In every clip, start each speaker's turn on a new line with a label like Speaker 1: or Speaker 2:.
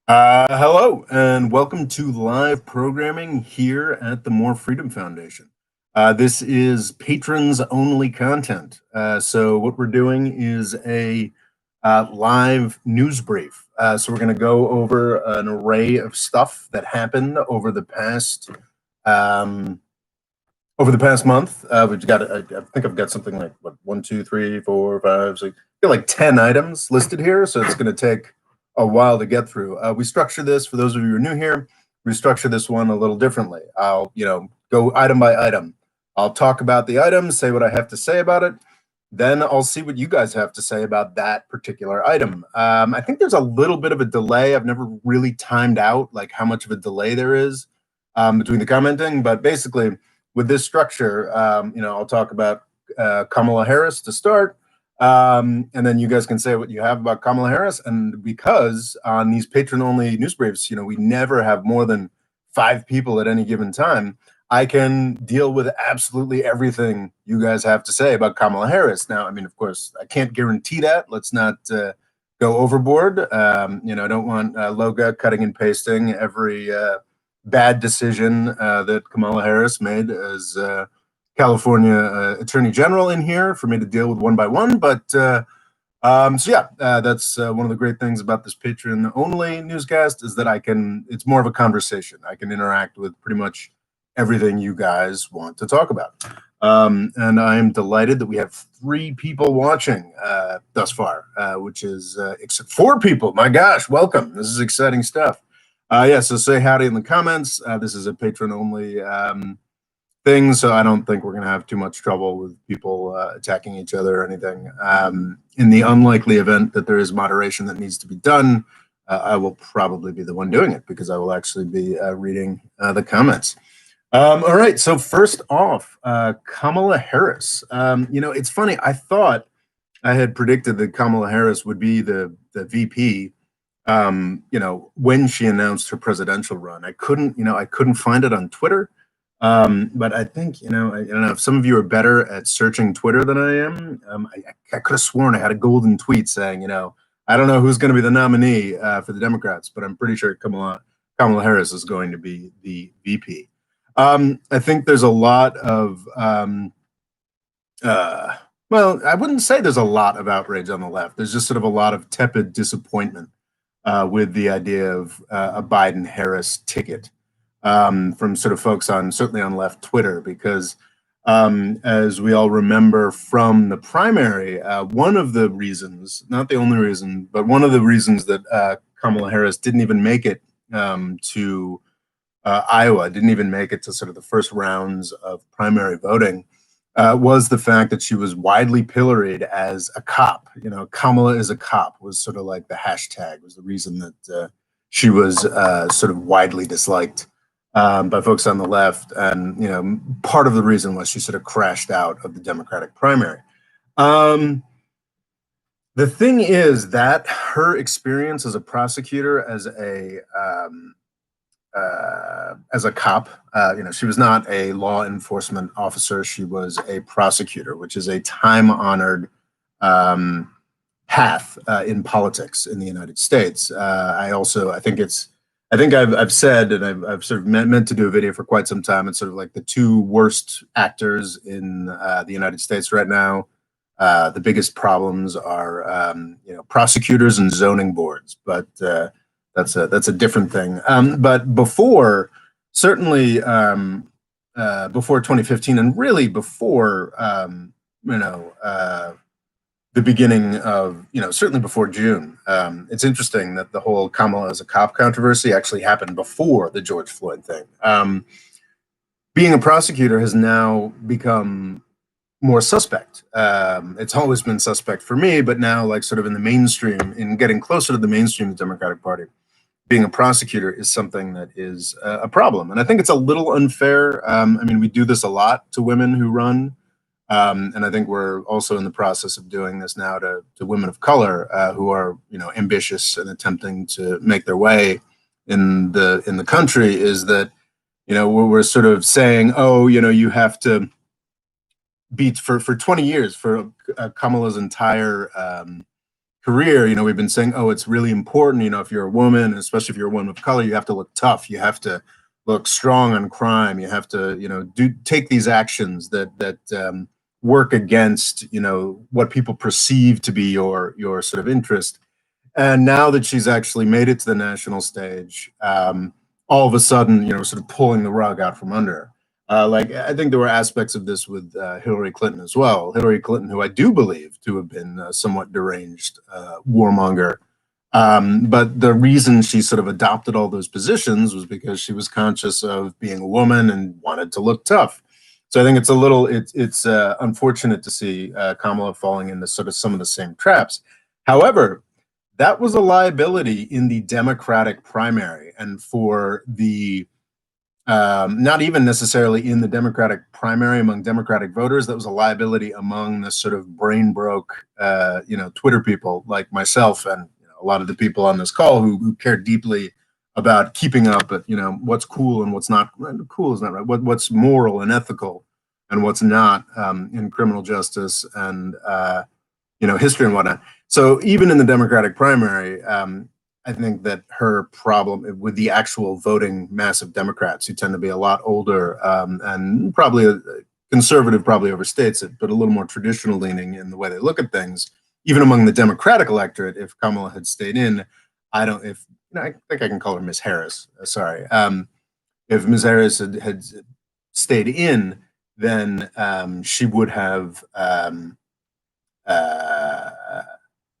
Speaker 1: Hello, and welcome to live programming here at the More Freedom Foundation. This is patrons only content. So, what we're doing is a live news brief. So, we're going to go over an array of stuff that happened um, over the past month. We've got, I think I've got something like what, one, two, three, four, five, six, got like 10 items listed here. So, it's going to take a while to get through. We structure this for those of you who are new here. We structure this one a little differently. I'll, go item by item. I'll talk about the items, say what I have to say about it. Then I'll see what you guys have to say about that particular item. I think there's a little bit of a delay. I've never really timed out like how much of a delay there is between the commenting, but basically with this structure, I'll talk about Kamala Harris to start. And then you guys can say what you have about Kamala Harris. And because on these patron-only news briefs, we never have more than 5 people at any given time, I can deal with absolutely everything you guys have to say about Kamala Harris. Now, I mean, of course, I can't guarantee that. Let's not go overboard. I don't want Loga cutting and pasting every bad decision that Kamala Harris made as California Attorney General in here for me to deal with one by one. But that's one of the great things about this Patreon only newscast is that it's more of a conversation. I can interact with pretty much everything you guys want to talk about. And I am delighted that we have 3 people watching thus far, which is 4 people. My gosh, welcome. This is exciting stuff. So say howdy in the comments. This is a patron only thing, so I don't think we're going to have too much trouble with people attacking each other or anything. In the unlikely event that there is moderation that needs to be done, I will probably be the one doing it because I will actually be reading the comments. All right, so first off, Kamala Harris. It's funny. I thought I had predicted that Kamala Harris would be the VP. When she announced her presidential run, I couldn't find it on Twitter. But I think, I don't know if some of you are better at searching Twitter than I am. I could have sworn I had a golden tweet saying, I don't know who's going to be the nominee for the Democrats, but I'm pretty sure Kamala Harris is going to be the VP. I think there's a lot of, I wouldn't say there's a lot of outrage on the left. There's just sort of a lot of tepid disappointment with the idea of a Biden-Harris ticket. From sort of folks certainly on left Twitter, because as we all remember from the primary, one of the reasons, not the only reason, but one of the reasons that Kamala Harris didn't even make it to Iowa, didn't even make it to sort of the first rounds of primary voting, was the fact that she was widely pilloried as a cop. Kamala is a cop was sort of like the hashtag, was the reason that she was sort of widely disliked by folks on the left. And, part of the reason was she sort of crashed out of the Democratic primary. The thing is that her experience as a prosecutor, as a cop, she was not a law enforcement officer. She was a prosecutor, which is a time-honored path in politics in the United States. I think I've said, and I've sort of meant to do a video for quite some time. It's sort of like the 2 worst actors in the United States right now. The biggest problems are, prosecutors and zoning boards, but that's a different thing. But certainly before 2015, and really before, the beginning of, certainly before June. It's interesting that the whole Kamala as a cop controversy actually happened before the George Floyd thing. Being a prosecutor has now become more suspect. It's always been suspect for me, but now like sort of in the mainstream, in getting closer to the mainstream of the Democratic Party, being a prosecutor is something that is a problem. And I think it's a little unfair. We do this a lot to women who run. And I think we're also in the process of doing this now to women of color who are, ambitious and attempting to make their way in the country. Is that, we're sort of saying, oh, you have to beat for 20 years for Kamala's entire career, we've been saying, oh, it's really important, if you're a woman, especially if you're a woman of color, you have to look tough. You have to look strong on crime. You have to, take these actions that work against, what people perceive to be your sort of interest. And now that she's actually made it to the national stage, all of a sudden, sort of pulling the rug out from under her. Like, I think there were aspects of this with Hillary Clinton as well. Hillary Clinton, who I do believe to have been somewhat deranged warmonger. But the reason she sort of adopted all those positions was because she was conscious of being a woman and wanted to look tough. So I think it's unfortunate to see Kamala falling into sort of some of the same traps. However, that was a liability in the Democratic primary, and for the not even necessarily in the Democratic primary among Democratic voters. That was a liability among the sort of brain broke, Twitter people like myself and a lot of the people on this call who care deeply about keeping up at, what's cool and what's not. Cool is not right. What's moral and ethical and what's not in criminal justice and, history and whatnot. So even in the Democratic primary, I think that her problem with the actual voting mass of Democrats, who tend to be a lot older and probably conservative, probably overstates it, but a little more traditional leaning in the way they look at things, even among the Democratic electorate, if Kamala had stayed in, I think I can call her Miss Harris. Sorry. If Ms. Harris had stayed in, then she would have,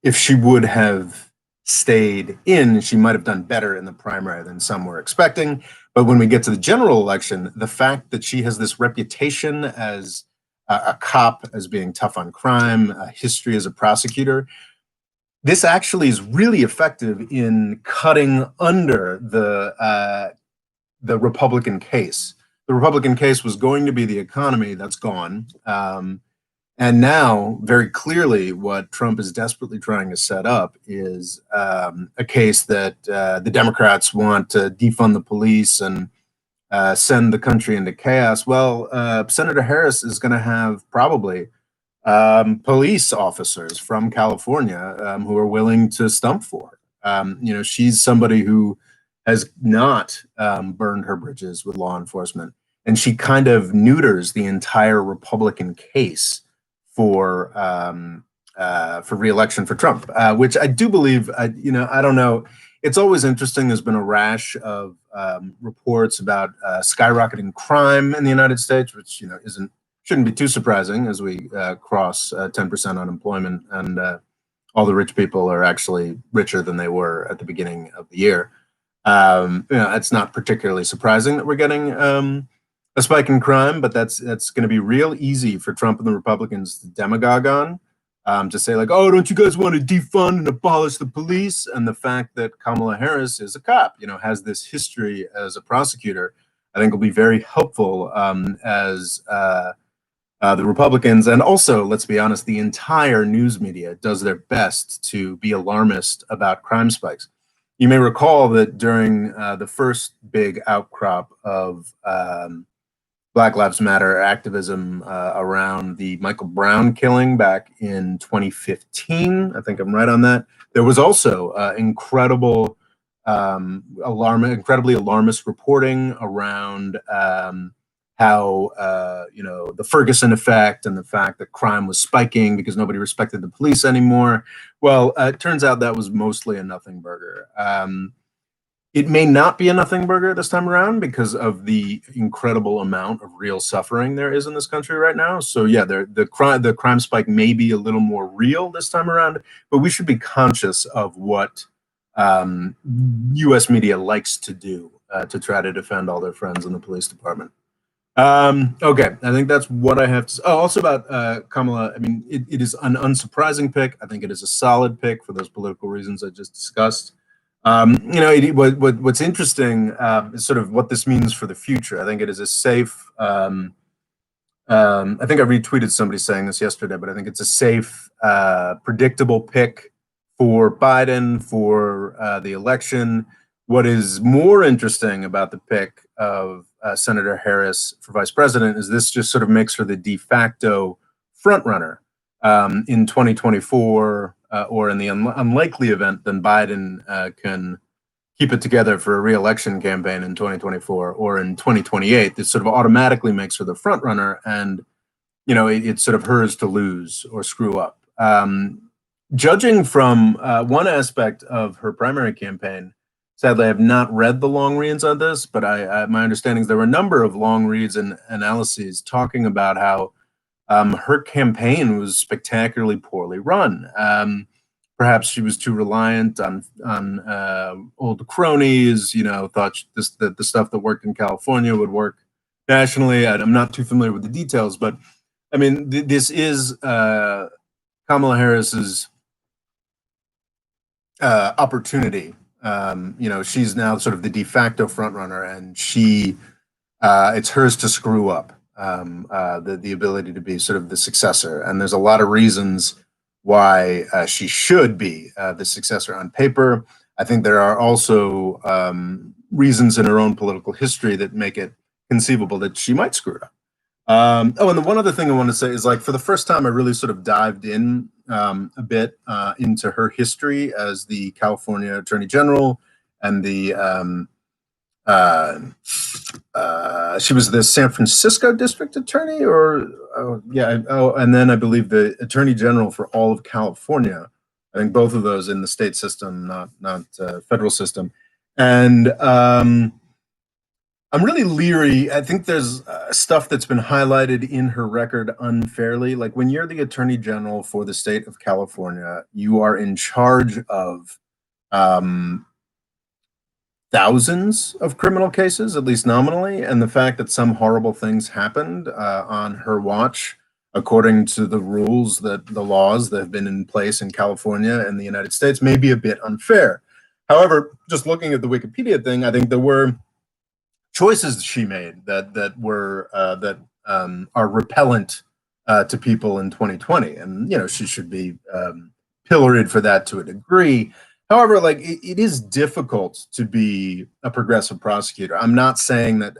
Speaker 1: if she would have stayed in, she might have done better in the primary than some were expecting. But when we get to the general election, the fact that she has this reputation as a cop, as being tough on crime, a history as a prosecutor, this actually is really effective in cutting under the Republican case. The Republican case was going to be the economy. That's gone. And now, very clearly, what Trump is desperately trying to set up is a case that the Democrats want to defund the police and send the country into chaos. Well, Senator Harris is going to have probably police officers from California who are willing to stump for her. She's somebody who has not burned her bridges with law enforcement, and she kind of neuters the entire Republican case for re-election for Trump, which I do believe. I don't know. It's always interesting. There's been a rash of reports about skyrocketing crime in the United States, which shouldn't be too surprising as we cross 10% unemployment, and all the rich people are actually richer than they were at the beginning of the year. It's not particularly surprising that we're getting a spike in crime, but that's going to be real easy for Trump and the Republicans to demagogue on, to say like, oh, don't you guys want to defund and abolish the police? And the fact that Kamala Harris is a cop, has this history as a prosecutor, I think will be very helpful as the Republicans, and also, let's be honest, the entire news media does their best to be alarmist about crime spikes. You may recall that during the first big outcrop of Black Lives Matter activism around the Michael Brown killing back in 2015. I think I'm right on that. There was also incredibly alarmist reporting around how the Ferguson effect and the fact that crime was spiking because nobody respected the police anymore. Well, it turns out that was mostly a nothing burger. It may not be a nothing burger this time around because of the incredible amount of real suffering there is in this country right now. So yeah, the crime spike may be a little more real this time around, but we should be conscious of what U.S. media likes to do to try to defend all their friends in the police department. Okay, I think that's what I have to say. Oh, also about Kamala, I mean, it is an unsurprising pick. I think it is a solid pick for those political reasons I just discussed. What's interesting is sort of what this means for the future. I think it is a safe, I think I retweeted somebody saying this yesterday, but I think it's a safe, predictable pick for Biden for the election. What is more interesting about the pick of Senator Harris for vice president is this just sort of makes her the de facto frontrunner in 2024 or in the unlikely event, then Biden can keep it together for a re-election campaign in 2024 or in 2028, this sort of automatically makes her the front runner, and it's sort of hers to lose or screw up. Judging from one aspect of her primary campaign, sadly, I have not read the long reads on this, but my understanding is there were a number of long reads and analyses talking about how her campaign was spectacularly poorly run. Perhaps she was too reliant on old cronies. Thought that the stuff that worked in California would work nationally. I'm not too familiar with the details, but I mean, this is Kamala Harris's opportunity. She's now sort of the de facto frontrunner, and it's hers to screw up. The ability to be sort of the successor, and there's a lot of reasons why she should be the successor on paper. I think there are also reasons in her own political history that make it conceivable that she might screw it up. And the one other thing I want to say is, like, for the first time, I really sort of dived in a bit into her history as the California Attorney General, and she was the San Francisco District Attorney, and then I believe the Attorney General for all of California. I think both of those in the state system, not federal system. And I'm really leery. I think there's stuff that's been highlighted in her record unfairly. Like, when you're the Attorney General for the state of California, you are in charge of thousands of criminal cases, at least nominally, and the fact that some horrible things happened on her watch, according to the laws that have been in place in California and the United States, may be a bit unfair. However, just looking at the Wikipedia thing, I think there were choices she made that are repellent to people in 2020, and she should be pilloried for that to a degree. However, like, it is difficult to be a progressive prosecutor. I'm not saying that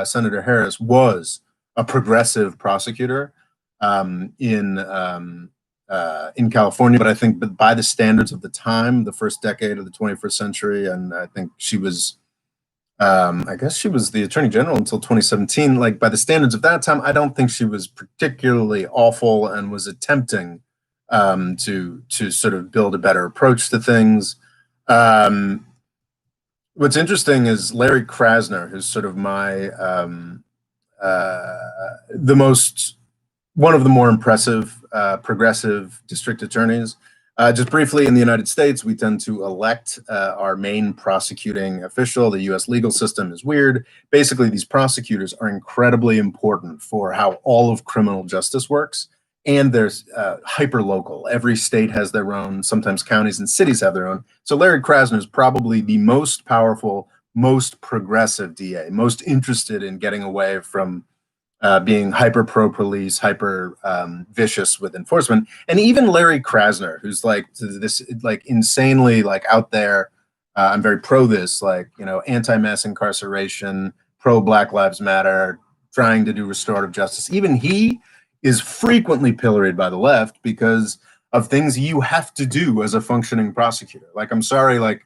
Speaker 1: Senator Harris was a progressive prosecutor in California, but I think that by the standards of the time, the first decade of the 21st century, and I think she was, I guess she was the Attorney General until 2017. Like, by the standards of that time, I don't think she was particularly awful and was attempting to sort of build a better approach to things. What's interesting is Larry Krasner, who's sort of one of the more impressive progressive district attorneys. Just briefly, in the United States, we tend to elect our main prosecuting official. The U.S. legal system is weird. Basically, these prosecutors are incredibly important for how all of criminal justice works. And there's hyper-local. Every state has their own. Sometimes counties and cities have their own. So Larry Krasner is probably the most powerful, most progressive DA, most interested in getting away from being hyper pro-police, hyper vicious with enforcement. And even Larry Krasner, who's like this, like, insanely, like, out there, I'm very pro this, like, anti-mass incarceration, pro Black Lives Matter, trying to do restorative justice. Even he is frequently pilloried by the left because of things you have to do as a functioning prosecutor. Like, I'm sorry, like,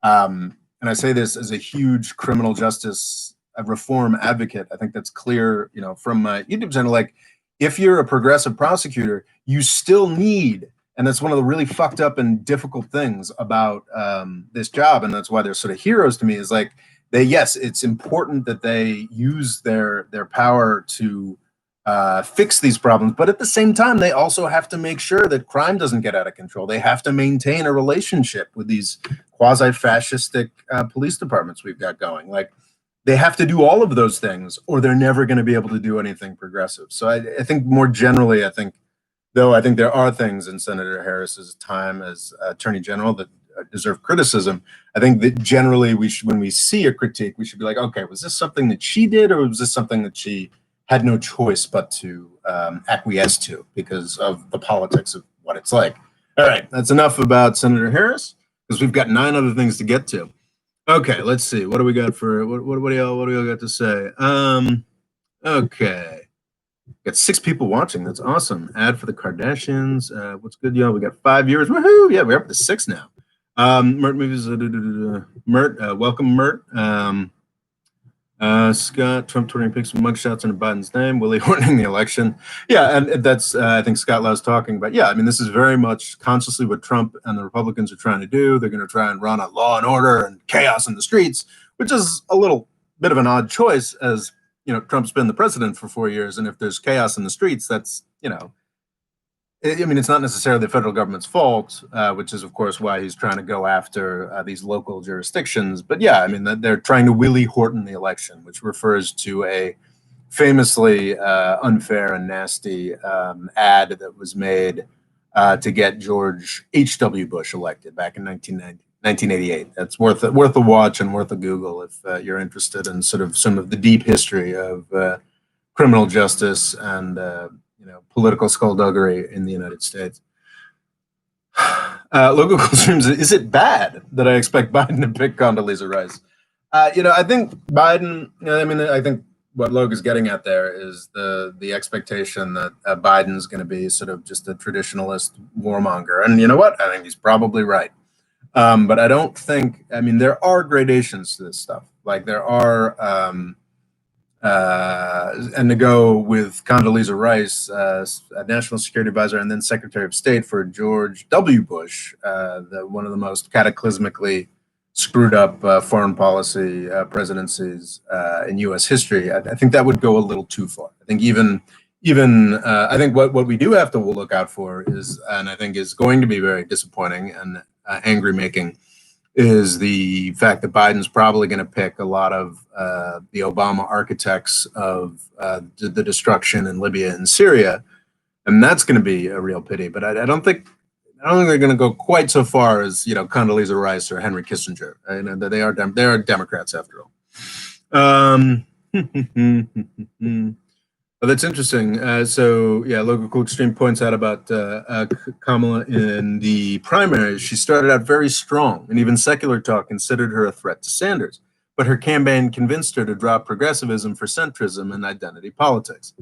Speaker 1: and I say this as a huge criminal justice reform advocate. I think that's clear, from my YouTube channel. Like, if you're a progressive prosecutor, you still need, and that's one of the really fucked up and difficult things about this job, and that's why they're sort of heroes to me, is like, yes, it's important that they use their power to fix these problems, but at the same time, they also have to make sure that crime doesn't get out of control. They have to maintain a relationship with these quasi-fascistic police departments we've got going. Like, they have to do all of those things, or they're never going to be able to do anything progressive. So I think more generally, I think there are things in Senator Harris's time as Attorney General that deserve criticism. I think that generally when we see a critique, we should be like, okay, was this something that she did, or was this something that she had no choice but to acquiesce to because of the politics of what it's like? All right, that's enough about Senator Harris, because we've got 9 other things to get to. Okay, let's see. What do we got for what do y'all got to say? Okay. Got 6 people watching. That's awesome. Ad for the Kardashians. What's good, y'all? We got 5 viewers. Woohoo! Yeah, we're up to 6 now. Mert movies. Mert, welcome, Mert. Scott, Trump touring pics with mugshots under Biden's name, Willie Horning the election. Yeah, and that's, I think Scott Lowe's talking about. Yeah, I mean, this is very much consciously what Trump and the Republicans are trying to do. They're going to try and run on law and order and chaos in the streets, which is a little bit of an odd choice as, Trump's been the president for 4 years. And if there's chaos in the streets, that's, I mean, it's not necessarily the federal government's fault, which is, of course, why he's trying to go after these local jurisdictions. But yeah, I mean, they're trying to Willie Horton the election, which refers to a famously unfair and nasty ad that was made to get George H.W. Bush elected back in 1988. That's worth a watch and worth a Google if you're interested in sort of some of the deep history of criminal justice and political skullduggery in the United States. Local streams, is it bad that I expect Biden to pick Condoleezza Rice? I think Biden, I think what Logan's getting at there is the expectation that Biden's going to be sort of just a traditionalist warmonger. And you know what? I think he's probably right. But I don't think, there are gradations to this stuff. Like there are, and to go with Condoleezza Rice, a national security advisor and then Secretary of State for George W. Bush, one of the most cataclysmically screwed up foreign policy presidencies in U.S. history. I think that would go a little too far. I think even I think what we do have to look out for is, and I think is going to be very disappointing and angry making, is the fact that Biden's probably going to pick a lot of the Obama architects of the destruction in Libya and Syria, and that's going to be a real pity. But I don't think they're going to go quite so far as Condoleezza Rice or Henry Kissinger. They are Democrats after all. Oh, that's interesting. So yeah, Local Cool Extreme points out about Kamala in the primaries. She started out very strong, and even Secular Talk considered her a threat to Sanders. But her campaign convinced her to drop progressivism for centrism and identity politics.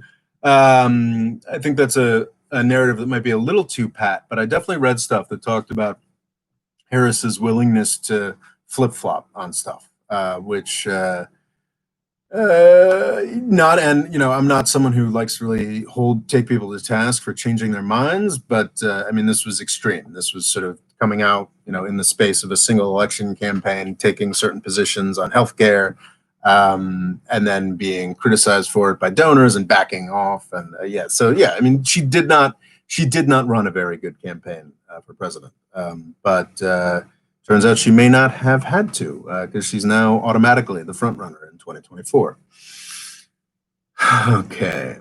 Speaker 1: I think that's a narrative that might be a little too pat, but I definitely read stuff that talked about Harris's willingness to flip-flop on stuff, which I'm not someone who likes to really take people to task for changing their minds, but this was extreme. This was sort of coming out, in the space of a single election campaign, taking certain positions on healthcare, and then being criticized for it by donors and backing off. And she did not run a very good campaign for president. But turns out she may not have had to, because she's now automatically the front runner in 2024. Okay.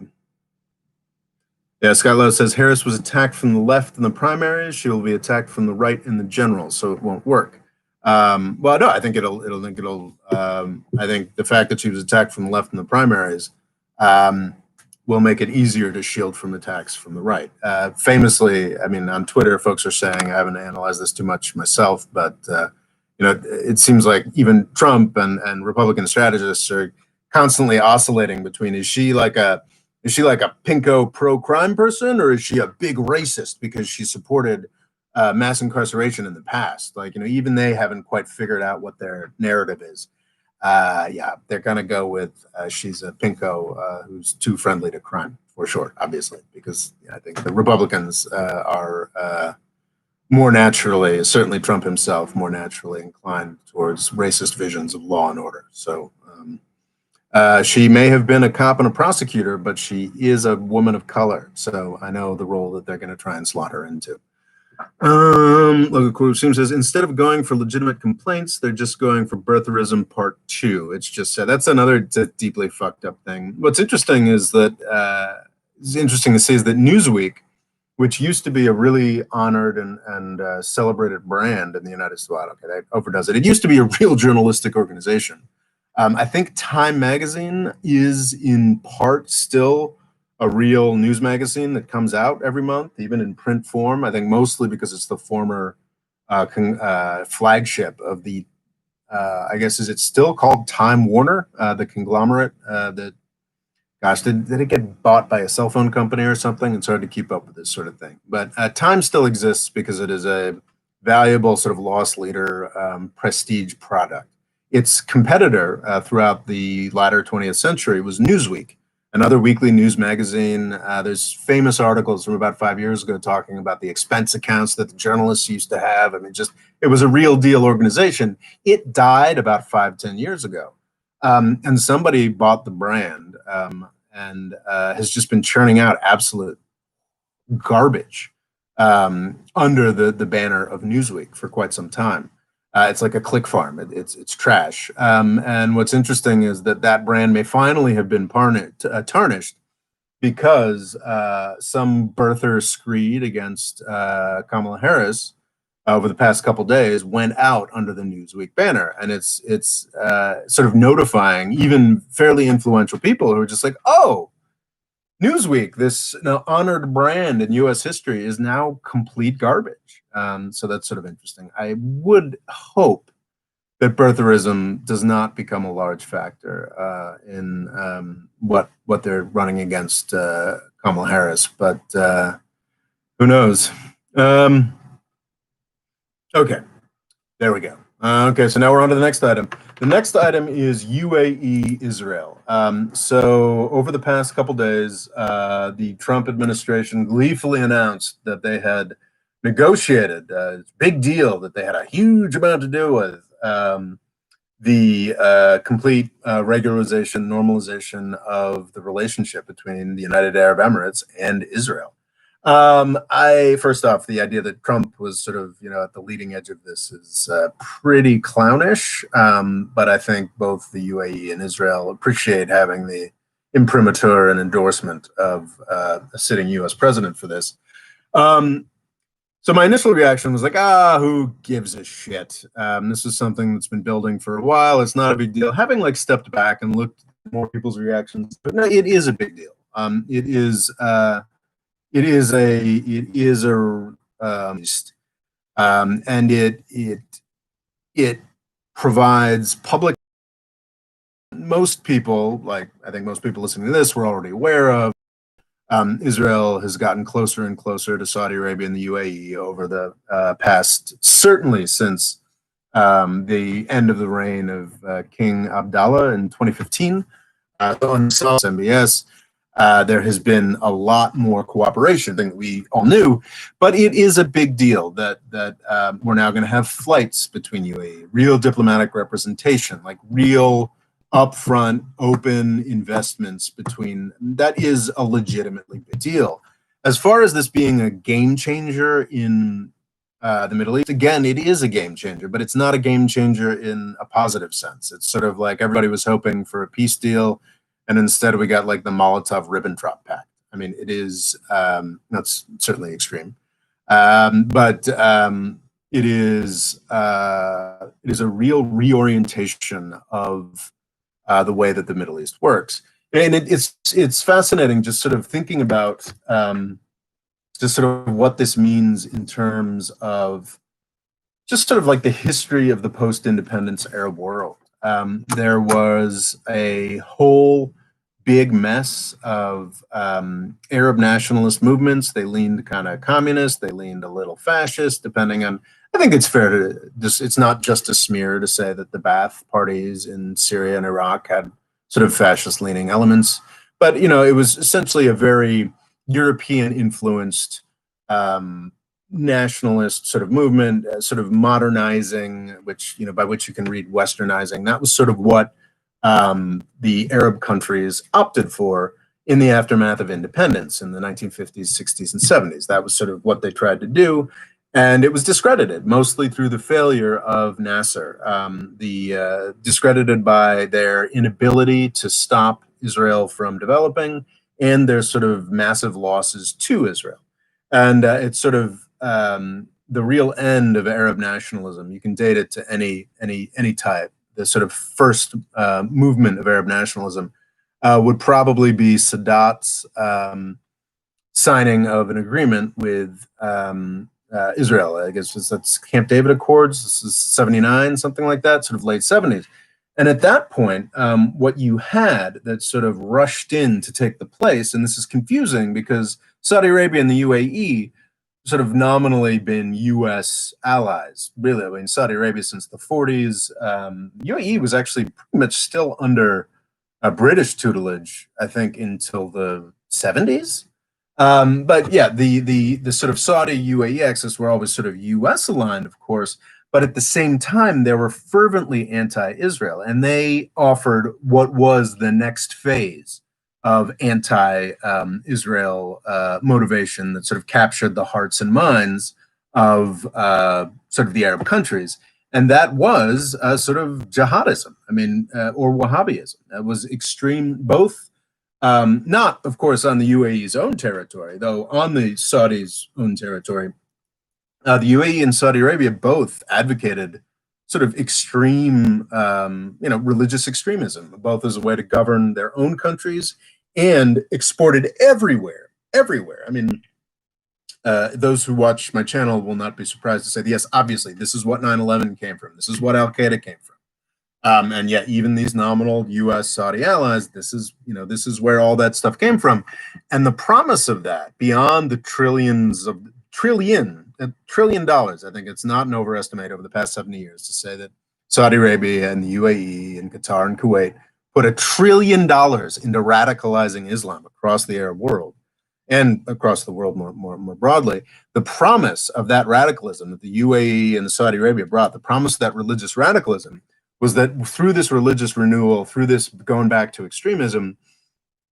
Speaker 1: Yeah, Scott Lowe says Harris was attacked from the left in the primaries. She will be attacked from the right in the general, so it won't work. Well, no, I think it'll. I think the fact that she was attacked from the left in the primaries will make it easier to shield from attacks from the right. Famously, on Twitter, folks are saying, I haven't analyzed this too much myself, but it seems like even Trump and Republican strategists are constantly oscillating between, is she like a pinko pro-crime person, or is she a big racist because she supported mass incarceration in the past? Even they haven't quite figured out what their narrative is. They're going to go with she's a pinko who's too friendly to crime, for sure, obviously, because I think the Republicans are more naturally, certainly Trump himself, more naturally inclined towards racist visions of law and order. So she may have been a cop and a prosecutor, but she is a woman of color. So I know the role that they're going to try and slot her into. Logan Quote says, instead of going for legitimate complaints, they're just going for birtherism part 2. It's just that's another deeply fucked up thing. What's interesting is that Newsweek, which used to be a really honored and celebrated brand in the United States, well, okay, that overdoes it. It used to be a real journalistic organization. I think Time Magazine is in part still a real news magazine that comes out every month, even in print form. I think mostly because it's the former flagship of the, I guess, is it still called Time Warner, the conglomerate that gosh, did it get bought by a cell phone company or something? It's hard to keep up with this sort of thing. But Time still exists because it is a valuable sort of loss leader prestige product. Its competitor throughout the latter 20th century was Newsweek, another weekly news magazine. There's famous articles from about 5 years ago talking about the expense accounts that the journalists used to have. I mean, just it was a real deal organization. It died about 5, 10 years ago. And somebody bought the brand and has just been churning out absolute garbage under the banner of Newsweek for quite some time. It's like a click farm. It's trash. And what's interesting is that brand may finally have been tarnished because some birther screed against Kamala Harris over the past couple days went out under the Newsweek banner, and it's sort of notifying even fairly influential people who are just like, oh, Newsweek, this honored brand in U.S. history, is now complete garbage. So that's sort of interesting. I would hope that birtherism does not become a large factor in what they're running against Kamala Harris, but who knows? Okay, there we go. Okay, so now we're on to the next item. The next item is UAE Israel. So over the past couple days, the Trump administration gleefully announced that they had negotiated, big deal, that they had a huge amount to do with the complete regularization, normalization of the relationship between the United Arab Emirates and Israel. First off, the idea that Trump was sort of, at the leading edge of this is pretty clownish. But I think both the UAE and Israel appreciate having the imprimatur and endorsement of a sitting U.S. president for this. So my initial reaction was like, who gives a shit? This is something that's been building for a while. It's not a big deal. Having stepped back and looked at more people's reactions, but no, it is a big deal. It is and it provides public. Most people, I think most people listening to this, were already aware of. Israel has gotten closer and closer to Saudi Arabia and the UAE over the past, certainly since the end of the reign of King Abdallah in 2015. On MBS, there has been a lot more cooperation than we all knew, but it is a big deal that we're now going to have flights between UAE, real diplomatic representation, like real upfront open investments between. That is a legitimately big deal. As far as this being a game changer in the Middle East, again, it is a game changer, but it's not a game changer in a positive sense. It's sort of like everybody was hoping for a peace deal, and instead we got the Molotov-Ribbentrop Pact. I mean, it is, that's certainly extreme. But it is a real reorientation of the way that the Middle East works. And it's fascinating just sort of thinking about just sort of what this means in terms of just sort of the history of the post-independence Arab world. There was a whole big mess of Arab nationalist movements. They leaned kind of communist, they leaned a little fascist, depending on, I think it's fair to just, it's not just a smear to say that the Ba'ath parties in Syria and Iraq had sort of fascist leaning elements. But, it was essentially a very European influenced nationalist sort of movement, sort of modernizing, which, by which you can read westernizing. That was sort of what the Arab countries opted for in the aftermath of independence in the 1950s, 60s, and 70s. That was sort of what they tried to do. And it was discredited, mostly through the failure of Nasser, discredited by their inability to stop Israel from developing and their sort of massive losses to Israel. And it's sort of the real end of Arab nationalism. You can date it to any type. The sort of first movement of Arab nationalism would probably be Sadat's signing of an agreement with Israel. I guess that's Camp David Accords. This is 79, something like that, sort of late 70s. And at that point, what you had that sort of rushed in to take the place, and this is confusing because Saudi Arabia and the UAE sort of nominally been U.S. allies. Really, I mean, Saudi Arabia since the 40s. UAE was actually pretty much still under British tutelage, I think, until the 70s. But yeah, the sort of Saudi UAE axis were always sort of U.S. aligned, of course. But at the same time, they were fervently anti-Israel, and they offered what was the next phase of anti-Israel motivation that sort of captured the hearts and minds of sort of the Arab countries. And that was sort of jihadism, I mean, or Wahhabism. That was extreme, both not, of course, on the UAE's own territory, though on the Saudis' own territory. The UAE and Saudi Arabia both advocated sort of extreme, religious extremism, both as a way to govern their own countries and exported everywhere, everywhere. I mean, those who watch my channel will not be surprised to say, yes, obviously, this is what 9/11 came from. This is what Al-Qaeda came from. And yet, even these nominal U.S. Saudi allies, this is where all that stuff came from. And the promise of that, beyond the $1 trillion, I think it's not an overestimate over the past 70 years to say that Saudi Arabia and the UAE and Qatar and Kuwait put $1 trillion into radicalizing Islam across the Arab world and across the world more broadly. The promise of that radicalism that the UAE and the Saudi Arabia brought, the promise of that religious radicalism, was that through this religious renewal, through this going back to extremism,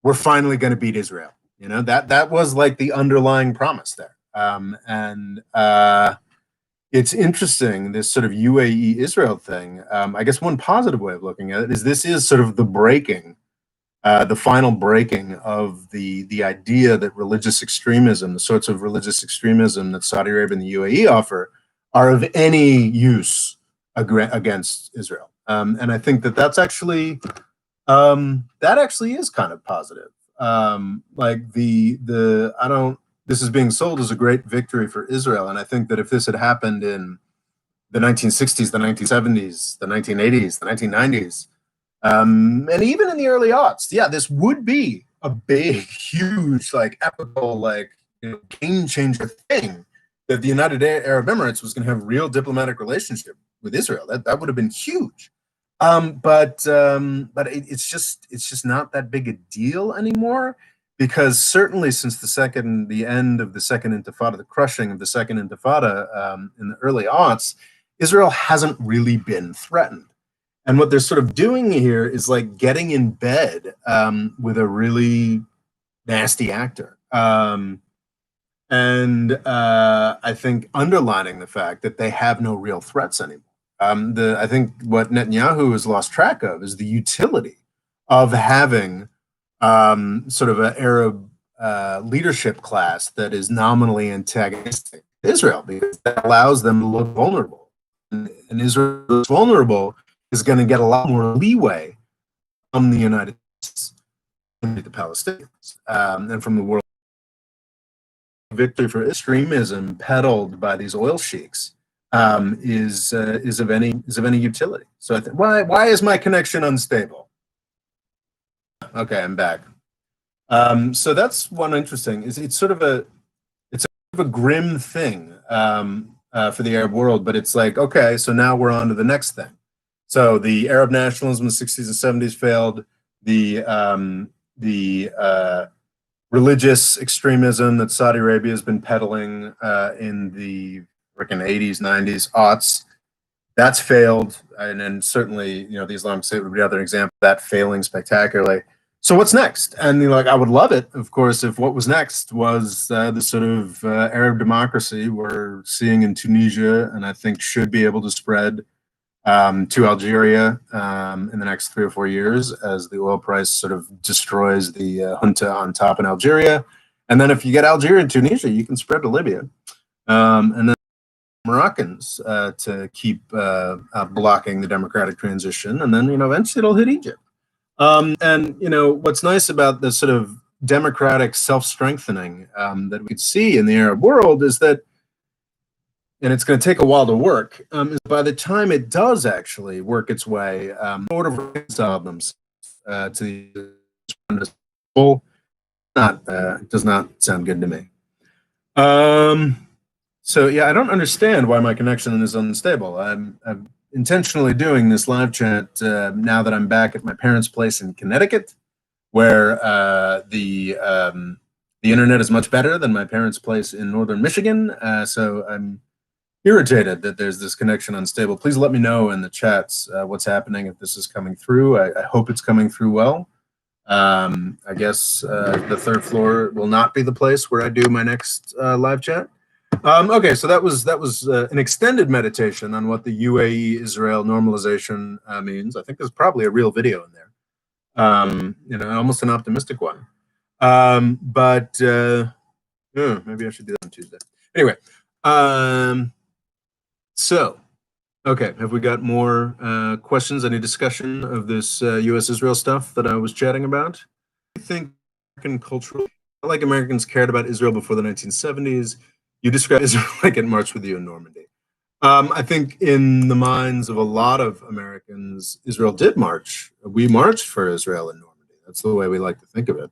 Speaker 1: we're finally going to beat Israel. You know, that was like the underlying promise there. It's interesting, this sort of UAE-Israel thing. I guess one positive way of looking at it is this is sort of the breaking, the final breaking of the idea that religious extremism, the sorts of religious extremism that Saudi Arabia and the UAE offer, are of any use against Israel. And I think that's actually is kind of positive. This is being sold as a great victory for Israel. And I think that if this had happened in the 1960s, the 1970s, the 1980s, the 1990s, and even in the early aughts, yeah, this would be a big, huge, like epical, like game changer thing, that the United Arab Emirates was going to have a real diplomatic relationship with Israel. That would have been huge. But it's just not that big a deal anymore. Because certainly since the end of the Second Intifada, the crushing of the Second Intifada in the early aughts, Israel hasn't really been threatened. And what they're sort of doing here is like getting in bed with a really nasty actor. And I think underlining the fact that they have no real threats anymore. I think what Netanyahu has lost track of is the utility of having sort of an Arab leadership class that is nominally antagonistic to Israel, because that allows them to look vulnerable. And Israel is vulnerable is going to get a lot more leeway from the United States and the Palestinians and from the world. Victory for extremism peddled by these oil sheiks is of any utility. So I think why is my connection unstable? Okay, I'm back. So that's one interesting. It's sort of a grim thing for the Arab world, but it's like, okay, so now we're on to the next thing. So the Arab nationalism in the 60s and 70s failed. The religious extremism that Saudi Arabia has been peddling in the freaking 80s, 90s, aughts, that's failed. And then certainly, the Islamic State would be another example of that failing spectacularly. So what's next? And I would love it, of course, if what was next was the sort of Arab democracy we're seeing in Tunisia, and I think should be able to spread to Algeria in the next 3 or 4 years as the oil price sort of destroys the junta on top in Algeria. And then if you get Algeria and Tunisia, you can spread to Libya. And then Moroccans to keep blocking the democratic transition. And then, eventually it'll hit Egypt. And what's nice about the sort of democratic self-strengthening that we'd see in the Arab world is that and it's going to take a while to work, is by the time it does actually work its way, sort of reconcile themselves to the does not sound good to me. So yeah, I don't understand why my connection is unstable. I'm intentionally doing this live chat now that I'm back at my parents' place in Connecticut, where the internet is much better than my parents' place in northern Michigan. So I'm irritated that there's this connection unstable. Please let me know in the chats what's happening, if this is coming through. I hope it's coming through well. I guess the third floor will not be the place where I do my next live chat. Okay, so that was an extended meditation on what the UAE-Israel normalization means. I think there's probably a real video in there. Almost an optimistic one. But maybe I should do that on Tuesday. Anyway, so, okay, have we got more questions? Any discussion of this U.S.-Israel stuff that I was chatting about? I think American cultural, like Americans cared about Israel before the 1970s. You describe Israel like it marched with you in Normandy. I think in the minds of a lot of Americans, Israel did march. We marched for Israel in Normandy. That's the way we like to think of it,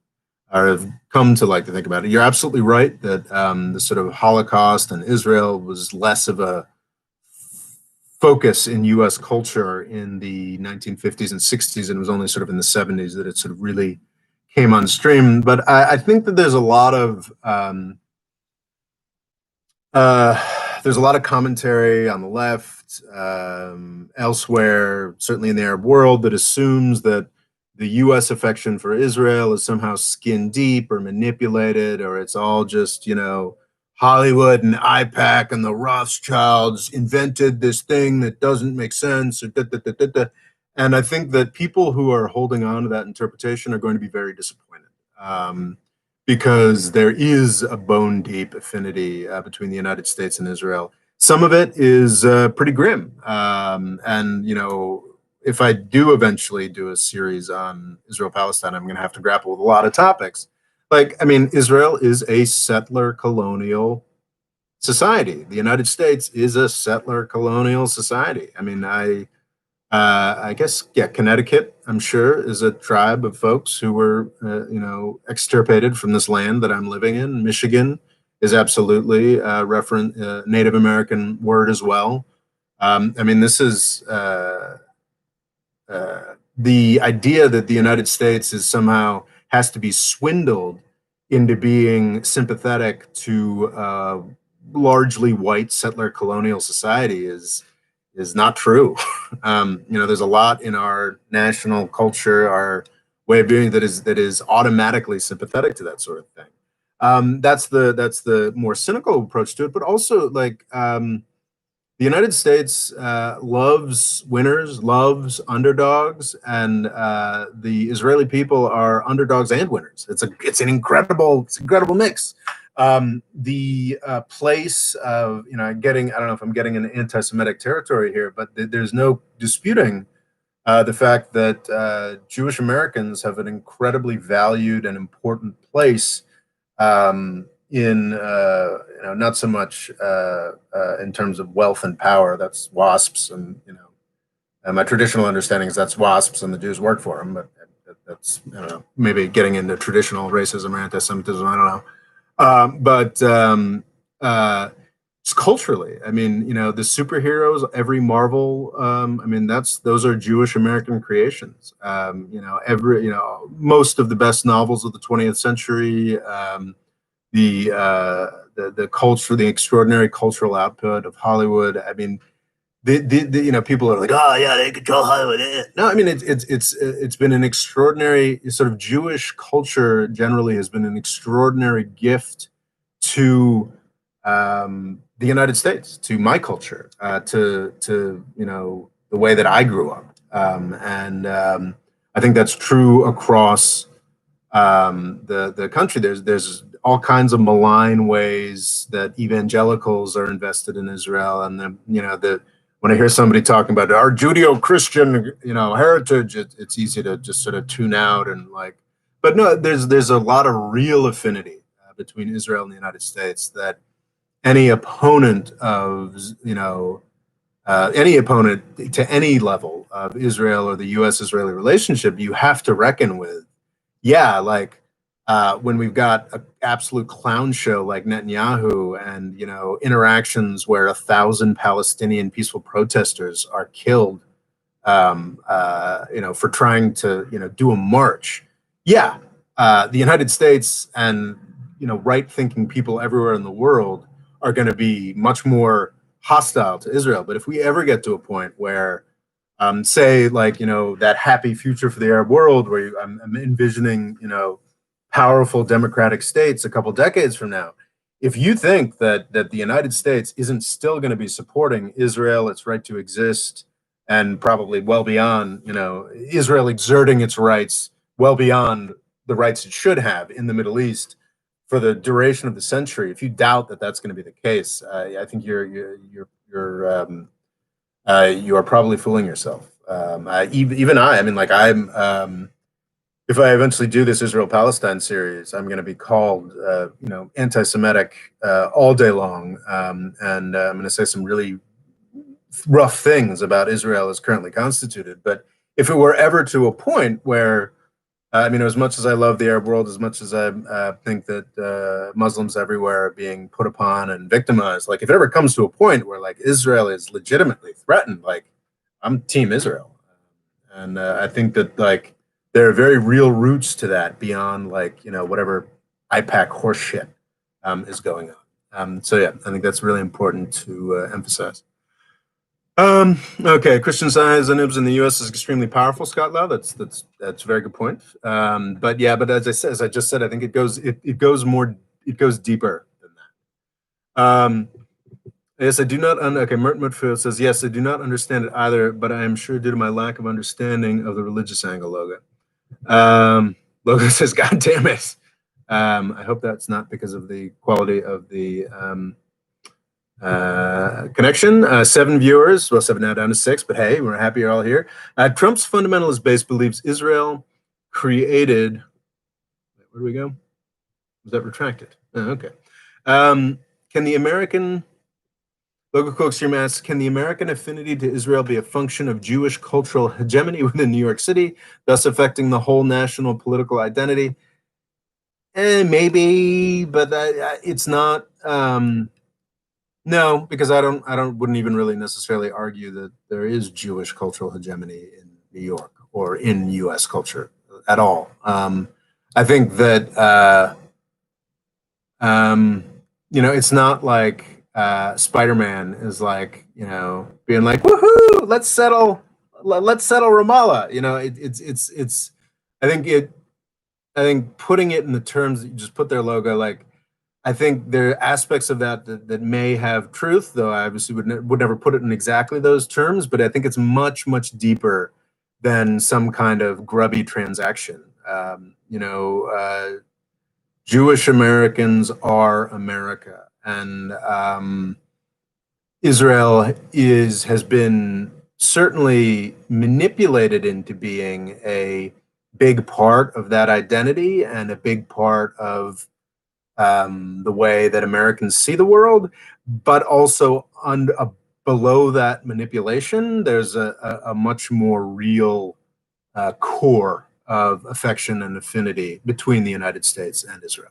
Speaker 1: or have come to like to think about it. You're absolutely right that the sort of Holocaust and Israel was less of a focus in U.S. culture in the 1950s and 60s, and it was only sort of in the 70s that it sort of really came on stream. But I think that there's a lot of commentary on the left, elsewhere, certainly in the Arab world, that assumes that the U.S. affection for Israel is somehow skin deep or manipulated, or it's all just, Hollywood and IPAC and the Rothschilds invented this thing that doesn't make sense. And I think that people who are holding on to that interpretation are going to be very disappointed. Because there is a bone deep affinity between the United States and Israel. Some of it is pretty grim. If I do eventually do a series on Israel-Palestine, I'm going to have to grapple with a lot of topics. Israel is a settler colonial society. The United States is a settler colonial society. I guess, Connecticut, I'm sure, is a tribe of folks who were, extirpated from this land that I'm living in. Michigan is absolutely a Native American word as well. This is the idea that the United States somehow has to be swindled into being sympathetic to largely white settler colonial society is not true. There's a lot in our national culture, our way of doing that is automatically sympathetic to that sort of thing. That's the more cynical approach to it, but also the United States loves winners, loves underdogs, and the Israeli people are underdogs and winners. It's an incredible mix. The place of, I don't know if I'm getting into anti-Semitic territory here, but there's no disputing the fact that Jewish Americans have an incredibly valued and important place in not so much in terms of wealth and power. That's WASPs, and my traditional understanding is that's WASPs and the Jews work for them. But that's, I don't know, maybe getting into traditional racism or anti-Semitism. I don't know. Just culturally, the superheroes, every Marvel, those are Jewish American creations. Most of the best novels of the 20th century, the culture, the extraordinary cultural output of Hollywood. People are like, oh yeah, they control Hollywood. No, it's been an extraordinary sort of Jewish culture. Generally, has been an extraordinary gift to the United States, to my culture, to the way that I grew up, and I think that's true across the country. There's all kinds of malign ways that evangelicals are invested in Israel, and when I hear somebody talking about our Judeo-Christian, heritage, it's easy to just sort of tune out and but no, there's a lot of real affinity between Israel and the United States that any opponent of, any opponent to any level of Israel or the U.S.-Israeli relationship, you have to reckon with, yeah, like when we've got an absolute clown show like Netanyahu and, interactions where 1,000 Palestinian peaceful protesters are killed, for trying to, do a march. Yeah, the United States and, right-thinking people everywhere in the world are going to be much more hostile to Israel. But if we ever get to a point where, say, like, that happy future for the Arab world, where I'm envisioning, powerful democratic states a couple decades from now, if you think that the United States isn't still going to be supporting Israel, its right to exist, and probably well beyond, Israel exerting its rights well beyond the rights it should have in the Middle East for the duration of the century, if you doubt that that's going to be the case, I think you are probably fooling yourself. Even I mean, like if I eventually do this Israel-Palestine series, I'm going to be called, anti-Semitic all day long, and I'm going to say some really rough things about Israel as currently constituted. But if it were ever to a point where, as much as I love the Arab world, as much as I think that Muslims everywhere are being put upon and victimized, like if it ever comes to a point where like Israel is legitimately threatened, like I'm Team Israel, and I think that like there are very real roots to that beyond like whatever IPAC horse shit is going on. So yeah, I think that's really important to emphasize. Okay, Christian Science and in the U.S. is extremely powerful, Scott Lau. That's a very good point. But yeah, but as I just said, I think it goes deeper than that. Yes, I do not. Okay, Mert Mutfield says yes, I do not understand it either, but I am sure due to my lack of understanding of the religious angle. Logo says, "God damn it." I hope that's not because of the quality of the connection. 7 viewers, well, 7 now down to 6, but hey, we're happy you're all here. Trump's fundamentalist base believes Israel created, where do we go? Was that retracted? Oh, okay. Can the American, Logo Cookstream asks, can the American affinity to Israel be a function of Jewish cultural hegemony within New York City, thus affecting the whole national political identity? Maybe, but it's not. No, because wouldn't even really necessarily argue that there is Jewish cultural hegemony in New York or in U.S. culture at all. I think that it's not like Spider-Man is like being like, woohoo, let's settle Ramallah. It's I think putting it in the terms that you just put their logo, like I think there are aspects of that may have truth, though I obviously would never put it in exactly those terms, but I think it's much, much deeper than some kind of grubby transaction. Jewish Americans are America, and Israel has been certainly manipulated into being a big part of that identity and a big part of the way that Americans see the world, but also below that manipulation, there's a much more real core of affection and affinity between the United States and Israel.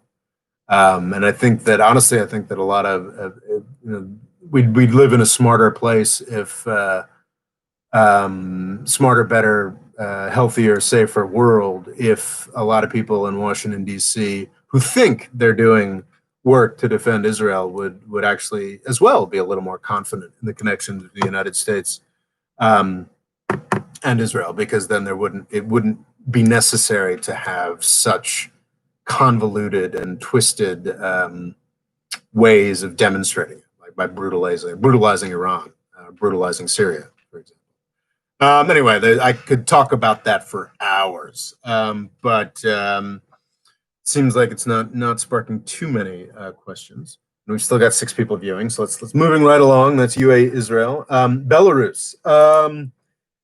Speaker 1: And I think that honestly, a lot of we'd live in a smarter place if smarter, better, healthier, safer world if a lot of people in Washington, D.C. who think they're doing work to defend Israel would actually as well be a little more confident in the connection to the United States and Israel, because then it wouldn't be necessary to have such convoluted and twisted ways of demonstrating it, like by brutalizing Iran, brutalizing Syria, for example. Anyway, I could talk about that for hours, but seems like it's not sparking too many questions. And we've still got 6 people viewing, so let's moving right along. That's UA Israel. Belarus.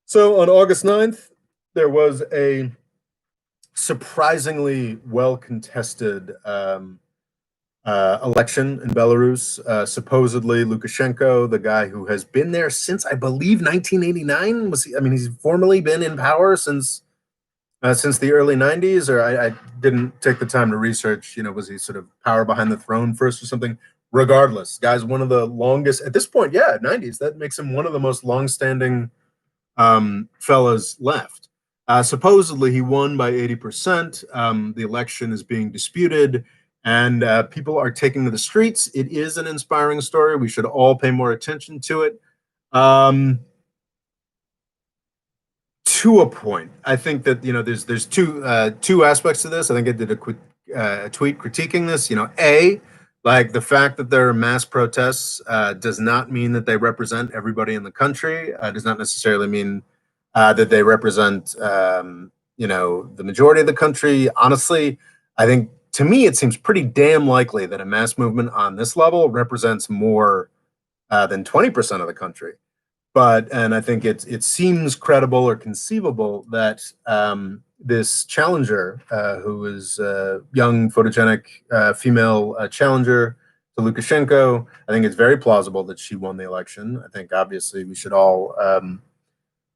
Speaker 1: So on August 9th, there was a surprisingly well-contested election in Belarus. Supposedly, Lukashenko, the guy who has been there since I believe 1989, he's formally been in power since the early 90s, or I didn't take the time to research, was he sort of power behind the throne first or something? Regardless, guy's one of the longest at this point. Yeah, 90s. That makes him one of the most long-standing fellas left. Supposedly, he won by 80%. The election is being disputed, and people are taking to the streets. It is an inspiring story. We should all pay more attention to it. To a point, I think that there's two aspects to this. I think I did a tweet critiquing this. Like the fact that there are mass protests does not mean that they represent everybody in the country. Does not necessarily mean that they represent the majority of the country. Honestly, I think to me it seems pretty damn likely that a mass movement on this level represents more than 20% of the country. And I think it seems credible or conceivable that this challenger, who is a young, photogenic female challenger to Lukashenko, I think it's very plausible that she won the election. I think obviously we should all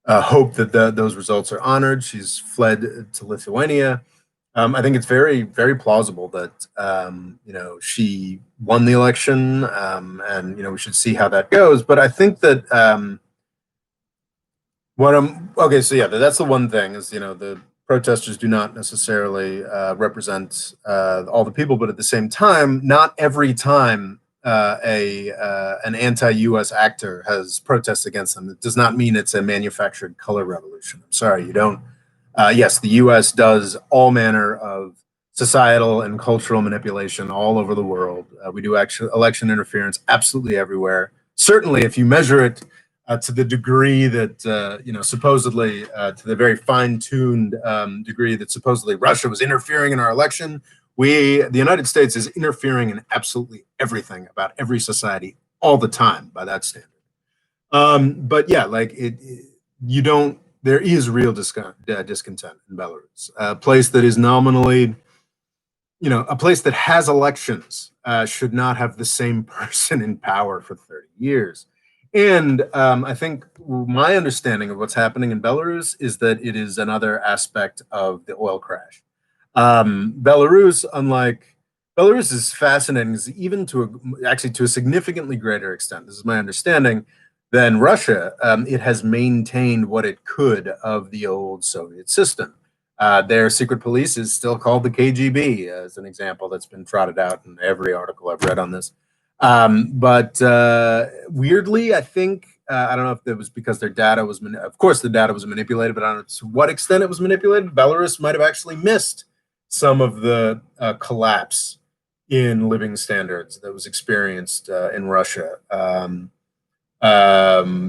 Speaker 1: hope that those results are honored. She's fled to Lithuania. I think it's very, very plausible that she won the election, and we should see how that goes. But I think that that's the one thing is the protesters do not necessarily represent all the people, but at the same time, not every time an anti-U.S. actor has protests against them, it does not mean it's a manufactured color revolution. I'm sorry, you don't. Yes, the U.S. does all manner of societal and cultural manipulation all over the world. We do election interference absolutely everywhere. Certainly, if you measure it to the degree that, supposedly, to the very fine-tuned degree that supposedly Russia was interfering in our election, the United States is interfering in absolutely everything about every society all the time by that standard. But yeah, there is real discontent in Belarus, a place that is nominally, a place that has elections should not have the same person in power for 30 years. And I think my understanding of what's happening in Belarus is that it is another aspect of the oil crash. Belarus is fascinating, even to a significantly greater extent. This is my understanding. Than Russia, it has maintained what it could of the old Soviet system. Their secret police is still called the KGB, as an example that's been trotted out in every article I've read on this. But weirdly, I think, I don't know if it was because their data was, of course the data was manipulated, but I don't know to what extent it was manipulated. Belarus might have actually missed some of the collapse in living standards that was experienced in Russia.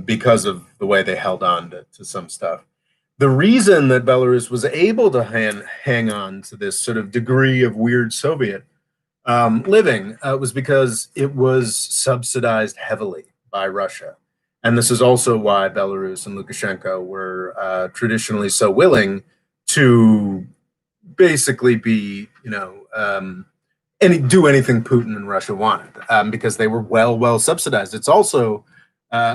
Speaker 1: Because of the way they held on to some stuff. The reason that Belarus was able to hang on to this sort of degree of weird Soviet living was because it was subsidized heavily by Russia. And this is also why Belarus and Lukashenko were traditionally so willing to basically be, do anything Putin and Russia wanted, because they were well subsidized. It's also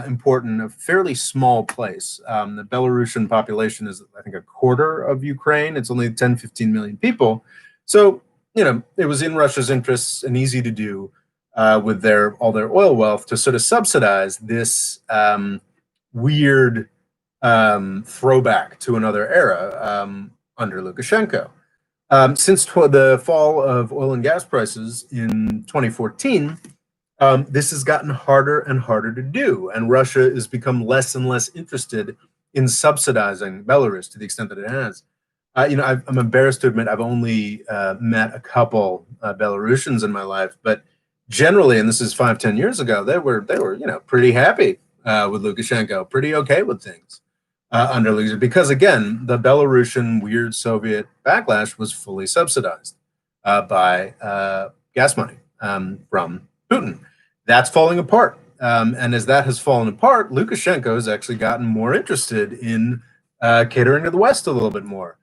Speaker 1: important, a fairly small place. The Belarusian population is, I think, a quarter of Ukraine. It's only 10, 15 million people. So, it was in Russia's interests and easy to do with all their oil wealth to sort of subsidize this weird throwback to another era under Lukashenko. Since the fall of oil and gas prices in 2014, this has gotten harder and harder to do, and Russia has become less and less interested in subsidizing Belarus to the extent that it has. I'm embarrassed to admit I've only met a couple Belarusians in my life, but generally, and this is 5-10 years ago, they were pretty happy with Lukashenko, pretty okay with things under Lukashenko, because again, the Belarusian weird Soviet backlash was fully subsidized by gas money from Putin. That's falling apart. And as that has fallen apart, Lukashenko has actually gotten more interested in catering to the West a little bit more.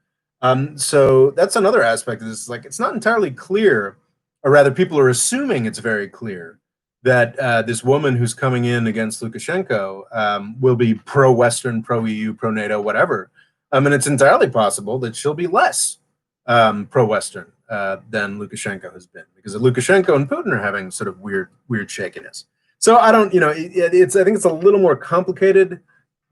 Speaker 1: So that's another aspect of this. It's not entirely clear or rather, people are assuming it's very clear that this woman who's coming in against Lukashenko will be pro-Western, pro-EU, pro-NATO, whatever. And it's entirely possible that she'll be less pro-Western than Lukashenko has been, because Lukashenko and Putin are having sort of weird shakiness. So I don't, I think it's a little more complicated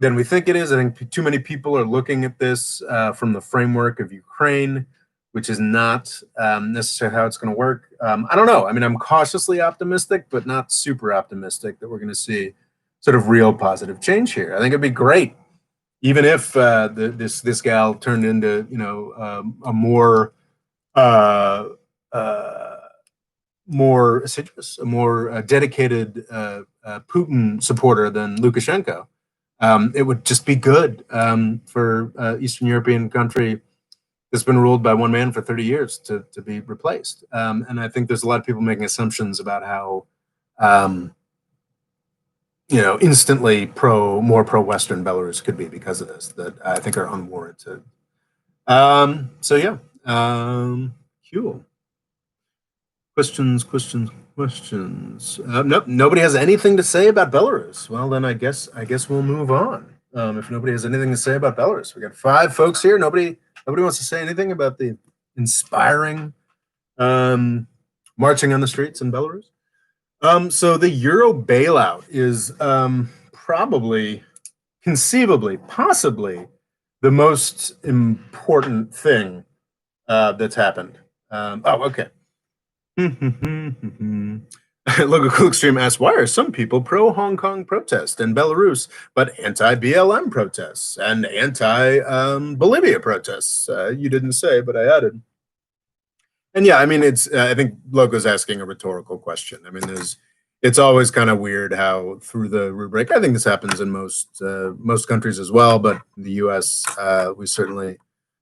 Speaker 1: than we think it is. I think too many people are looking at this from the framework of Ukraine, which is not necessarily how it's going to work. I don't know. I mean, I'm cautiously optimistic, but not super optimistic that we're going to see sort of real positive change here. I think it'd be great, even if this gal turned into a more assiduous, a more dedicated Putin supporter than Lukashenko. It would just be good for Eastern European country that's been ruled by one man for 30 years to be replaced. And I think there's a lot of people making assumptions about how, instantly more pro-Western Belarus could be because of this, that I think are unwarranted. So yeah, cool. Questions. Nope, nobody has anything to say about Belarus. Well, then I guess we'll move on. If nobody has anything to say about Belarus, we got 5 folks here. Nobody wants to say anything about the inspiring marching on the streets in Belarus. So the Euro bailout is probably, conceivably, possibly the most important thing that's happened. Okay. Logo Cool Extreme asks, why are some people pro-Hong Kong protest in Belarus, but anti-BLM protests and anti-Bolivia protests? You didn't say, but I added. And yeah, I mean, I think Logo's asking a rhetorical question. I mean, it's always kind of weird how through the rubric, I think this happens in most countries as well, but in the US, we certainly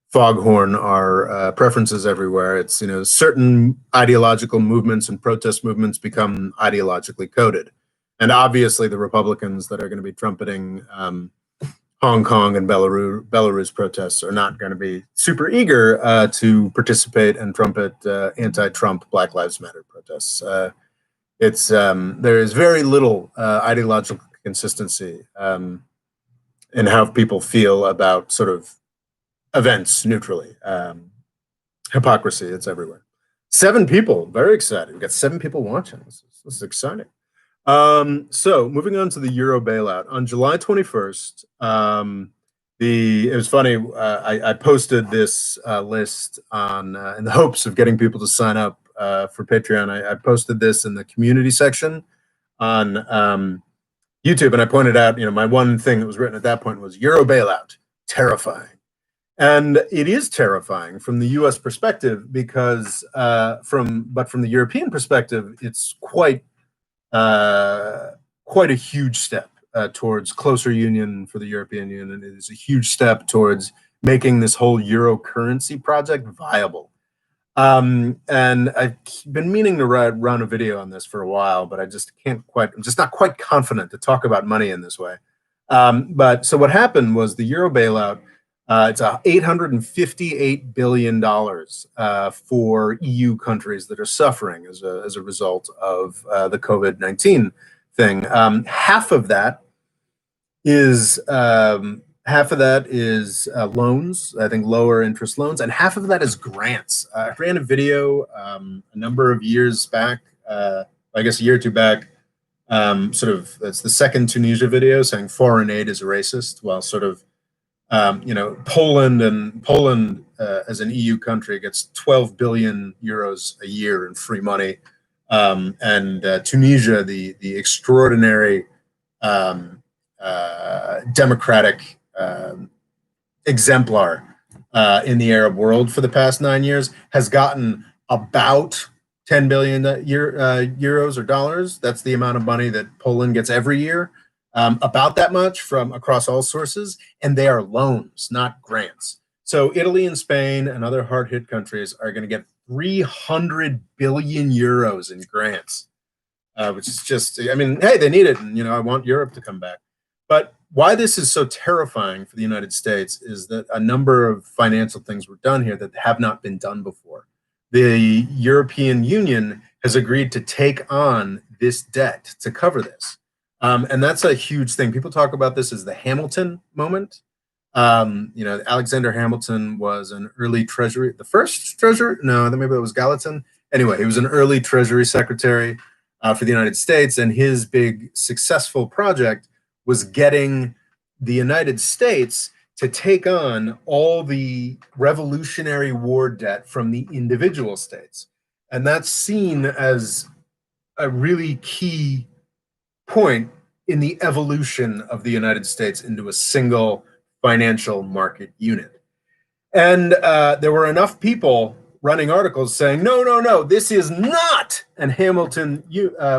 Speaker 1: foghorn our preferences everywhere. It's, certain ideological movements and protest movements become ideologically coded. And obviously the Republicans that are going to be trumpeting Hong Kong and Belarus protests are not going to be super eager to participate and trumpet anti-Trump Black Lives Matter protests. There is very little ideological consistency in how people feel about sort of events neutrally. Hypocrisy, it's everywhere. 7 people, very excited. We've got 7 people watching. This is exciting. So moving on to the Euro bailout. On July 21st, it was funny, I posted this list on in the hopes of getting people to sign up for Patreon. I posted this in the community section on YouTube, and I pointed out, my one thing that was written at that point was Euro bailout, terrifying. And it is terrifying from the U.S. perspective because, from the European perspective, it's quite a huge step towards closer union for the European Union. It is a huge step towards making this whole Euro currency project viable. And I've been meaning to run a video on this for a while, but I'm just not quite confident to talk about money in this way. But so what happened was the Euro bailout. It's $858 billion for EU countries that are suffering as a result of the COVID-19 thing. Half of that is loans, I think lower interest loans, and half of that is grants. I ran a video a number of years back, I guess a year or 2 back. It's the second Tunisia video saying foreign aid is racist, while sort of Poland as an EU country gets 12 billion euros a year in free money, and Tunisia, the extraordinary democratic exemplar in the Arab world for the past 9 years, has gotten about 10 billion euros or dollars. That's the amount of money that Poland gets every year. About that much from across all sources, and they are loans, not grants. So Italy and Spain and other hard-hit countries are going to get 300 billion euros in grants, which is just, I mean, hey, they need it, and I want Europe to come back. But why this is so terrifying for the United States is that a number of financial things were done here that have not been done before. the European Union has agreed to take on this debt to cover this. And that's a huge thing. People talk about this as the Hamilton moment. Alexander Hamilton was an early treasury, the first treasurer? No, maybe it was Gallatin. Anyway, he was an early treasury secretary for the United States, and his big successful project was getting the United States to take on all the Revolutionary War debt from the individual states. And that's seen as a really key point in the evolution of the United States into a single financial market unit. And there were enough people running articles saying, no, no, no, this is not an Hamilton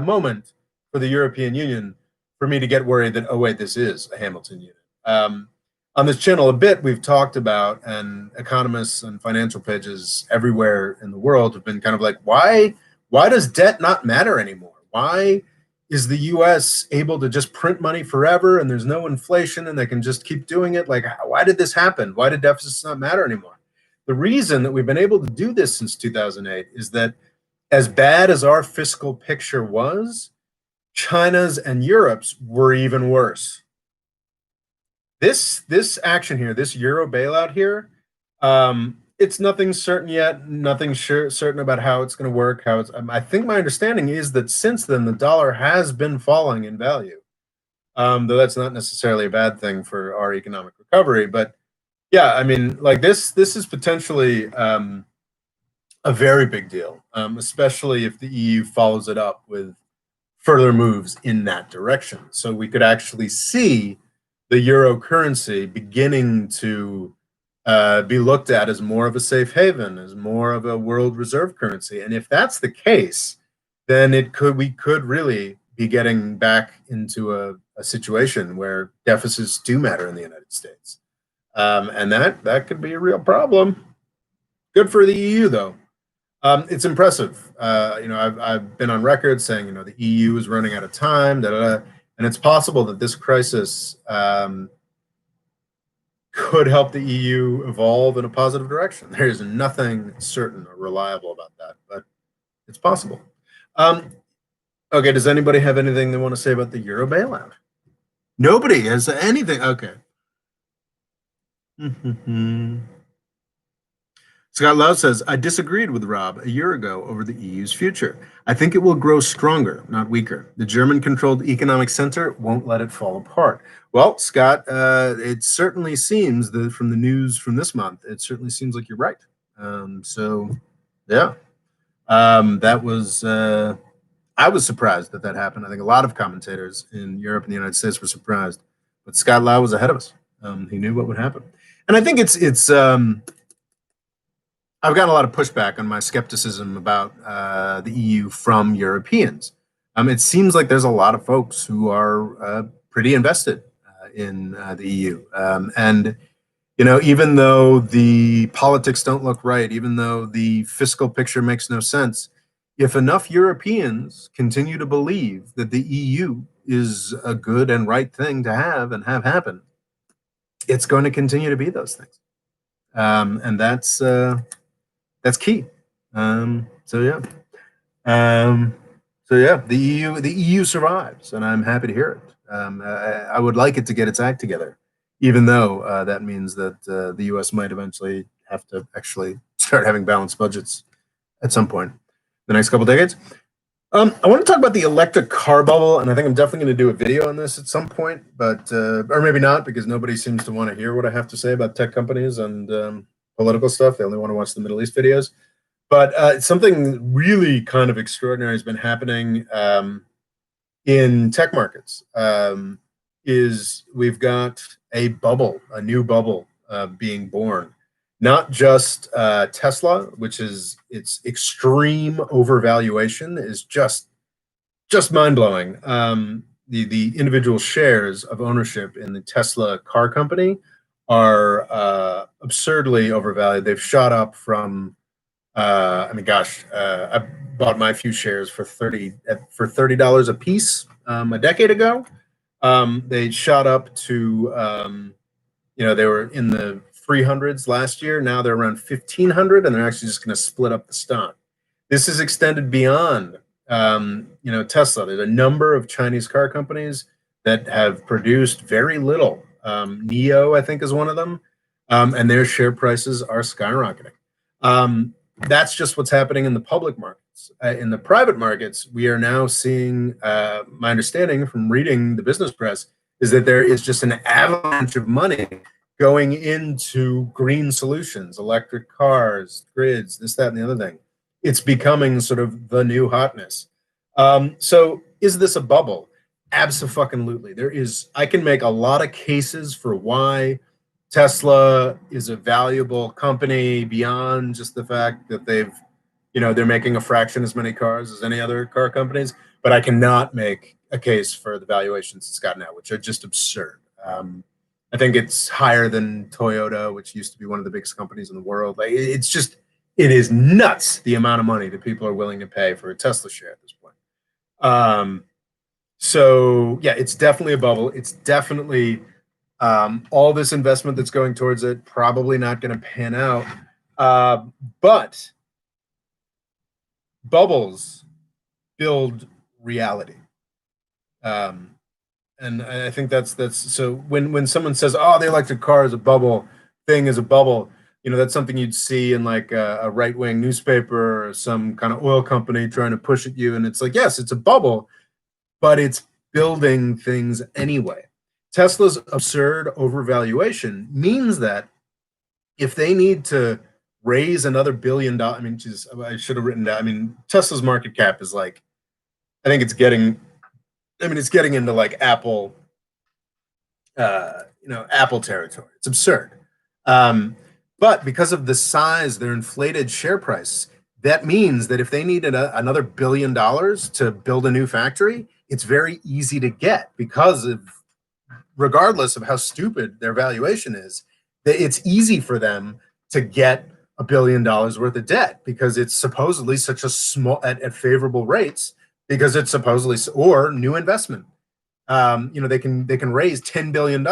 Speaker 1: moment for the European Union for me to get worried that, oh, wait, this is a Hamilton unit. On this channel a bit, we've talked about, and economists and financial pages everywhere in the world have been kind of like, why does debt not matter anymore? Why is the US able to just print money forever and there's no inflation and they can just keep doing it? Like, why did this happen? Why did deficits not matter anymore? The reason that we've been able to do this since 2008 is that as bad as our fiscal picture was, China's and Europe's were even worse. This action here, this Euro bailout here, it's nothing certain yet, nothing certain about how it's going to work. I think my understanding is that since then, the dollar has been falling in value, though that's not necessarily a bad thing for our economic recovery. But yeah, I mean, like this is potentially a very big deal, especially if the EU follows it up with further moves in that direction. So we could actually see the euro currency beginning to be looked at as more of a safe haven, as more of a world reserve currency. And if that's the case, then we could really be getting back into a situation where deficits do matter in the United States. And that could be a real problem. Good for the EU, though. It's impressive. I've been on record saying, the EU is running out of time, and it's possible that this crisis could help the EU evolve in a positive direction. There is nothing certain or reliable about that, but it's possible. Okay, does anybody have anything they want to say about the Euro bailout? Nobody has anything. Okay. Scott Lowe says, I disagreed with Rob a year ago over the EU's future. I think it will grow stronger, not weaker. The German-controlled economic center won't let it fall apart. Well, Scott, it certainly seems that from the news from this month, it certainly seems like you're right. Yeah. That was, I was surprised that happened. I think a lot of commentators in Europe and the United States were surprised. But Scott Lowe was ahead of us. He knew what would happen. And I think it's I've gotten a lot of pushback on my skepticism about the EU from Europeans. It seems like there's a lot of folks who are pretty invested in the EU. And, even though the politics don't look right, even though the fiscal picture makes no sense, if enough Europeans continue to believe that the EU is a good and right thing to have and have happen, it's going to continue to be those things. And that's key. The EU survives, and I'm happy to hear it. I would like it to get its act together, even though that means that the US might eventually have to actually start having balanced budgets at some point the next couple decades. I want to talk about the electric car bubble, and I think I'm definitely going to do a video on this at some point, but or maybe not, because nobody seems to want to hear what I have to say about tech companies and political stuff. They only want to watch the Middle East videos. But something really kind of extraordinary has been happening in tech markets. Is we've got a new bubble being born. Not just Tesla, which is its extreme overvaluation is just mind-blowing. The individual shares of ownership in the Tesla car company are absurdly overvalued. They've shot up from, I bought my few shares for $30 a piece a decade ago. They shot up to, they were in the 300s last year. Now they're around 1,500, and they're actually just going to split up the stock. This is extended beyond, Tesla. There's a number of Chinese car companies that have produced very little. NIO, I think, is one of them, and their share prices are skyrocketing. That's just what's happening in the public markets. In the private markets, we are now seeing, my understanding from reading the business press, is that there is just an avalanche of money going into green solutions, electric cars, grids, this, that, and the other thing. It's becoming sort of the new hotness. So is this a bubble? Absolutely. There is. I can make a lot of cases for why Tesla is a valuable company beyond just the fact that they're making a fraction as many cars as any other car companies. But I cannot make a case for the valuations it's got now, which are just absurd. I think it's higher than Toyota, which used to be one of the biggest companies in the world. Like, it is nuts the amount of money that people are willing to pay for a Tesla share at this point. So yeah, it's definitely a bubble. It's definitely all this investment that's going towards it, probably not going to pan out. But bubbles build reality. And I think that's so when someone says, oh, the electric car is a bubble, thing is a bubble, that's something you'd see in like a right-wing newspaper or some kind of oil company trying to push at you. And it's like, yes, it's a bubble, but it's building things anyway. Tesla's absurd overvaluation means that if they need to raise another $1 billion, I should have written down, Tesla's market cap is like, I think it's getting into like Apple, Apple territory. It's absurd. But because of the size, their inflated share price, that means that if they needed another $1 billion to build a new factory, it's very easy to get because regardless of how stupid their valuation is, it's easy for them to get $1 billion worth of debt because it's supposedly such a small at favorable rates because it's supposedly or new investment. They can raise $10 billion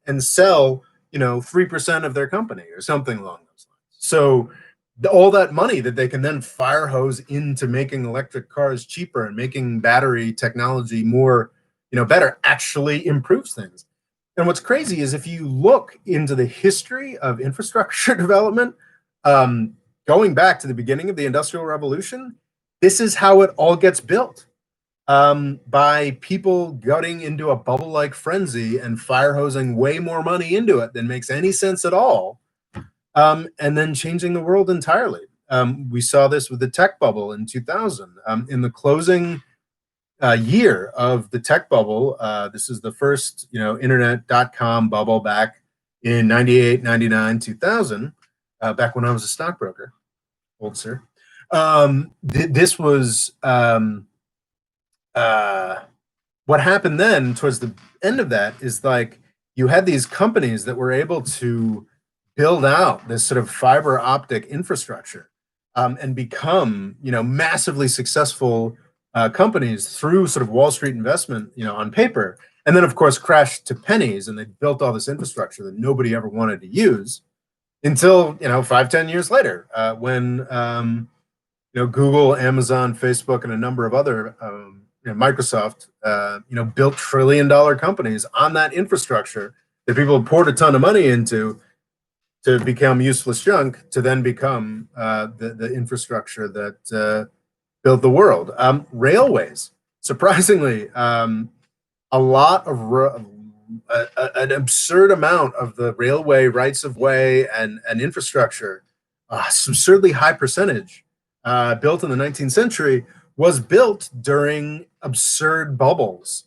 Speaker 1: and sell 3% of their company or something along those lines. So all that money that they can then fire hose into making electric cars cheaper and making battery technology more, better actually improves things. And what's crazy is if you look into the history of infrastructure development, going back to the beginning of the Industrial Revolution, this is how it all gets built. By people getting into a bubble-like frenzy and fire hosing way more money into it than makes any sense at all, and then changing the world entirely. We saw this with the tech bubble in 2000. In the closing year of the tech bubble, this is the first, internet.com bubble back in 98, 99, 2000, back when I was a stockbroker, old sir. This was what happened then towards the end of that is like you had these companies that were able to build out this sort of fiber optic infrastructure and become, massively successful companies through sort of Wall Street investment, on paper, and then of course crashed to pennies, and they built all this infrastructure that nobody ever wanted to use until 5-10 years later when Google, Amazon, Facebook, and a number of other Microsoft, built trillion-dollar companies on that infrastructure that people poured a ton of money into to become useless junk to then become the infrastructure that built the world. Railways, surprisingly, a lot of an absurd amount of the railway rights of way and infrastructure, absurdly high percentage, built in the 19th century, was built during absurd bubbles.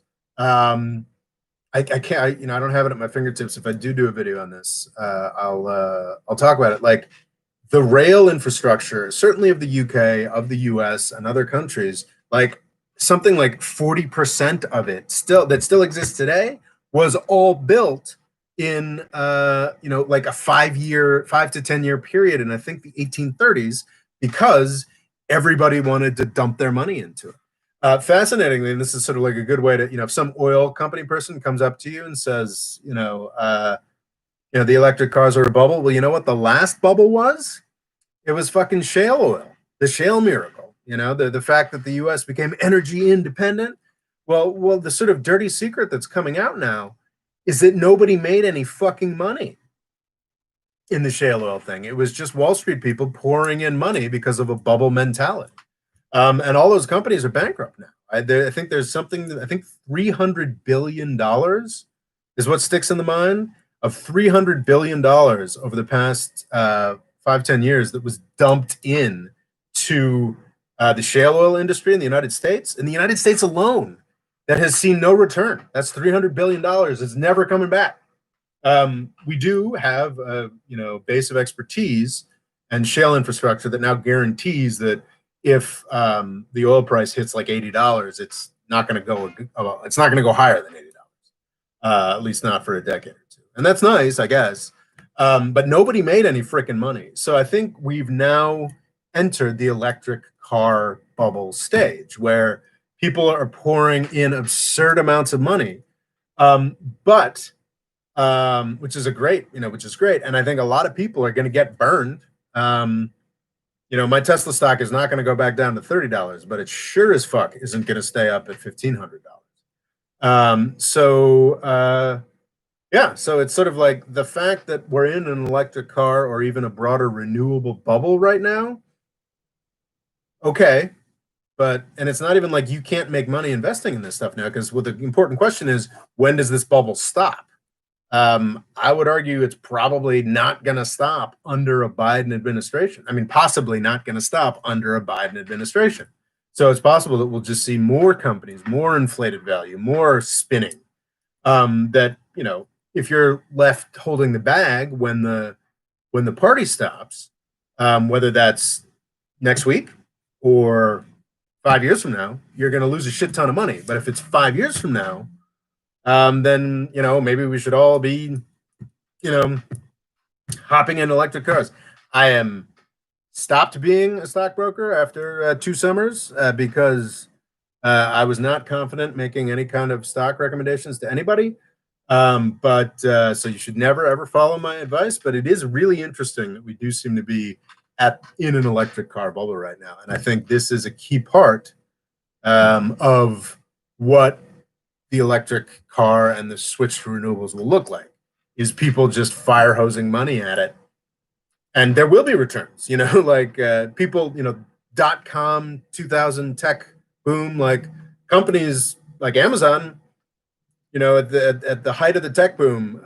Speaker 1: I can't, I don't have it at my fingertips. If I do a video on this, I'll talk about it. Like the rail infrastructure, certainly of the UK, of the US, and other countries, like something like 40% of it that still exists today was all built in, like a 5 to 10 year period. And I think the 1830s, because everybody wanted to dump their money into it. Fascinatingly, and this is sort of like a good way to, if some oil company person comes up to you and says, You know, the electric cars are a bubble. Well, you know what the last bubble was? It was fucking shale oil, the shale miracle. You know, the fact that the U.S. became energy independent. Well, the sort of dirty secret that's coming out now is that nobody made any fucking money in the shale oil thing. It was just Wall Street people pouring in money because of a bubble mentality. And all those companies are bankrupt now. I think there's something, I think $300 billion is what sticks in the mind of $300 billion over the past 5-10 years that was dumped in to the shale oil industry in the United States. In the United States alone, that has seen no return. That's $300 billion. It's never coming back. We do have a base of expertise and shale infrastructure that now guarantees that if the oil price hits like $80, it's not going to go. It's not going to go higher than $80, at least not for a decade or two. And that's nice, I guess. But nobody made any freaking money. So I think we've now entered the electric car bubble stage where people are pouring in absurd amounts of money. But which is great. And I think a lot of people are going to get burned. My Tesla stock is not going to go back down to $30, but it sure as fuck isn't going to stay up at $1,500. So it's sort of like the fact that we're in an electric car or even a broader renewable bubble right now. Okay. And it's not even like you can't make money investing in this stuff now, because the important question is, when does this bubble stop? I would argue it's probably not going to stop under a Biden administration. I mean, possibly not going to stop under a Biden administration. So it's possible that we'll just see more companies, more inflated value, more spinning. That, if you're left holding the bag when the party stops, whether that's next week or 5 years from now, you're going to lose a shit ton of money. But if it's 5 years from now, then maybe we should all be hopping in electric cars. I am stopped being a stockbroker after 2 summers because I was not confident making any kind of stock recommendations to anybody. So you should never ever follow my advice. But it is really interesting that we do seem to be in an electric car bubble right now, and I think this is a key part of what the electric car and the switch to renewables will look like. Is people just fire hosing money at it, and there will be returns. Like people, .com 2000 tech boom, like companies like Amazon. At the height of the tech boom,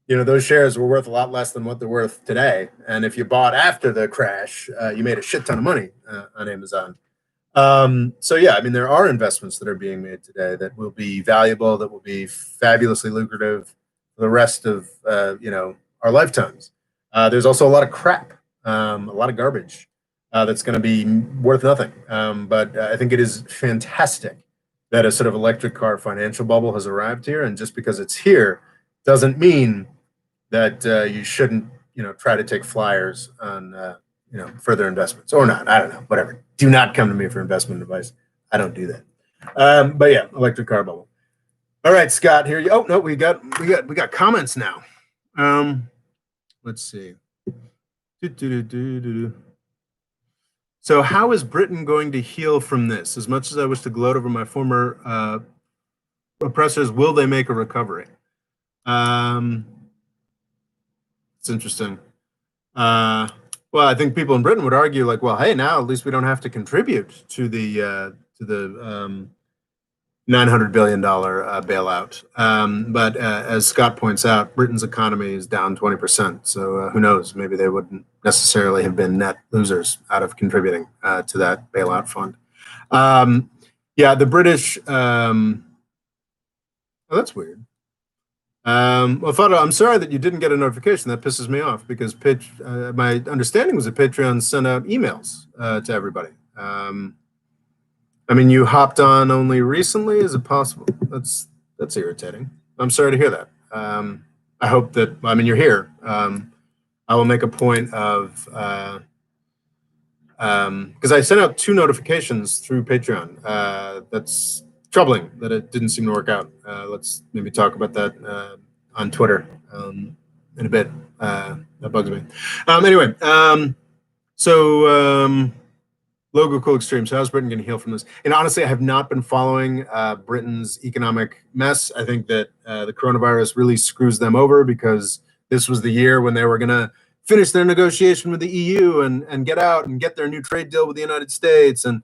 Speaker 1: those shares were worth a lot less than what they're worth today. And if you bought after the crash, you made a shit ton of money on Amazon. There are investments that are being made today that will be valuable, that will be fabulously lucrative for the rest of our lifetimes. There's also a lot of crap, a lot of garbage that's going to be worth nothing. But I think it is fantastic that a sort of electric car financial bubble has arrived here, and just because it's here doesn't mean that you shouldn't try to take flyers on further investments or not. I don't know, whatever. Do not come to me for investment advice. I don't do that. But yeah, electric car bubble. All right, Scott, here you. Oh no, we got comments now. Let's see. So how is Britain going to heal from this? As much as I wish to gloat over my former oppressors, will they make a recovery? It's interesting. Well, I think people in Britain would argue, like, well, hey, now at least we don't have to contribute to the $900 billion bailout. But as Scott points out, Britain's economy is down 20%. So who knows? Maybe they wouldn't necessarily have been net losers out of contributing to that bailout fund. The British. Oh, that's weird. Well, Fado, I'm sorry that you didn't get a notification. That pisses me off because my understanding was that Patreon sent out emails to everybody. You hopped on only recently. Is it possible? That's irritating. I'm sorry to hear that. I hope that, you're here. I will make a point of, because I sent out 2 notifications through Patreon. That's troubling that it didn't seem to work out. Let's maybe talk about that on Twitter in a bit. That bugs me. Anyway, so Logo Cool Extremes. How's Britain going to heal from this? And honestly, I have not been following Britain's economic mess. I think that the coronavirus really screws them over because this was the year when they were going to finish their negotiation with the EU and get out and get their new trade deal with the United States and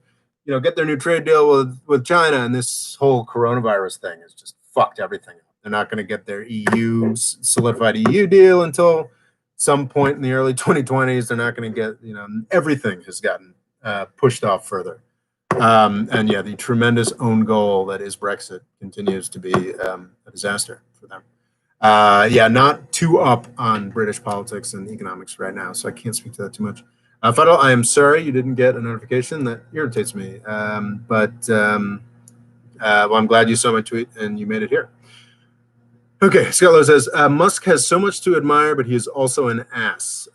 Speaker 1: get their new trade deal with China. And this whole coronavirus thing has just fucked everything up. They're not going to get their solidified EU deal until some point in the early 2020s. They're not going to get, everything has gotten pushed off further. And yeah, the tremendous own goal that is Brexit continues to be a disaster for them. Yeah, not too up on British politics and economics right now, so I can't speak to that too much. Fadal, I am sorry you didn't get a notification. That irritates me. Well, I'm glad you saw my tweet and you made it here. Okay, Scott Lowe says, Musk has so much to admire, but he is also an ass.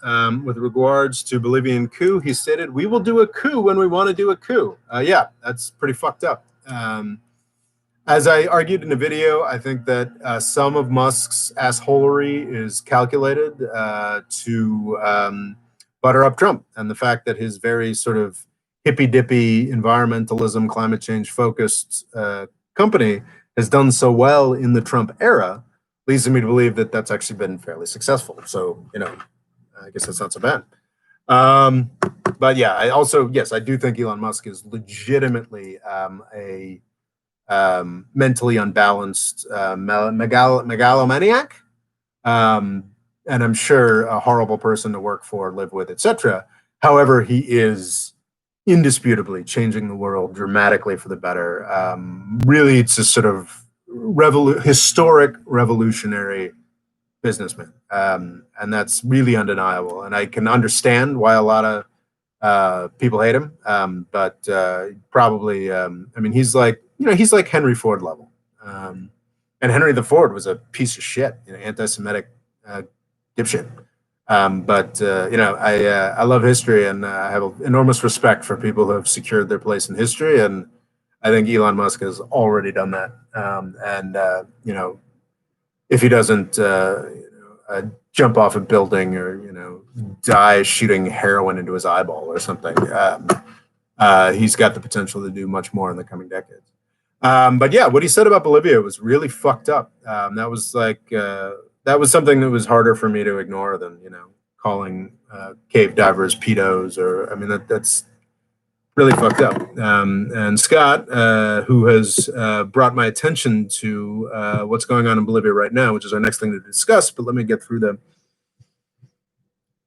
Speaker 1: With regards to Bolivian coup, he stated, "We will do a coup when we want to do a coup." Yeah, that's pretty fucked up. As I argued in a video, I think that some of Musk's assholery is calculated to butter up Trump. And the fact that his very sort of hippy-dippy environmentalism, climate change-focused company has done so well in the Trump era leads me to believe that that's actually been fairly successful. So, I guess that's not so bad. But yeah, I do think Elon Musk is legitimately a mentally unbalanced megalomaniac, and I'm sure a horrible person to work for, live with, etc. However, he is indisputably changing the world dramatically for the better. Really, it's a sort of historic revolutionary businessman, and that's really undeniable. And I can understand why a lot of people hate him, but probably, I mean, he's like Henry Ford level, and Henry the Ford was a piece of shit, anti-Semitic dipshit. But I love history, and I have enormous respect for people who have secured their place in history, and I think Elon Musk has already done that. If he doesn't jump off a building or die shooting heroin into his eyeball or something, he's got the potential to do much more in the coming decades. But yeah, what he said about Bolivia was really fucked up. That was something that was harder for me to ignore than calling cave divers pedos, or I mean that's really fucked up. And Scott, who has brought my attention to what's going on in Bolivia right now, which is our next thing to discuss, but let me get through them.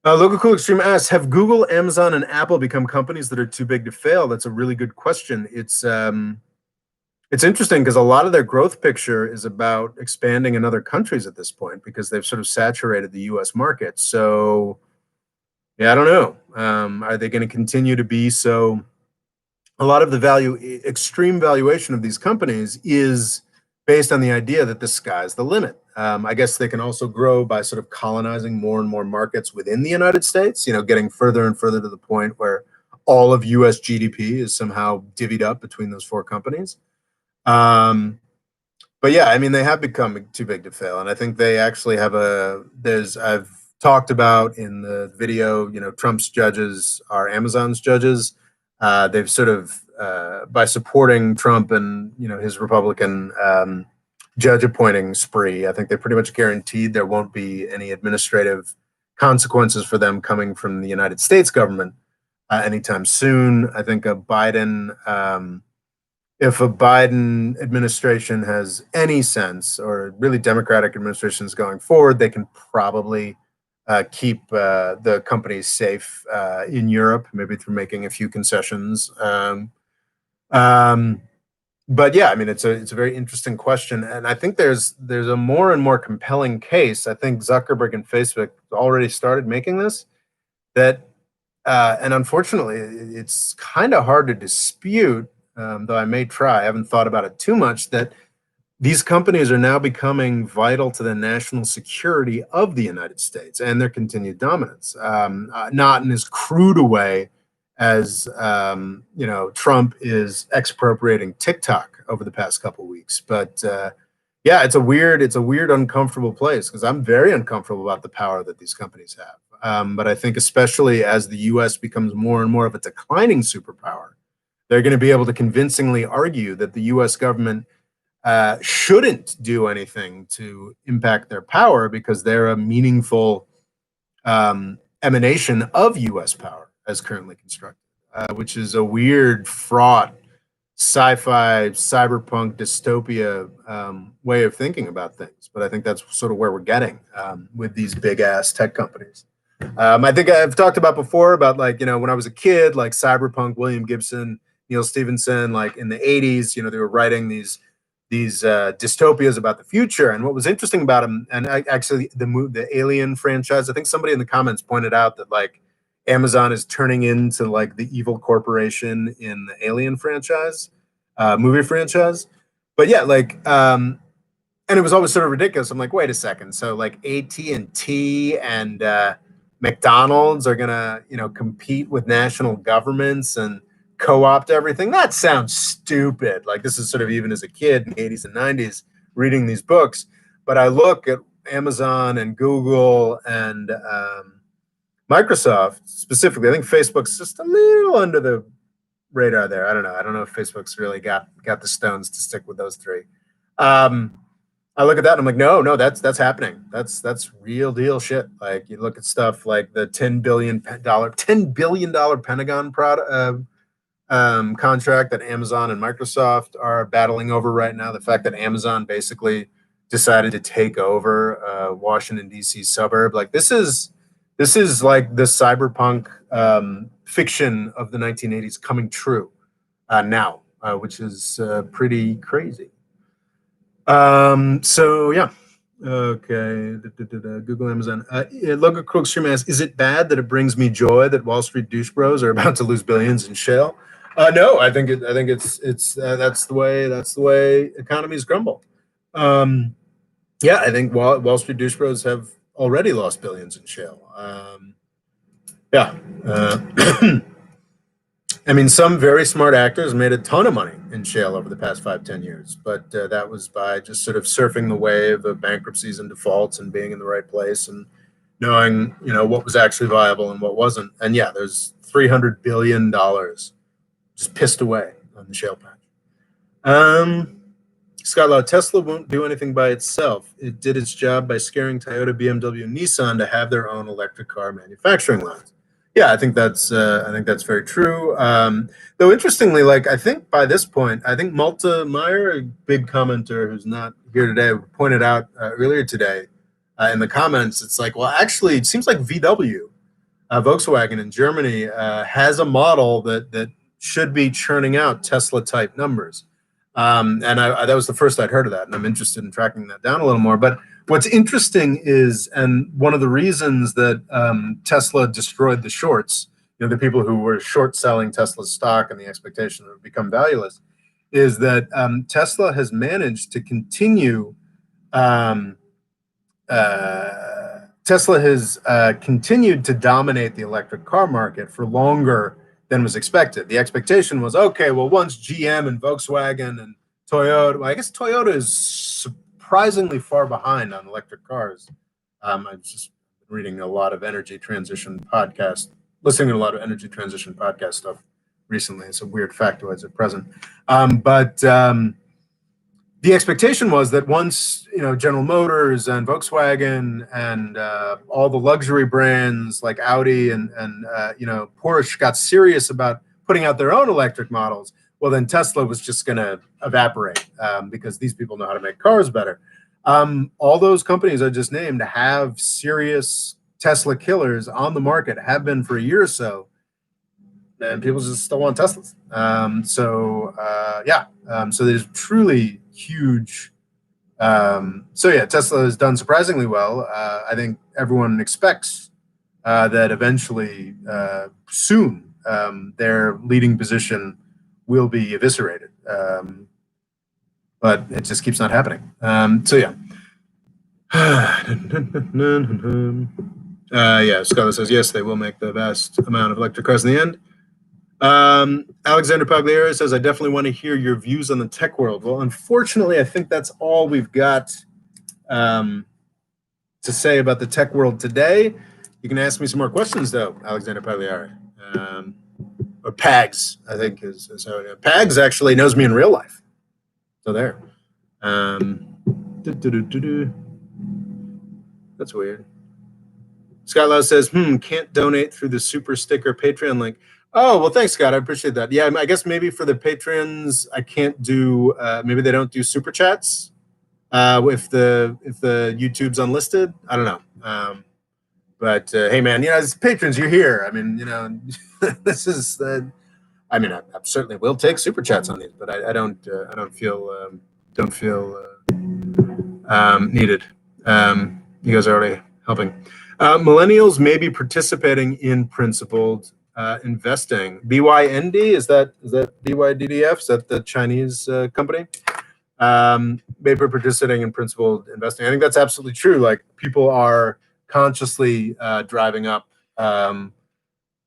Speaker 1: Local Cool Extreme asks, have Google, Amazon, and Apple become companies that are too big to fail? That's a really good question. It's interesting because a lot of their growth picture is about expanding in other countries at this point because they've sort of saturated the US market. So, yeah, I don't know. Are they going to continue to be so? A lot of the extreme valuation of these companies is based on the idea that the sky's the limit. I guess they can also grow by sort of colonizing more and more markets within the United States, getting further and further to the point where all of US GDP is somehow divvied up between those four companies. But yeah, I mean, they have become too big to fail. And I think they actually have I've talked about in the video, Trump's judges are Amazon's judges. They've sort of, by supporting Trump and, his Republican judge appointing spree, I think they're pretty much guaranteed there won't be any administrative consequences for them coming from the United States government anytime soon. I think if a Biden administration has any sense, or really Democratic administrations going forward, they can probably keep the companies safe in Europe, maybe through making a few concessions. But yeah, I mean, it's a very interesting question, and I think there's a more and more compelling case. I think Zuckerberg and Facebook already started making this. And unfortunately, it's kind of hard to dispute, though I may try. I haven't thought about it too much, that these companies are now becoming vital to the national security of the United States and their continued dominance. Not in as crude a way as Trump is expropriating TikTok over the past couple of weeks, but Yeah, it's a weird, uncomfortable place because I'm very uncomfortable about the power that these companies have. But I think especially as the U.S. becomes more and more of a declining superpower, they're going to be able to convincingly argue that the U.S. government shouldn't do anything to impact their power because they're a meaningful emanation of U.S. power as currently constructed, which is a weird, fraught sci-fi, cyberpunk, dystopia way of thinking about things. But I think that's sort of where we're getting with these big ass tech companies. I think I've talked about before about like, when I was a kid, like cyberpunk, William Gibson, Neil Stephenson, like in the 80s, they were writing these dystopias about the future. And what was interesting about them, and actually the Alien franchise, I think somebody in the comments pointed out that like Amazon is turning into like the evil corporation in the Alien franchise, movie franchise. But yeah, like, and it was always sort of ridiculous. I'm like, wait a second. So like AT&T and McDonald's are gonna, compete with national governments and co-opt everything. That sounds stupid. Like this is sort of even as a kid in the 80s and 90s reading these books. But I look at Amazon and Google and Microsoft specifically. I think Facebook's just a little under the radar there. I don't know. I don't know if Facebook's really got the stones to stick with those three. I look at that and I'm like, no, that's happening. That's real deal shit. Like you look at stuff like the $10 billion Pentagon contract that Amazon and Microsoft are battling over right now. The fact that Amazon basically decided to take over Washington D.C. suburb, like this is like the cyberpunk fiction of the 1980s coming true now, which is pretty crazy. So yeah. Okay. Google, Amazon. Logan Crookstream asks, is it bad that it brings me joy that Wall Street douche bros are about to lose billions in shale? No, I think it's that's the way economies crumble. Yeah, I think Wall Street douche bros have already lost billions in shale. Yeah. I mean, some very smart actors made a ton of money in shale over the past 5-10 years, but that was by just sort of surfing the wave of bankruptcies and defaults and being in the right place and knowing, what was actually viable and what wasn't. And yeah, there's $300 billion just pissed away on the shale patch. Scott Law, Tesla won't do anything by itself. It did its job by scaring Toyota, BMW, and Nissan to have their own electric car manufacturing lines. Yeah, I think that's very true. Though interestingly, like I think by this point, I think Malta Meyer, a big commenter who's not here today, pointed out earlier today in the comments. It's like, well, actually, it seems like VW, Volkswagen in Germany, has a model that should be churning out Tesla type numbers. And that was the first I'd heard of that, and I'm interested in tracking that down a little more. But what's interesting is, and one of the reasons that Tesla destroyed the shorts, the people who were short selling Tesla's stock and the expectation that it would become valueless, is that Tesla has managed to continue. Tesla has continued to dominate the electric car market for longer than was expected. The expectation was, okay, well, once GM and Volkswagen and Toyota, well, I guess Toyota is surprisingly far behind on electric cars. I've just been reading a lot of energy transition podcasts, listening to a lot of energy transition podcast stuff recently. It's a weird factoids at present. But the expectation was that once, General Motors and Volkswagen and all the luxury brands like Audi and Porsche got serious about putting out their own electric models, well, then Tesla was just going to evaporate because these people know how to make cars better. All those companies I just named have serious Tesla killers on the market, have been for a year or so, and people just still want Teslas. So there's truly huge. Tesla has done surprisingly well. I think everyone expects that eventually, soon, their leading position will be eviscerated. But it just keeps not happening. Scarlett says, yes, they will make the vast amount of electric cars in the end. Alexander Pagliari says, I definitely want to hear your views on the tech world. Well, unfortunately, I think that's all we've got to say about the tech world today. You can ask me some more questions, though, Alexander Pagliari. Or Pags, I think is how it is. Pags actually knows me in real life. So there. That's weird. Scott Lowe says, can't donate through the super sticker Patreon link. Oh, well, thanks, Scott. I appreciate that. Yeah, I guess maybe for the patrons, I can't do, maybe they don't do super chats if the YouTube's unlisted. I don't know. But hey, man, as patrons, you're here. I mean, this is, I mean, I certainly will take super chats on these, but I don't feel needed. You guys are already helping. Millennials may be participating in principled investing. BYND, is that BYDDF? Is that the Chinese company? May be participating in principled investing. I think that's absolutely true. Like, people are consciously driving up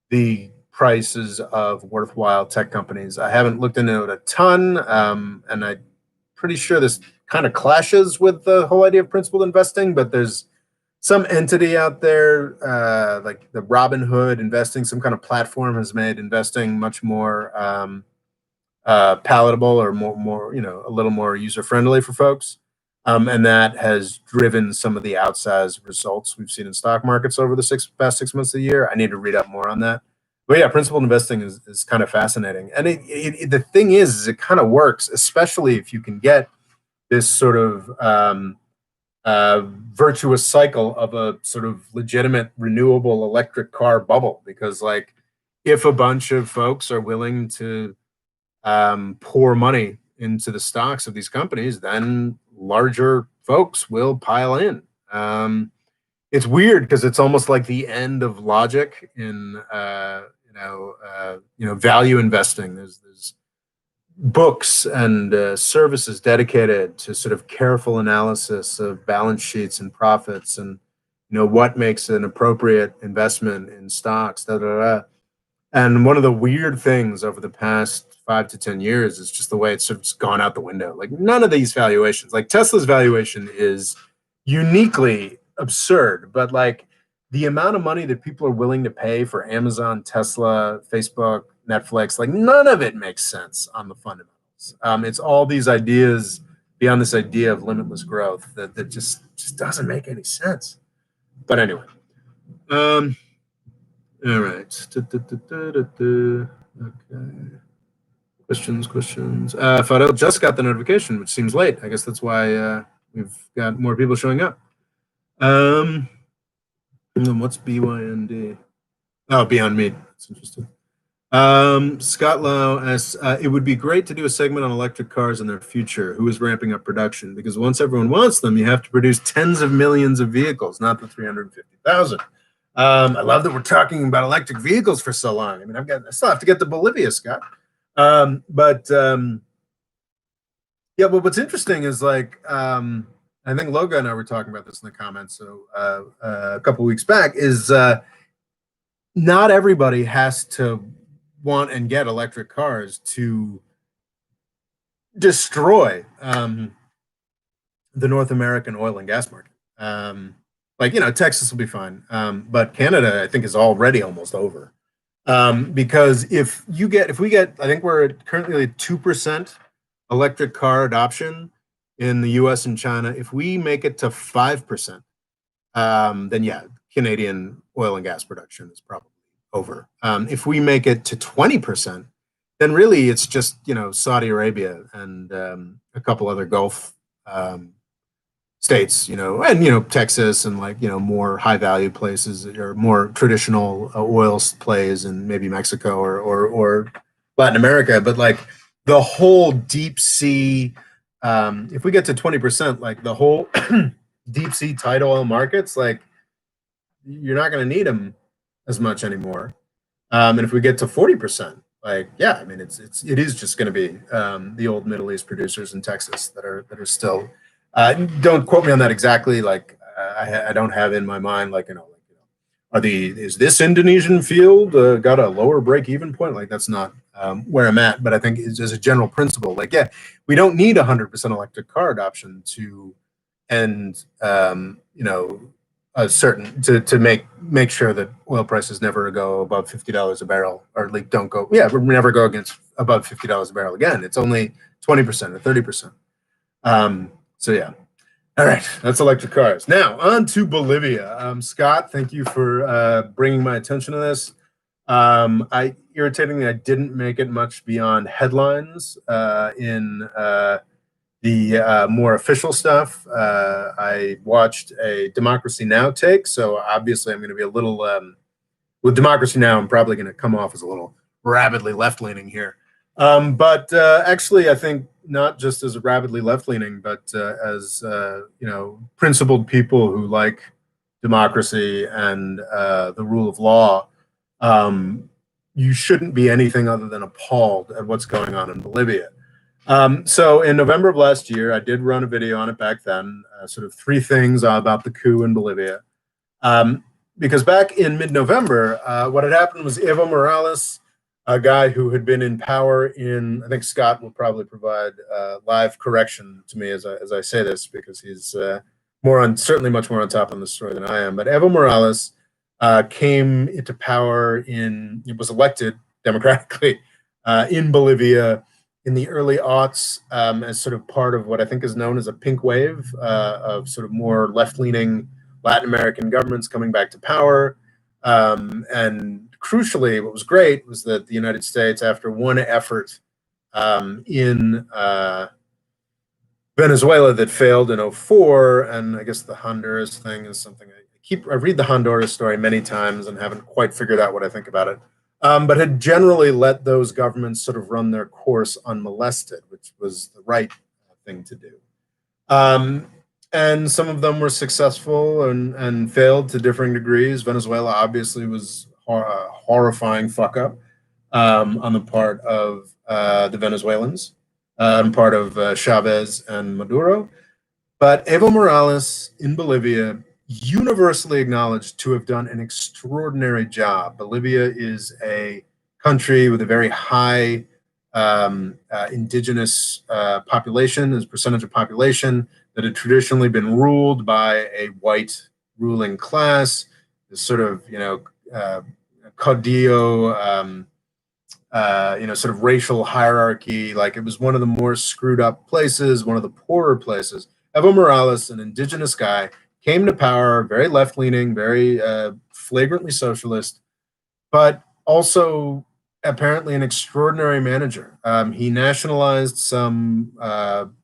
Speaker 1: the prices of worthwhile tech companies. I haven't looked into it a ton, and I'm pretty sure this kind of clashes with the whole idea of principled investing, but there's some entity out there, like the Robinhood investing, some kind of platform has made investing much more palatable, or more, a little more user-friendly for folks. And that has driven some of the outsized results we've seen in stock markets over the past 6 months of the year. I need to read up more on that. But yeah, principled investing is kind of fascinating. And the thing is it kind of works, especially if you can get this sort of virtuous cycle of a sort of legitimate renewable electric car bubble. Because, like, if a bunch of folks are willing to pour money into the stocks of these companies, then larger folks will pile in. It's weird because it's almost like the end of logic in value investing. There's books and services dedicated to sort of careful analysis of balance sheets and profits, and what makes an appropriate investment in stocks. And one of the weird things over the past 5 to 10 years is just the way it's sort of gone out the window. Like, none of these valuations, like Tesla's valuation, is uniquely absurd, but like the amount of money that people are willing to pay for Amazon, Tesla, Facebook, Netflix, like none of it makes sense on the fundamentals. It's all these ideas beyond this idea of limitless growth that just doesn't make any sense. But anyway, all right. Okay. Questions. Fadel just got the notification, which seems late. I guess that's why we've got more people showing up. And then what's BYND? Oh, Beyond Meat. That's interesting. Scott Lowe asks, it would be great to do a segment on electric cars and their future. Who is ramping up production? Because once everyone wants them, you have to produce tens of millions of vehicles, not the 350,000. I love that we're talking about electric vehicles for so long. I mean, I still have to get to Bolivia, Scott. Yeah, but what's interesting is, like, I think Loga and I were talking about this in the comments a couple weeks back, is not everybody has to want and get electric cars to destroy the North American oil and gas market. Texas will be fine, but Canada, I think, is already almost over. Because if we get, I think we're currently at 2% electric car adoption in the US and China. If we make it to 5%, then yeah, Canadian oil and gas production is probably over. If we make it to 20%, then really it's just, Saudi Arabia and a couple other Gulf states, and Texas and more high value places or more traditional oil plays, and maybe Mexico or Latin America. But like the whole deep sea, if we get to 20%, like the whole deep sea tight oil markets, like you're not going to need them as much anymore. And if we get to 40%, like, yeah, I mean, it is just going to be the old Middle East producers in Texas that are still. Don't quote me on that exactly. Like, I don't have in my mind, is this Indonesian field got a lower break-even point? Like, that's not where I'm at, but I think as a general principle, like, yeah, we don't need 100% electric car adoption to end, a certain to make sure that oil prices never go above $50 a barrel, or like don't go, yeah, never go against above $50 a barrel again. It's only 20% or 30%. So yeah. All right, that's electric cars. Now on to Bolivia. Scott, thank you for bringing my attention to this. Irritatingly, I didn't make it much beyond headlines in the more official stuff. I watched a Democracy Now! Take, so obviously I'm going to be a little, with Democracy Now! I'm probably going to come off as a little rabidly left-leaning here. But actually, I think not just as rabidly left-leaning, but as principled people who like democracy and the rule of law, you shouldn't be anything other than appalled at what's going on in Bolivia. So in November of last year, I did run a video on it back then, sort of 3 things about the coup in Bolivia. Because back in mid-November, what had happened was Evo Morales, a guy who had been in power in, I think Scott will probably provide live correction to me as I say this, because he's certainly much more on top of the story than I am. But Evo Morales came into power it was elected democratically in Bolivia in the early aughts as sort of part of what I think is known as a pink wave of sort of more left-leaning Latin American governments coming back to power. And crucially, what was great was that the United States, after one effort in Venezuela that failed in 2004, and I guess the Honduras thing is something I read the Honduras story many times and haven't quite figured out what I think about it. But had generally let those governments sort of run their course unmolested, which was the right thing to do. And some of them were successful and failed to differing degrees. Venezuela obviously was a horrifying fuck up on the part of the Venezuelans, on part of Chavez and Maduro. But Evo Morales in Bolivia universally acknowledged to have done an extraordinary job. Bolivia is a country with a very high indigenous population, as a percentage of population, that had traditionally been ruled by a white ruling class, this sort of, caudillo, sort of racial hierarchy. Like, it was one of the more screwed up places, one of the poorer places. Evo Morales, an indigenous guy, came to power, very left-leaning, very flagrantly socialist, but also apparently an extraordinary manager. He nationalized some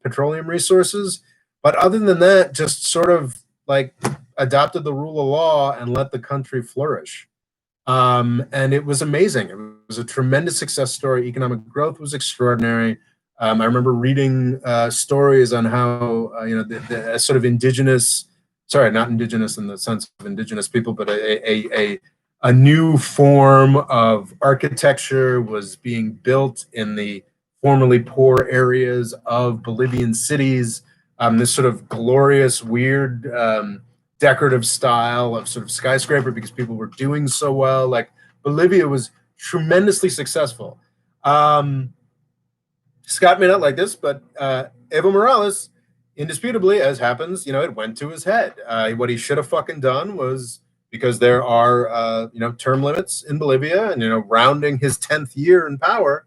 Speaker 1: petroleum resources, but other than that, just sort of like adopted the rule of law and let the country flourish. And it was amazing. It was a tremendous success story. Economic growth was extraordinary. I remember reading stories on how, the sort of indigenous, sorry, not indigenous in the sense of indigenous people, but a new form of architecture was being built in the formerly poor areas of Bolivian cities. This sort of glorious, weird, decorative style of sort of skyscraper, because people were doing so well. Like, Bolivia was tremendously successful. Scott may not like this, but Evo Morales, indisputably, as happens, it went to his head. What he should have fucking done was, because there are, term limits in Bolivia, and, rounding his 10th year in power,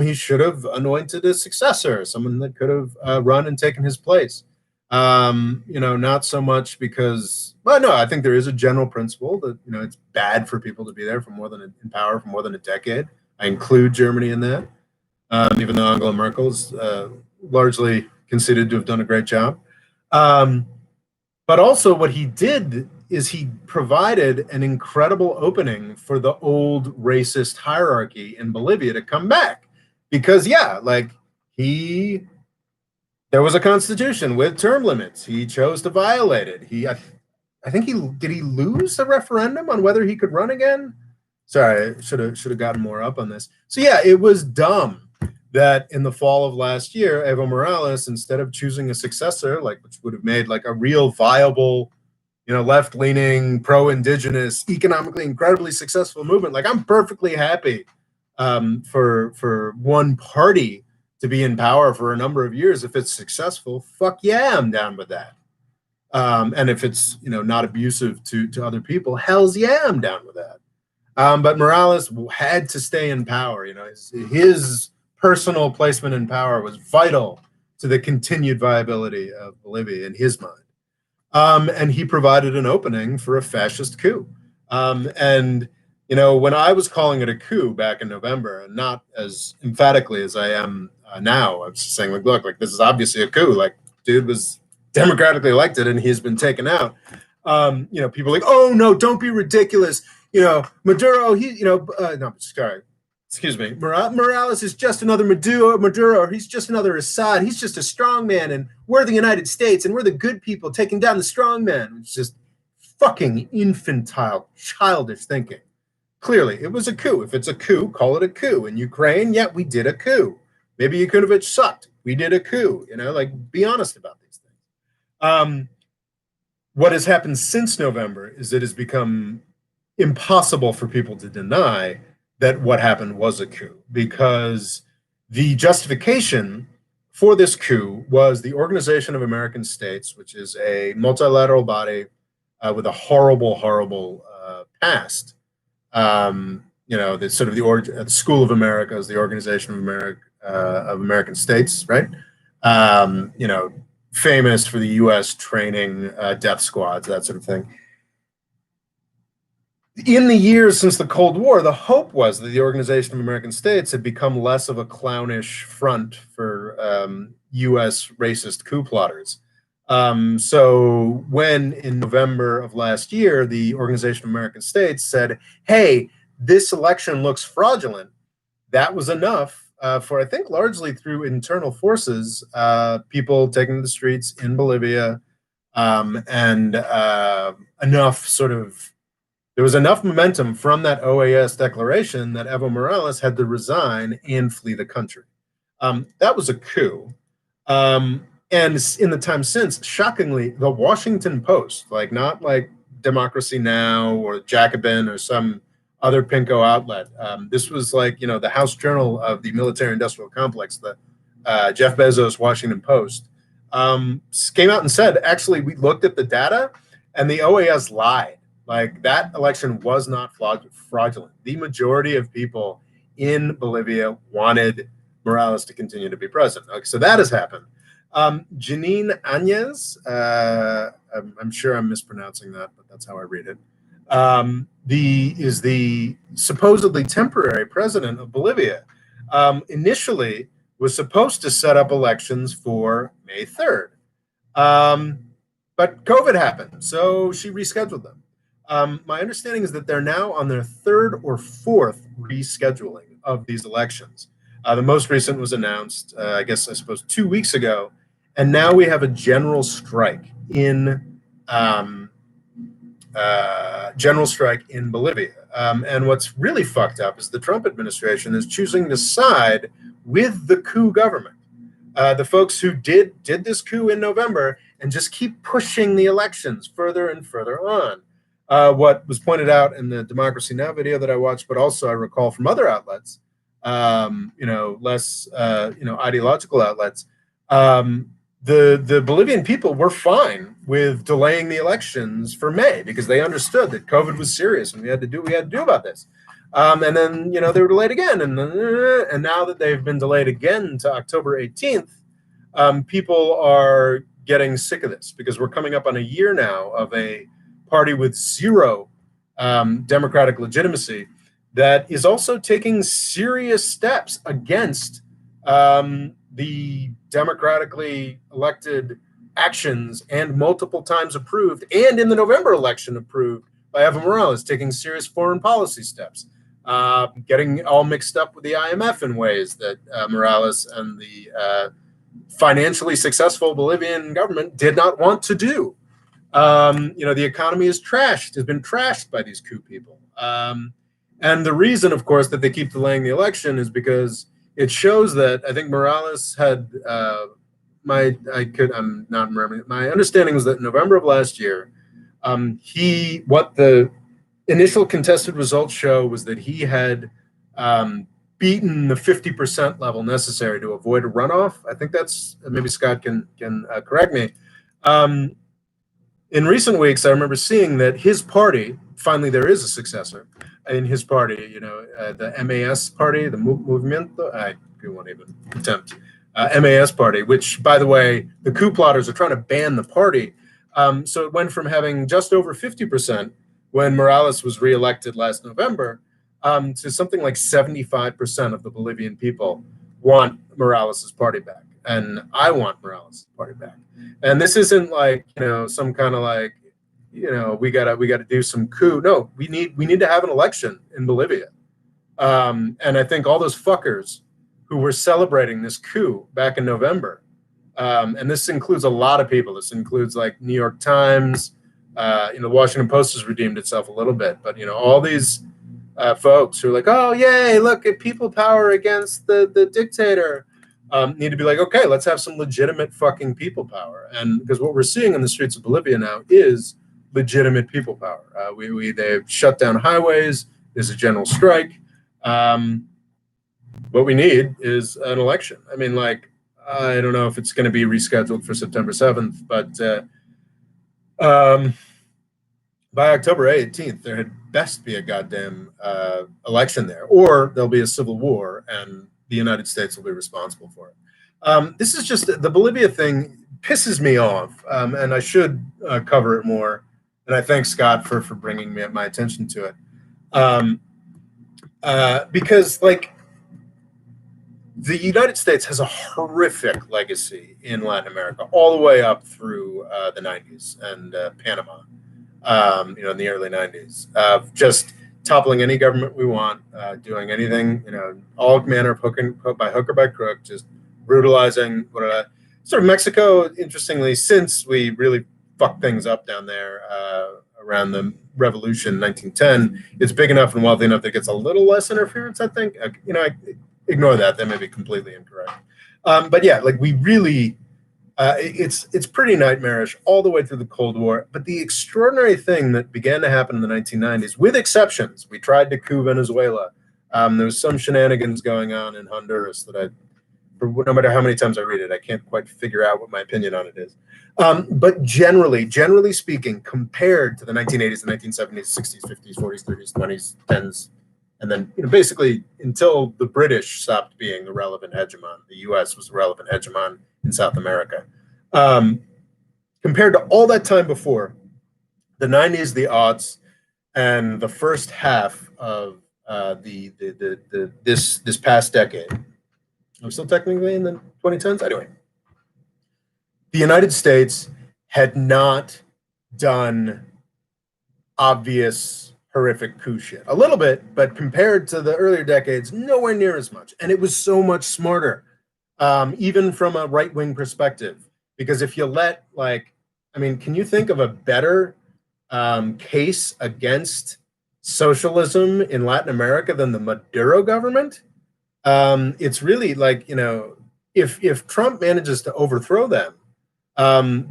Speaker 1: he should have anointed a successor, someone that could have run and taken his place. Not so much because, well, no, I think there is a general principle that, it's bad for people to be there in power for more than a decade. I include Germany in that, even though Angela Merkel's largely considered to have done a great job. But also what he did is he provided an incredible opening for the old racist hierarchy in Bolivia to come back. Because, yeah, like, there was a constitution with term limits. He chose to violate it. I think did he lose the referendum on whether he could run again? Sorry, I should have gotten more up on this. So yeah, it was dumb that in the fall of last year, Evo Morales, instead of choosing a successor, which would have made like a real viable left-leaning, pro-indigenous, economically incredibly successful movement. Like, I'm perfectly happy for one party to be in power for a number of years. If it's successful, fuck yeah, I'm down with that. And if it's not abusive to other people, hell's yeah, I'm down with that. But Morales had to stay in power. His personal placement in power was vital to the continued viability of Bolivia in his mind. And he provided an opening for a fascist coup. And when I was calling it a coup back in November, and not as emphatically as I am now, I was just saying, like, look, like, this is obviously a coup. Like, dude was democratically elected and he's been taken out. People are like, oh no, don't be ridiculous. Maduro, no, sorry. Excuse me. Morales is just another Maduro. He's just another Assad. He's just a strong man, and we're the United States, and we're the good people taking down the strong man. It's just fucking infantile, childish thinking. Clearly, it was a coup. If it's a coup, call it a coup. In Ukraine, yeah, we did a coup. Maybe Yakunovich sucked. We did a coup. Be honest about these things. What has happened since November is it has become impossible for people to deny that what happened was a coup, because the justification for this coup was the Organization of American States, which is a multilateral body with a horrible, horrible past. The sort of the School of America is the Organization of American States, right? Famous for the U.S. training death squads, that sort of thing. In the years since the Cold War, the hope was that the Organization of American States had become less of a clownish front for U.S. racist coup plotters. So when in November of last year, the Organization of American States said, hey, this election looks fraudulent, that was enough for, I think, largely through internal forces, people taking to the streets in Bolivia, and enough sort of, there was enough momentum from that OAS declaration that Evo Morales had to resign and flee the country. That was a coup. And in the time since, shockingly, the Washington Post, like not like Democracy Now! Or Jacobin or some other pinko outlet. This was like, the House Journal of the military-industrial complex, the Jeff Bezos Washington Post, came out and said, actually, we looked at the data and the OAS lied. Like, that election was not fraudulent. The majority of people in Bolivia wanted Morales to continue to be president. Okay, so that has happened. Janine Áñez, I'm sure I'm mispronouncing that, but that's how I read it, is the supposedly temporary president of Bolivia. Initially was supposed to set up elections for May 3rd. But COVID happened, so she rescheduled them. My understanding is that they're now on their third or fourth rescheduling of these elections. The most recent was announced, I suppose, 2 weeks ago, and now we have a general strike in Bolivia. And what's really fucked up is the Trump administration is choosing to side with the coup government. The folks who did this coup in November and just keep pushing the elections further and further on. What was pointed out in the Democracy Now! Video that I watched, but also I recall from other outlets, less ideological outlets, the Bolivian people were fine with delaying the elections for May because they understood that COVID was serious and we had to do about this. And then they were delayed again, and now that they've been delayed again to October 18th, people are getting sick of this because we're coming up on a year now of a party with zero democratic legitimacy that is also taking serious steps against the democratically elected actions and multiple times approved, and in the November election approved by Evo Morales, taking serious foreign policy steps, getting all mixed up with the IMF in ways that Morales and the financially successful Bolivian government did not want to do. The economy is trashed, has been trashed by these coup people. And the reason, of course, that they keep delaying the election is because it shows that I think Morales had, I'm not remembering, my understanding was that in November of last year, What the initial contested results show was that he had beaten the 50% level necessary to avoid a runoff. I think that's, maybe Scott can correct me. In recent weeks, I remember seeing that his party, finally there is a successor in his party, the MAS party, the Movimiento, I won't even attempt, MAS party, which, by the way, the coup plotters are trying to ban the party. So it went from having just over 50% when Morales was reelected last November to something like 75% of the Bolivian people want Morales' party back. And I want Morales' party back. And this isn't like, some kind of like, we gotta do some coup. No, we need to have an election in Bolivia. And I think all those fuckers who were celebrating this coup back in November, and this includes a lot of people. This includes like New York Times, the Washington Post has redeemed itself a little bit, but all these folks who are like, oh yay, look at people power against the dictator. Need to be like, okay, let's have some legitimate fucking people power. And because what we're seeing in the streets of Bolivia now is legitimate people power. They've shut down highways. There's a general strike. What we need is an election. I mean, like, I don't know if it's going to be rescheduled for September 7th, but by October 18th, there had best be a goddamn election there, or there'll be a civil war and the United States will be responsible for it. This is just, the Bolivia thing pisses me off, and I should cover it more. And I thank Scott for bringing my attention to it. Because, like, the United States has a horrific legacy in Latin America, all the way up through the 90s and Panama, in the early 90s, of just toppling any government we want, doing anything, all manner of by hook or by crook, just brutalizing. Sort of Mexico, interestingly, since we really fucked things up down there around the revolution, 1910, it's big enough and wealthy enough that it gets a little less interference, I think. I ignore that. That may be completely incorrect. But yeah, like we really, it's pretty nightmarish all the way through the Cold War. But the extraordinary thing that began to happen in the 1990s, with exceptions, we tried to coup Venezuela. There was some shenanigans going on in Honduras that no matter how many times I read it, I can't quite figure out what my opinion on it is. But generally speaking, compared to the 1980s, the 1970s, 60s, 50s, 40s, 30s, 20s, 10s, and then basically until the British stopped being the relevant hegemon, the U.S. was the relevant hegemon in South America. Compared to all that time before, the 90s, the aughts, and the first half of this past decade, I'm still technically in the 2010s. Anyway, the United States had not done obvious, horrific coup shit. A little bit, but compared to the earlier decades, nowhere near as much. And it was so much smarter, even from a right-wing perspective. Because if you let, can you think of a better case against socialism in Latin America than the Maduro government? It's really like, if Trump manages to overthrow them,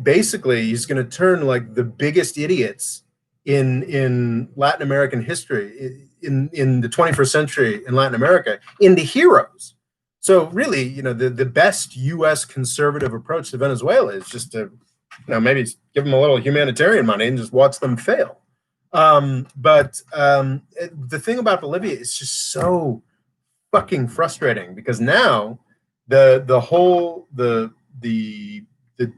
Speaker 1: basically he's going to turn like the biggest idiots in Latin American history, in the 21st century in Latin America, into heroes. So really, the best U.S. conservative approach to Venezuela is just to, maybe give them a little humanitarian money and just watch them fail. But the thing about Bolivia is just so fucking frustrating, because now the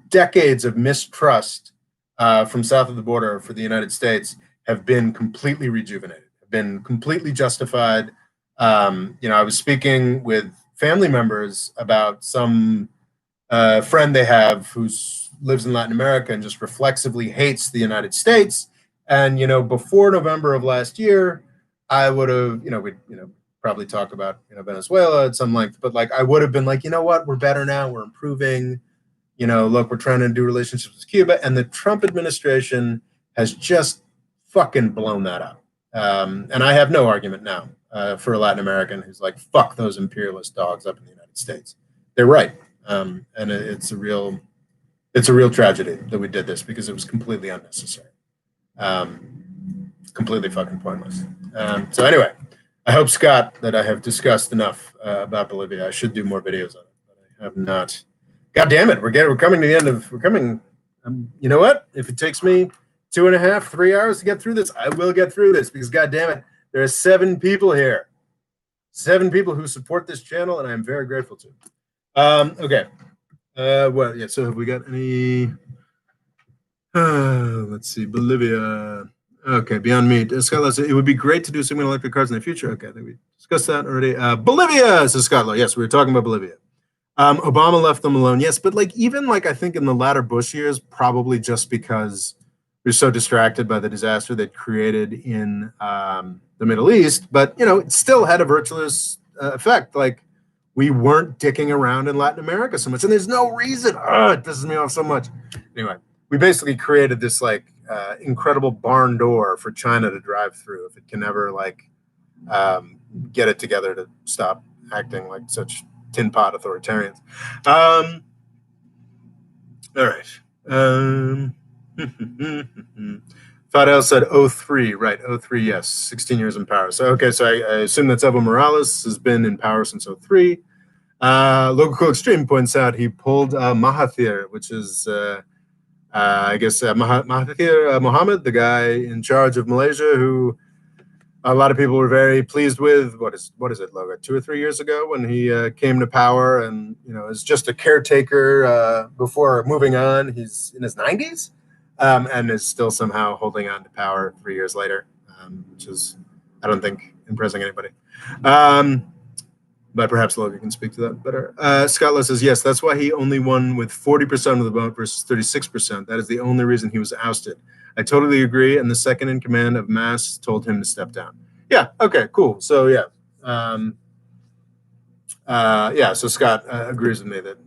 Speaker 1: decades of mistrust from south of the border for the United States have been completely rejuvenated, have been completely justified. I was speaking with family members about some friend they have who lives in Latin America and just reflexively hates the United States. And, before November of last year, I would have, we'd, probably talk about Venezuela at some length, but I would have been like, what, we're better now, we're improving, look, we're trying to do relationships with Cuba, and the Trump administration has just fucking blown that up. And I have no argument now for a Latin American who's like, fuck those imperialist dogs up in the United States. They're right, and it's a real tragedy that we did this, because it was completely unnecessary. Completely fucking pointless. So anyway, I hope, Scott, that I have discussed enough about Bolivia. I should do more videos on it, but I have not. God damn it, we're coming to the end of, you know what? If it takes me 2.5, 3 hours to get through this, I will get through this, because god damn it, there are 7 people here. 7 people who support this channel, and I'm very grateful to. Okay. Well, yeah, so have we got any... let's see, Bolivia. Okay, Beyond Meat. Scott, it would be great to do some electric cars in the future. Okay, I think we discussed that already. Bolivia, says Scott. Yes, we were talking about Bolivia. Obama left them alone. Yes, but even I think in the latter Bush years, probably just because we were so distracted by the disaster that created in the Middle East. But, it still had a virtuous effect. We weren't dicking around in Latin America so much. And there's no reason. It pisses me off so much. Anyway, we basically created this incredible barn door for China to drive through if it can ever get it together to stop acting like such tin pot authoritarians. All right. Fadel said 03, right? 03, yes, 16 years in power. So okay, so I assume that's Evo Morales has been in power since 03. Local Extreme points out he pulled Mahathir, which is I guess Mahathir Mohamad, the guy in charge of Malaysia, who a lot of people were very pleased with. What is it, Logan? 2 or 3 years ago when he came to power, and is just a caretaker before moving on. He's in his 90s and is still somehow holding on to power 3 years later, which is, I don't think, impressing anybody. But perhaps Logan can speak to that better. Scott says, yes, that's why he only won with 40% of the vote versus 36%. That is the only reason he was ousted. I totally agree. And the second in command of Mass told him to step down. Yeah. Okay, cool. So, yeah. So Scott agrees with me that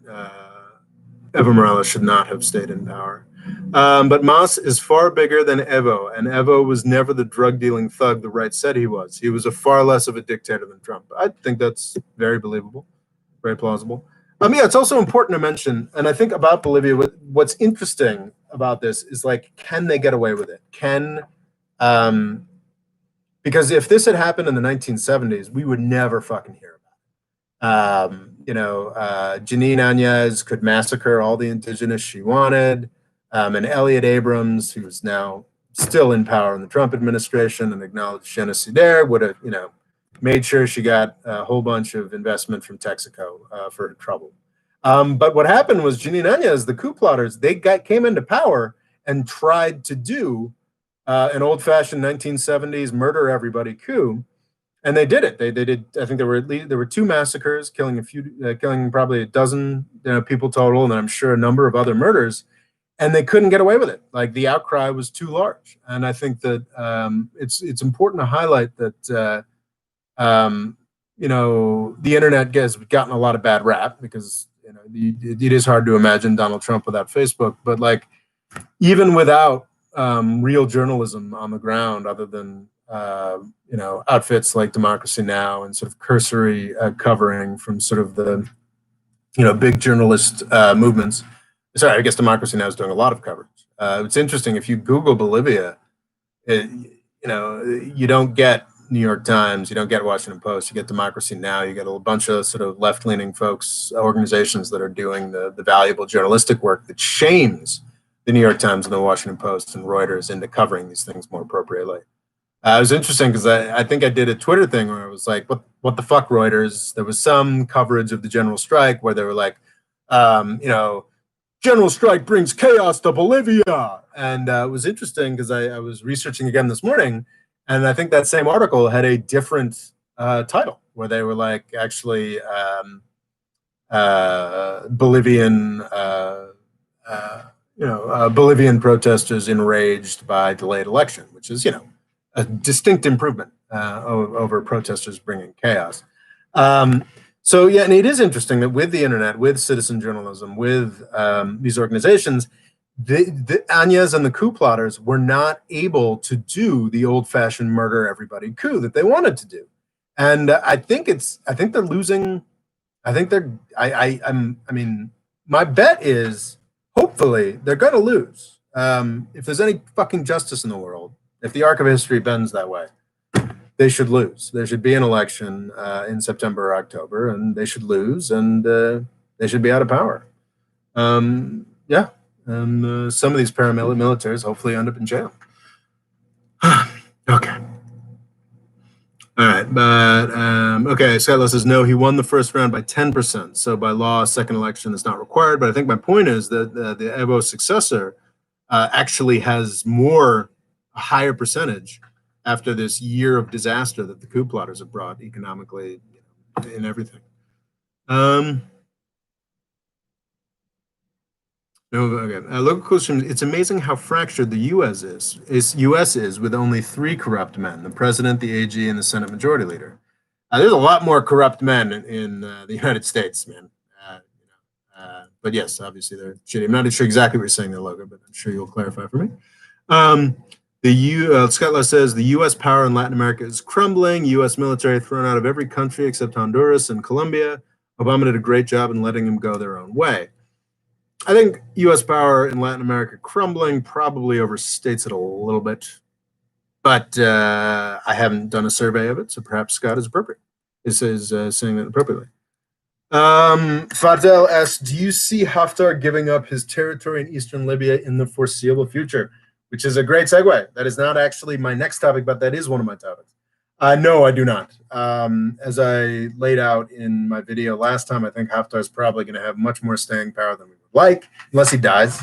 Speaker 1: Evo Morales should not have stayed in power. But Mas is far bigger than Evo, and Evo was never the drug-dealing thug the right said he was. He was a far less of a dictator than Trump. I think that's very believable, very plausible. Yeah, it's also important to mention, and I think about Bolivia, what's interesting about this is can they get away with it? Because if this had happened in the 1970s, we would never fucking hear about it. Janine Áñez could massacre all the indigenous she wanted. And Elliot Abrams, who's now still in power in the Trump administration and acknowledged genocidaire, would have, made sure she got a whole bunch of investment from Texaco for her trouble. But what happened was Janine Áñez, the coup plotters, came into power and tried to do an old-fashioned 1970s murder everybody coup, and they did it. They did. I think there were 2 massacres, killing probably a dozen people total, and I'm sure a number of other murders. And they couldn't get away with it. The outcry was too large. And I think that it's important to highlight that the internet has gotten a lot of bad rap because it is hard to imagine Donald Trump without Facebook. But even without real journalism on the ground, other than outfits like Democracy Now! And sort of cursory covering from sort of the big journalist movements. Sorry, I guess Democracy Now! Is doing a lot of coverage. It's interesting, if you Google Bolivia, you don't get New York Times, you don't get Washington Post, you get Democracy Now!, you get a bunch of sort of left-leaning folks, organizations that are doing the valuable journalistic work that shames the New York Times and the Washington Post and Reuters into covering these things more appropriately. It was interesting because I think I did a Twitter thing where I was like, what the fuck, Reuters? There was some coverage of the general strike where they were like, general strike brings chaos to Bolivia. And it was interesting because I was researching again this morning, and I think that same article had a different title where they were like, actually, Bolivian Bolivian protesters enraged by delayed election, which is, a distinct improvement over protesters bringing chaos. So, yeah, and it is interesting that with the internet, with citizen journalism, with these organizations, the Áñez and the coup plotters were not able to do the old-fashioned murder everybody coup that they wanted to do. And I think they're losing. I mean, my bet is hopefully they're going to lose. If there's any fucking justice in the world, if the arc of history bends that way, they should lose. There should be an election in September or October, and they should lose, and they should be out of power. Yeah, and some of these paramilitaries hopefully end up in jail. Okay. All right, but okay, Scott says no, he won the first round by 10%. So by law, a second election is not required. But I think my point is that the Evo successor actually has a higher percentage after this year of disaster that the coup plotters have brought economically, in everything. Local question: it's amazing how fractured the U.S. is with only 3 corrupt men: the president, the AG, and the Senate Majority Leader. There's a lot more corrupt men in the United States, man. But yes, obviously they're shitty. I'm not sure exactly what you're saying there, Logan, but I'm sure you'll clarify for me. Scott says the U.S. power in Latin America is crumbling. U.S. military thrown out of every country except Honduras and Colombia. Obama did a great job in letting them go their own way. I think U.S. power in Latin America crumbling probably overstates it a little bit, but I haven't done a survey of it, so perhaps Scott is appropriate. This is saying that appropriately. Fadel asks, do you see Haftar giving up his territory in eastern Libya in the foreseeable future? Which is a great segue. That is not actually my next topic, but that is one of my topics. No, I do not. As I laid out in my video last time, I think Haftar is probably going to have much more staying power than we would like, unless he dies,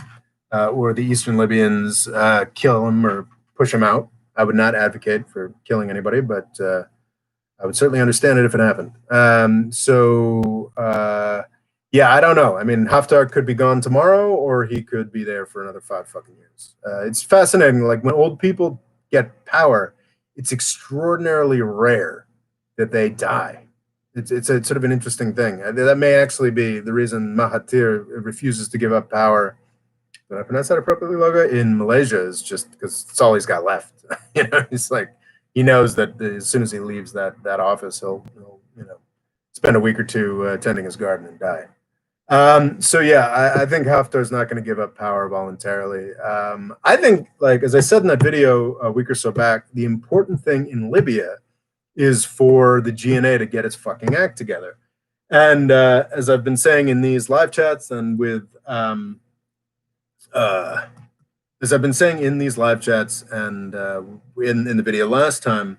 Speaker 1: or the Eastern Libyans kill him or push him out. I would not advocate for killing anybody, but I would certainly understand it if it happened. Yeah, I don't know. I mean, Haftar could be gone tomorrow, or he could be there for another 5 fucking years. It's fascinating. Like, when old people get power, it's extraordinarily rare that they die. It's a sort of an interesting thing. That may actually be the reason Mahathir refuses to give up power. Did I pronounce that appropriately, Loga? In Malaysia, is just because it's all he's got left. He's like, he knows that as soon as he leaves that office, he'll spend a week or two tending his garden and die. So yeah, I think Haftar's not going to give up power voluntarily. I think, like, as I said in that video a week or so back, the important thing in Libya is for the GNA to get its fucking act together. And as I've been saying in these live chats and in the video last time,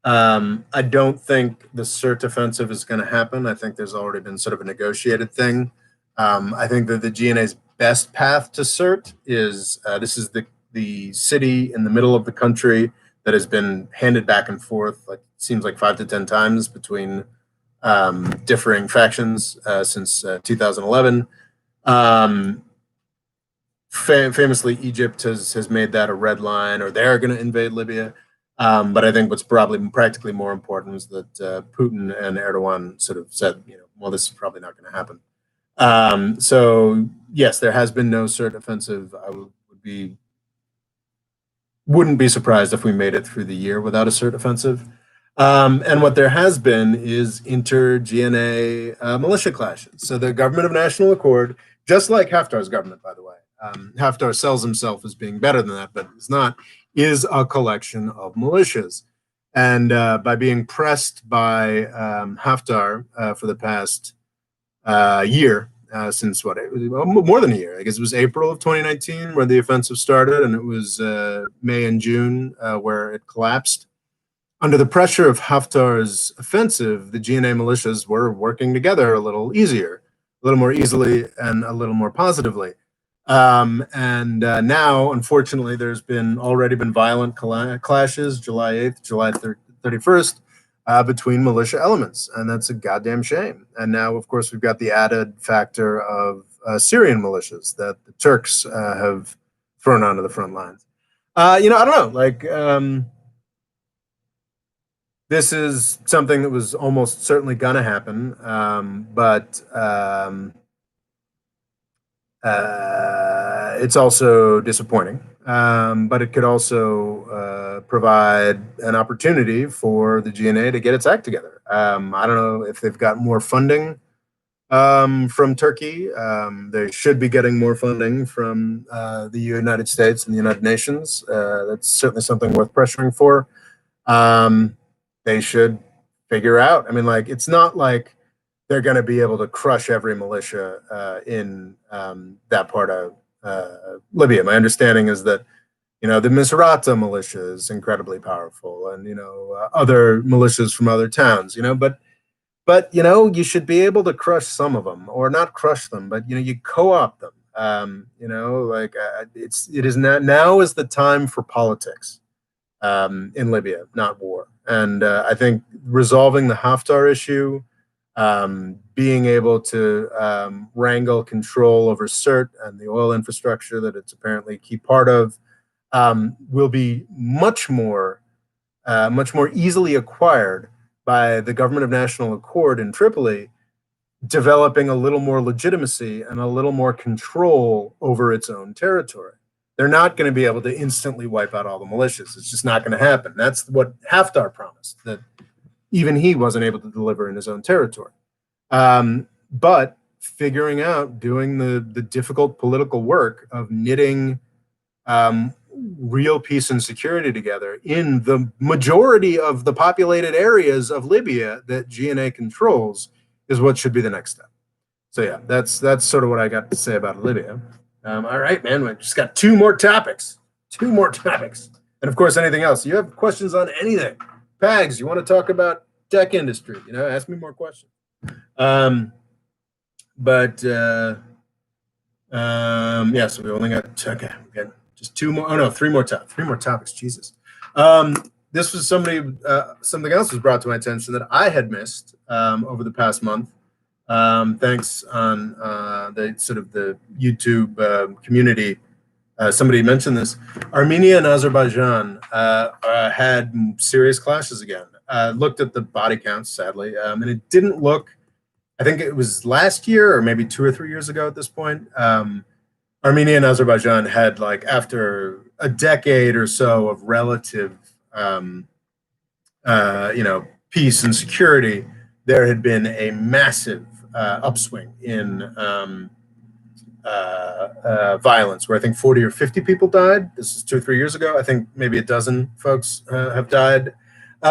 Speaker 1: I don't think the CERT offensive is going to happen. I think there's already been sort of a negotiated thing. I think that the GNA's best path to CERT is this is the city in the middle of the country that has been handed back and forth, like, seems like 5 to 10 times between differing factions since 2011. Famously, Egypt has made that a red line, or they're going to invade Libya. But I think what's probably practically more important is that Putin and Erdogan sort of said, well, this is probably not going to happen. So yes, there has been no CERT offensive. I wouldn't be surprised if we made it through the year without a CERT offensive. And what there has been is inter-GNA militia clashes. So the Government of National Accord, just like Haftar's government, by the way, Haftar sells himself as being better than that, but it's not, is a collection of militias. And by being pressed by Haftar for the past year, since more than a year, I guess it was April of 2019 where the offensive started, and it was May and June where it collapsed. Under the pressure of Haftar's offensive, the GNA militias were working together a little easier, a little more easily, and a little more positively. Now, unfortunately, there's already been violent clashes, July 8th, July 31st, between militia elements, and that's a goddamn shame. And now, of course, we've got the added factor of Syrian militias that the Turks have thrown onto the front lines. I don't know, like, this is something that was almost certainly going to happen, but it's also disappointing. But it could also provide an opportunity for the GNA to get its act together. I don't know if they've got more funding from Turkey. They should be getting more funding from the United States and the United Nations. That's certainly something worth pressuring for. They should figure out. I mean, like, it's not like they're going to be able to crush every militia in that part of Libya. My understanding is that, the Misrata militia is incredibly powerful, and other militias from other towns. But you should be able to crush some of them, or not crush them, but you co-opt them. It is not, now is the time for politics in Libya, not war. And I think resolving the Haftar issue, being able to wrangle control over Sirte and the oil infrastructure that it's apparently a key part of, will be much more easily acquired by the government of national accord in Tripoli, developing a little more legitimacy and a little more control over its own territory. They're not going to be able to instantly wipe out all the militias. It's just not going to happen. That's what Haftar promised, that even he wasn't able to deliver in his own territory. But figuring out, doing the difficult political work of knitting real peace and security together in the majority of the populated areas of Libya that GNA controls is what should be the next step. So yeah, that's sort of what I got to say about Libya. All right, man, we just got two more topics. And of course, anything else. You have questions on anything. Pags, you want to talk about tech industry? Ask me more questions. Yeah, so we only got, okay, we got just two more. Oh no, three more topics. Jesus. This was something else was brought to my attention that I had missed over the past month. Thanks on the sort of the YouTube community. Somebody mentioned this. Armenia and Azerbaijan had serious clashes again. Looked at the body counts, sadly, and it didn't look. I think it was last year or maybe 2 or 3 years ago at this point. Armenia and Azerbaijan had, like, after a decade or so of relative, peace and security, there had been a massive upswing in violence, where I think 40 or 50 people died. This is 2 or 3 years ago. I think maybe a dozen folks have died.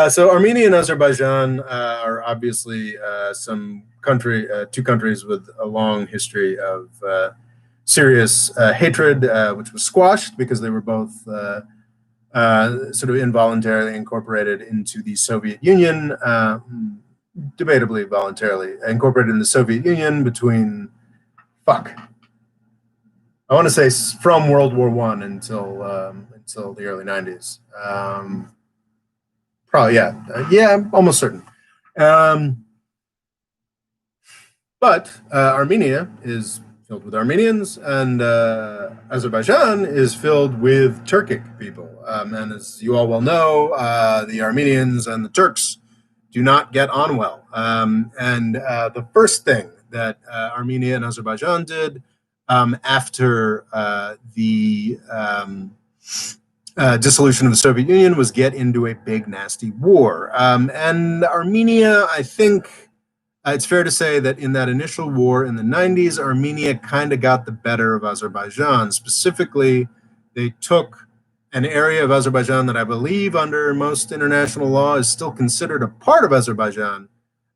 Speaker 1: So Armenia and Azerbaijan are obviously two countries with a long history of serious hatred, which was squashed because they were both sort of involuntarily incorporated into the Soviet Union, debatably voluntarily incorporated in the Soviet Union between, I want to say from World War I until the early 90s. Probably, yeah, I'm almost certain. But Armenia is filled with Armenians, and Azerbaijan is filled with Turkic people. And as you all well know, the Armenians and the Turks do not get on well. And the first thing that Armenia and Azerbaijan did after the dissolution of the Soviet Union was get into a big, nasty war. And Armenia, I think it's fair to say that in that initial war in the 90s, Armenia kind of got the better of Azerbaijan. Specifically, they took an area of Azerbaijan that I believe under most international law is still considered a part of Azerbaijan,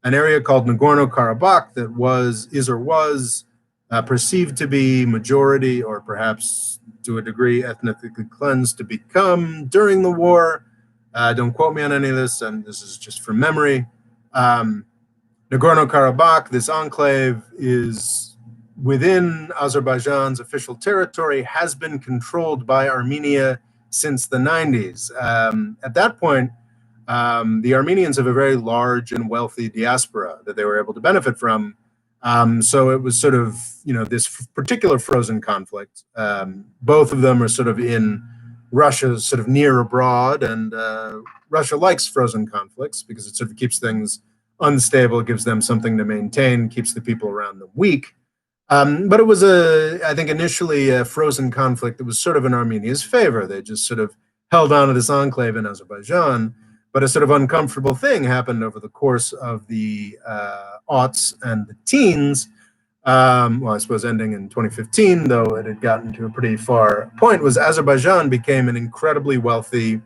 Speaker 1: an area called Nagorno-Karabakh that was perceived to be majority, or perhaps to a degree ethnically cleansed to become during the war. Don't quote me on any of this, and this is just from memory. Nagorno-Karabakh, this enclave, is within Azerbaijan's official territory, has been controlled by Armenia since the 90s. At that point, the Armenians have a very large and wealthy diaspora that they were able to benefit from. So it was sort of, this particular frozen conflict. Both of them are sort of in Russia's sort of near abroad, and Russia likes frozen conflicts because it sort of keeps things unstable, gives them something to maintain, keeps the people around them weak. But it was I think initially a frozen conflict that was sort of in Armenia's favor. They just sort of held on to this enclave in Azerbaijan. But a sort of uncomfortable thing happened over the course of the aughts and the teens. Well, I suppose ending in 2015, though it had gotten to a pretty far point, was Azerbaijan became an incredibly wealthy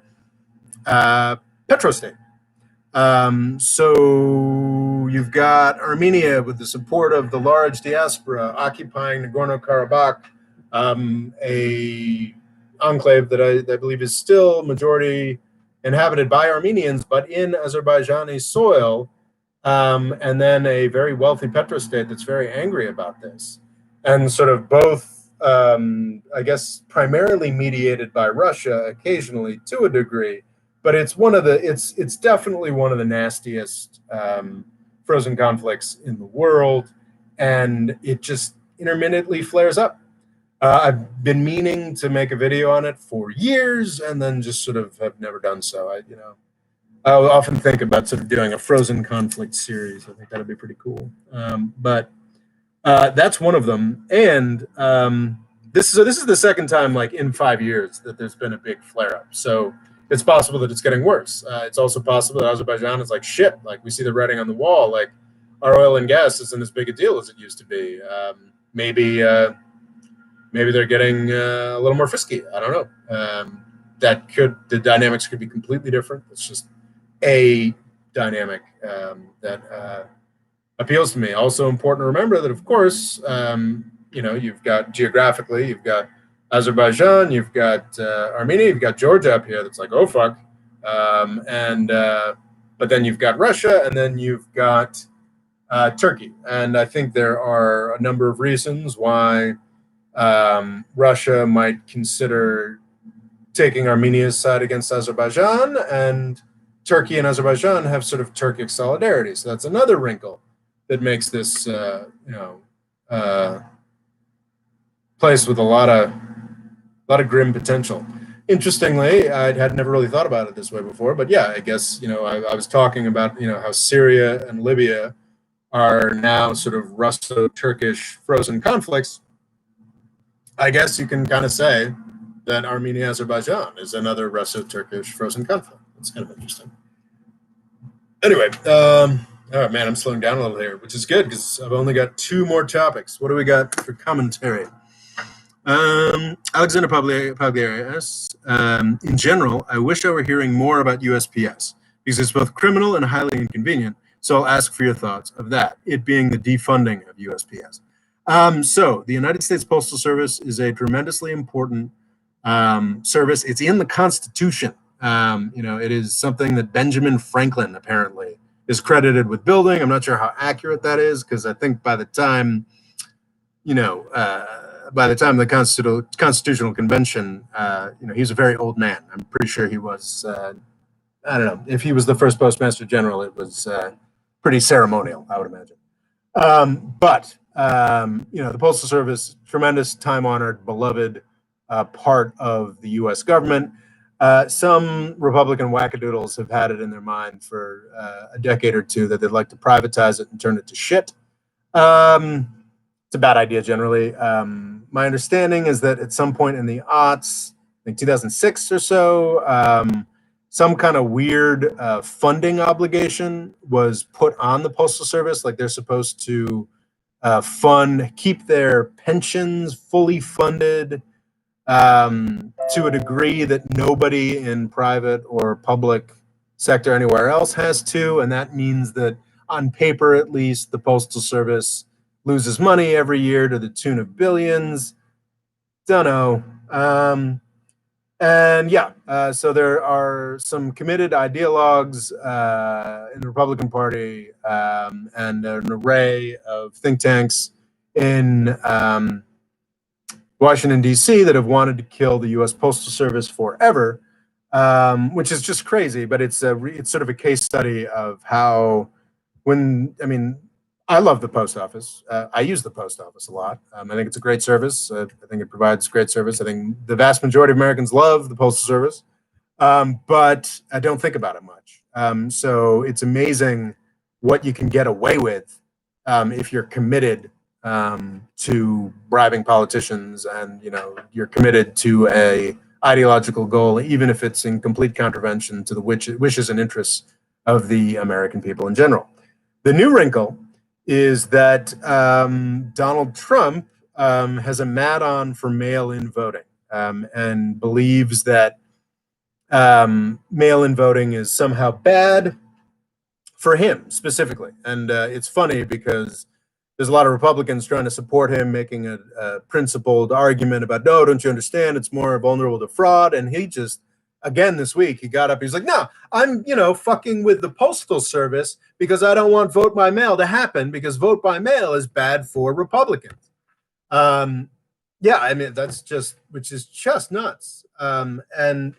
Speaker 1: petrostate. So you've got Armenia with the support of the large diaspora occupying Nagorno-Karabakh, a enclave that I believe is still majority inhabited by Armenians, but in Azerbaijani soil, and then a very wealthy petrostate that's very angry about this, and sort of both, I guess, primarily mediated by Russia, occasionally to a degree, but it's definitely one of the nastiest frozen conflicts in the world, and it just intermittently flares up. I've been meaning to make a video on it for years, and then just sort of have never done so. I often think about sort of doing a frozen conflict series. I think that'd be pretty cool. But that's one of them. And this is the second time, like in 5 years, that there's been a big flare up. So it's possible that it's getting worse. It's also possible that Azerbaijan is like shit. Like we see the writing on the wall. Like our oil and gas isn't as big a deal as it used to be. Maybe they're getting a little more frisky. I don't know. The dynamics could be completely different. It's just a dynamic that appeals to me. Also important to remember that, of course, you've got geographically, you've got Azerbaijan, you've got Armenia, you've got Georgia up here that's like, oh, fuck. But then you've got Russia, and then you've got Turkey. And I think there are a number of reasons why Russia might consider taking Armenia's side against Azerbaijan, and Turkey and Azerbaijan have sort of Turkic solidarity. So that's another wrinkle that makes this, place with a lot of grim potential. Interestingly, I had never really thought about it this way before, but yeah, I guess, I was talking about, how Syria and Libya are now sort of Russo-Turkish frozen conflicts. I guess you can kind of say that Armenia-Azerbaijan is another Russo-Turkish frozen conflict. It's kind of interesting. Anyway, oh man, I'm slowing down a little here, which is good because I've only got 2 more topics. What do we got for commentary? Alexander Pagliari asks, in general, I wish I were hearing more about USPS because it's both criminal and highly inconvenient. So I'll ask for your thoughts of that, it being the defunding of USPS. So the United States Postal Service is a tremendously important service. It's in the Constitution. It is something that Benjamin Franklin apparently is credited with building. I'm not sure how accurate that is because I think by the time the Constitutional Convention, he's a very old man. I'm pretty sure he was. I don't know if he was the first Postmaster General. It was pretty ceremonial, I would imagine. But the Postal Service, tremendous, time-honored, beloved part of the U.S. government. Some Republican wackadoodles have had it in their mind for a decade or two that they'd like to privatize it and turn it to shit. It's a bad idea generally. My understanding is that at some point in the aughts, I think 2006 or so, some kind of weird funding obligation was put on the Postal Service. Like they're supposed to keep their pensions fully funded to a degree that nobody in private or public sector anywhere else has to. And that means that on paper, at least, the Postal Service loses money every year to the tune of billions. Don't know. So there are some committed ideologues in the Republican Party and an array of think tanks in Washington, D.C. that have wanted to kill the U.S. Postal Service forever, which is just crazy. But it's sort of a case study of how I love the post office. I use the post office a lot. I think it's a great service. I think it provides great service. I think the vast majority of Americans love the Postal Service, but I don't think about it much. So it's amazing what you can get away with if you're committed to bribing politicians and you're committed to a ideological goal, even if it's in complete contravention to the wishes and interests of the American people in general. The new wrinkle is that Donald Trump has a mat-on for mail-in voting and believes that mail-in voting is somehow bad for him specifically. And it's funny because there's a lot of Republicans trying to support him, making a principled argument about, no, don't you understand? It's more vulnerable to fraud. And he just, again, this week, he got up, he's like, no, I'm, fucking with the Postal Service because I don't want vote by mail to happen because vote by mail is bad for Republicans. Yeah, I mean, which is just nuts. And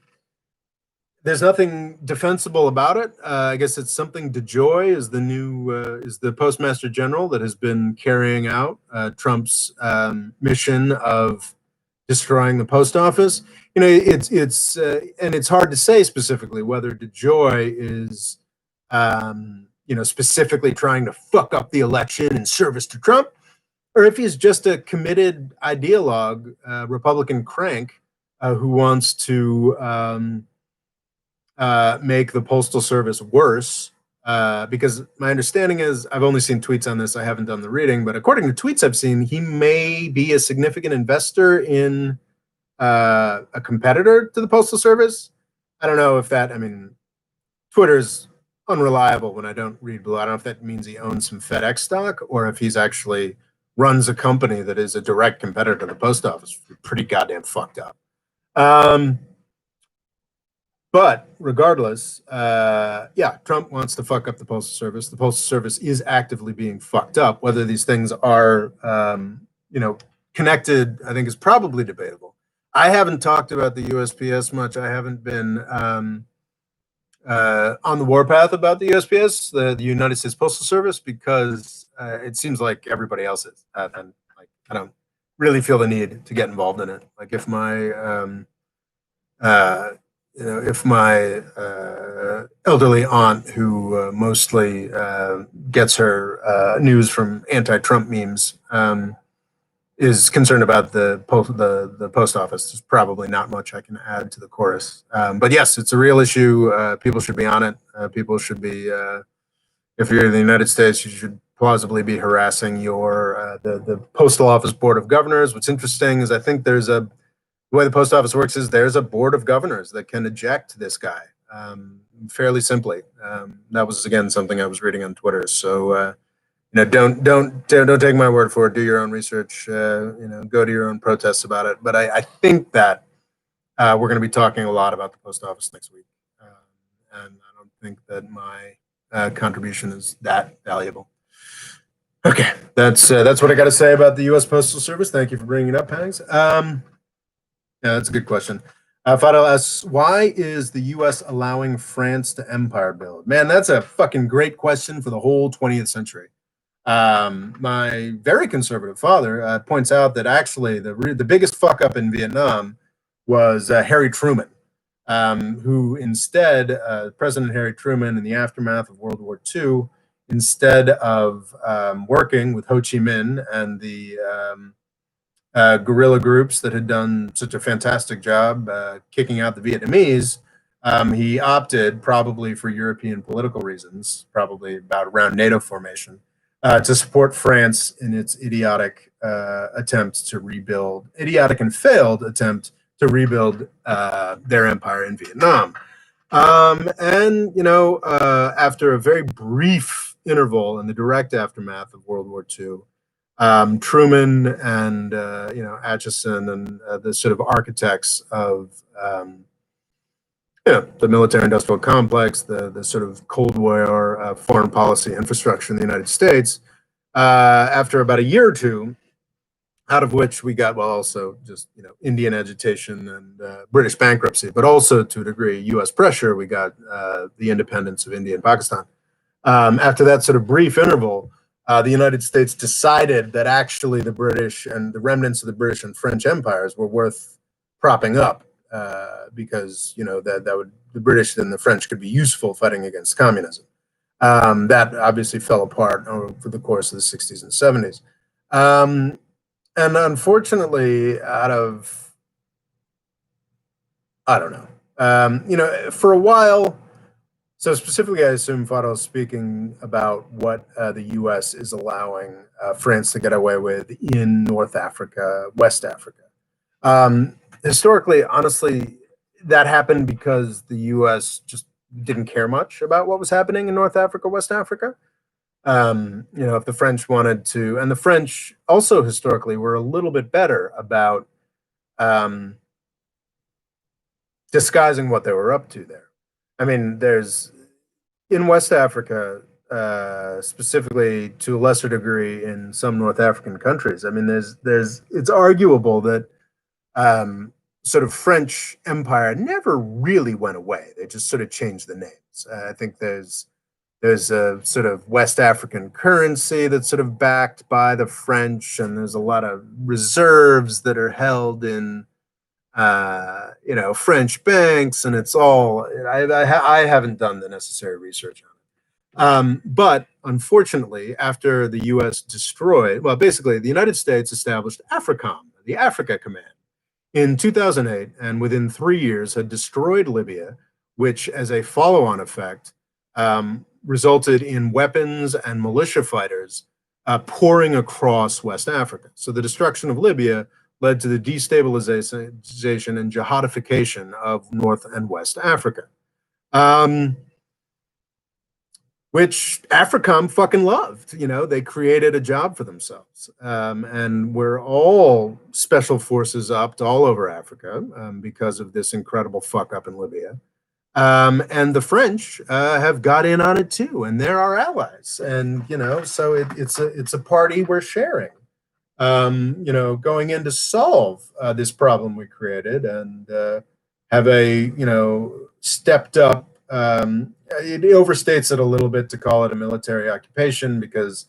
Speaker 1: there's nothing defensible about it. I guess it's something DeJoy is the Postmaster General that has been carrying out Trump's mission of destroying the post office. And it's hard to say specifically whether DeJoy is specifically trying to fuck up the election in service to Trump, or if he's just a committed ideologue, Republican crank who wants to make the Postal Service worse, because my understanding is, I've only seen tweets on this, I haven't done the reading, but according to tweets I've seen, he may be a significant investor in a competitor to the Postal Service. I don't know if that, Twitter's unreliable when I don't read below. I don't know if that means he owns some FedEx stock or if he's actually runs a company that is a direct competitor to the post office. Pretty goddamn fucked up. But regardless, Trump wants to fuck up the Postal Service. The Postal Service is actively being fucked up. Whether these things are, connected, I think is probably debatable. I haven't talked about the USPS much. I haven't been on the warpath about the USPS, the United States Postal Service, because it seems like everybody else is. And I don't really feel the need to get involved in it. Like if my if my elderly aunt, who mostly gets her news from anti-Trump memes, is concerned about the post office, there's probably not much I can add to the chorus. But yes, it's a real issue. People should be on it. People should be, if you're in the United States, you should plausibly be harassing your the Postal Office Board of Governors. What's interesting is I think the way the post office works is there's a board of governors that can eject this guy fairly simply. That was, again, something I was reading on Twitter. So, don't take my word for it. Do your own research. Go to your own protests about it. But I think that we're going to be talking a lot about the post office next week, and I don't think that my contribution is that valuable. Okay, that's what I got to say about the U.S. Postal Service. Thank you for bringing it up, Hanks. Yeah, that's a good question. Fadel asks, why is the U.S. allowing France to empire build? Man, that's a fucking great question for the whole 20th century. My very conservative father points out that actually the biggest fuck up in Vietnam was Harry Truman, who instead, President Harry Truman, in the aftermath of World War II, instead of working with Ho Chi Minh and the guerrilla groups that had done such a fantastic job kicking out the Vietnamese, he opted, probably for European political reasons, probably around NATO formation, to support France in its idiotic and failed attempt to rebuild their empire in Vietnam. After a very brief interval in the direct aftermath of World War II, Truman and Acheson and the sort of architects of the military-industrial complex, the sort of Cold War foreign policy infrastructure in the United States, after about a year or two, out of which we got, well, also just Indian agitation and British bankruptcy, but also to a degree U.S. pressure, we got the independence of India and Pakistan. After that sort of brief interval, the United States decided that actually the British and the remnants of the British and French empires were worth propping up because the British and the French could be useful fighting against communism. That obviously fell apart over the course of the 60s and 70s. And unfortunately, out of I don't know. For a while, so specifically, I assume Fado's speaking about what the U.S. is allowing France to get away with in North Africa, West Africa. Historically, honestly, that happened because the U.S. just didn't care much about what was happening in North Africa, West Africa. If the French wanted to, and the French also historically were a little bit better about um, disguising what they were up to there. I mean, there's in West Africa, specifically to a lesser degree in some North African countries. I mean, it's arguable that sort of French empire never really went away. They just sort of changed the names. I think there's a sort of West African currency that's sort of backed by the French, and there's a lot of reserves that are held in French banks, and it's all. I haven't done the necessary research on it. But unfortunately, after the U.S. basically the United States established AFRICOM, the Africa Command, in 2008, and within 3 years had destroyed Libya, which, as a follow-on effect, resulted in weapons and militia fighters pouring across West Africa. So the destruction of Libya led to the destabilization and jihadification of North and West Africa, which AFRICOM fucking loved. They created a job for themselves. And we're all special forces upped all over Africa because of this incredible fuck up in Libya. And the French have got in on it too, and they're our allies. And so it's a party we're sharing. Going in to solve this problem we created and have a stepped up. It overstates it a little bit to call it a military occupation, because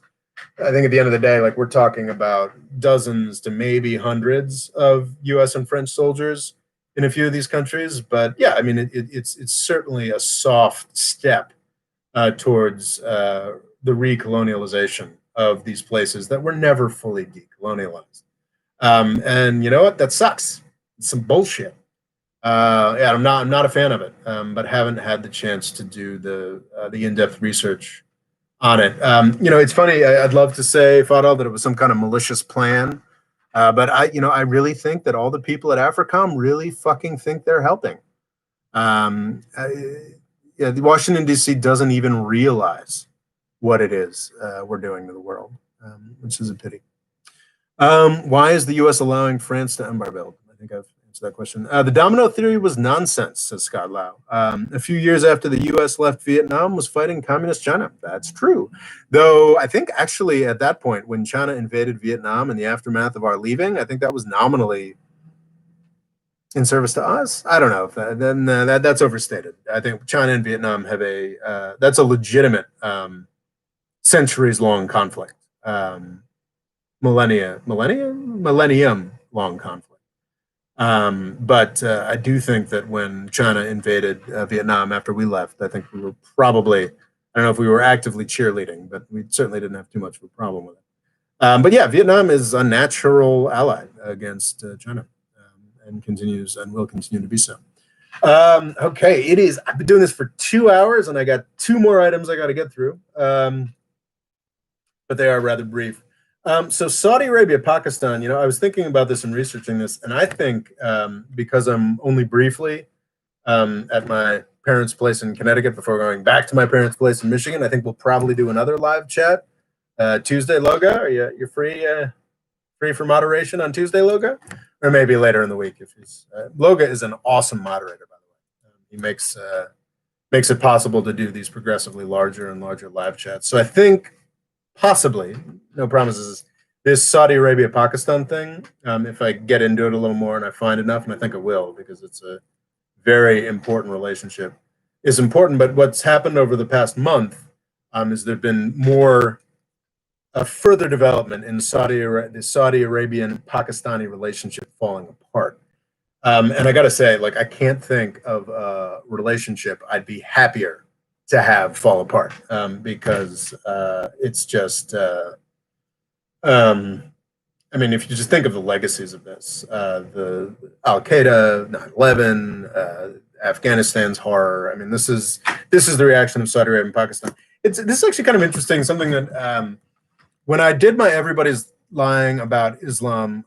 Speaker 1: I think at the end of the day, like, we're talking about dozens to maybe hundreds of U.S. and French soldiers in a few of these countries. But yeah, I mean, it's certainly a soft step towards the recolonialization of these places that were never fully decolonialized. And you know what? That sucks. It's some bullshit. Yeah, I'm not a fan of it, but haven't had the chance to do the in-depth research on it. It's funny. I'd love to say, Fadal, that it was some kind of malicious plan. But I really think that all the people at AFRICOM really fucking think they're helping. The Washington, D.C. doesn't even realize what it is we're doing to the world, which is a pity. Why is the U.S. allowing France to embargo? I think I've answered that question. The domino theory was nonsense, says Scott Lau. A few years after the U.S. left Vietnam, was fighting communist China. That's true. Though I think actually at that point, when China invaded Vietnam in the aftermath of our leaving, I think that was nominally in service to us. I don't know if that's overstated. I think China and Vietnam have that's a legitimate centuries-long conflict, millennium long conflict. But I do think that when China invaded Vietnam after we left, I think we were probably, I don't know if we were actively cheerleading, but we certainly didn't have too much of a problem with it. But yeah, Vietnam is a natural ally against China, and continues and will continue to be so. Okay, it is. I've been doing this for 2 hours, and I got 2 more items I got to get through, but they are rather brief. So Saudi Arabia, Pakistan, I was thinking about this and researching this, and I think because I'm only briefly at my parents' place in Connecticut before going back to my parents' place in Michigan, I think we'll probably do another live chat Tuesday. Loga, are you're free for moderation on Tuesday, Loga? Or maybe later in the week if he's Loga is an awesome moderator, by the way. He makes it possible to do these progressively larger and larger live chats. So I think possibly, no promises, this Saudi Arabia Pakistan thing, if I get into it a little more and I find enough, and I think I will, because it's a very important relationship, is important. But what's happened over the past month is there've been more further development in the Saudi Arabian Pakistani relationship falling apart. And I got to say, like, I can't think of a relationship I'd be happier to have fall apart, because it's just I mean, if you just think of the legacies of this, the Al Qaeda, 9/11, Afghanistan's horror. I mean, this is the reaction of Saudi Arabia and Pakistan. This is actually kind of interesting. Something that when I did my Everybody's Lying About Islam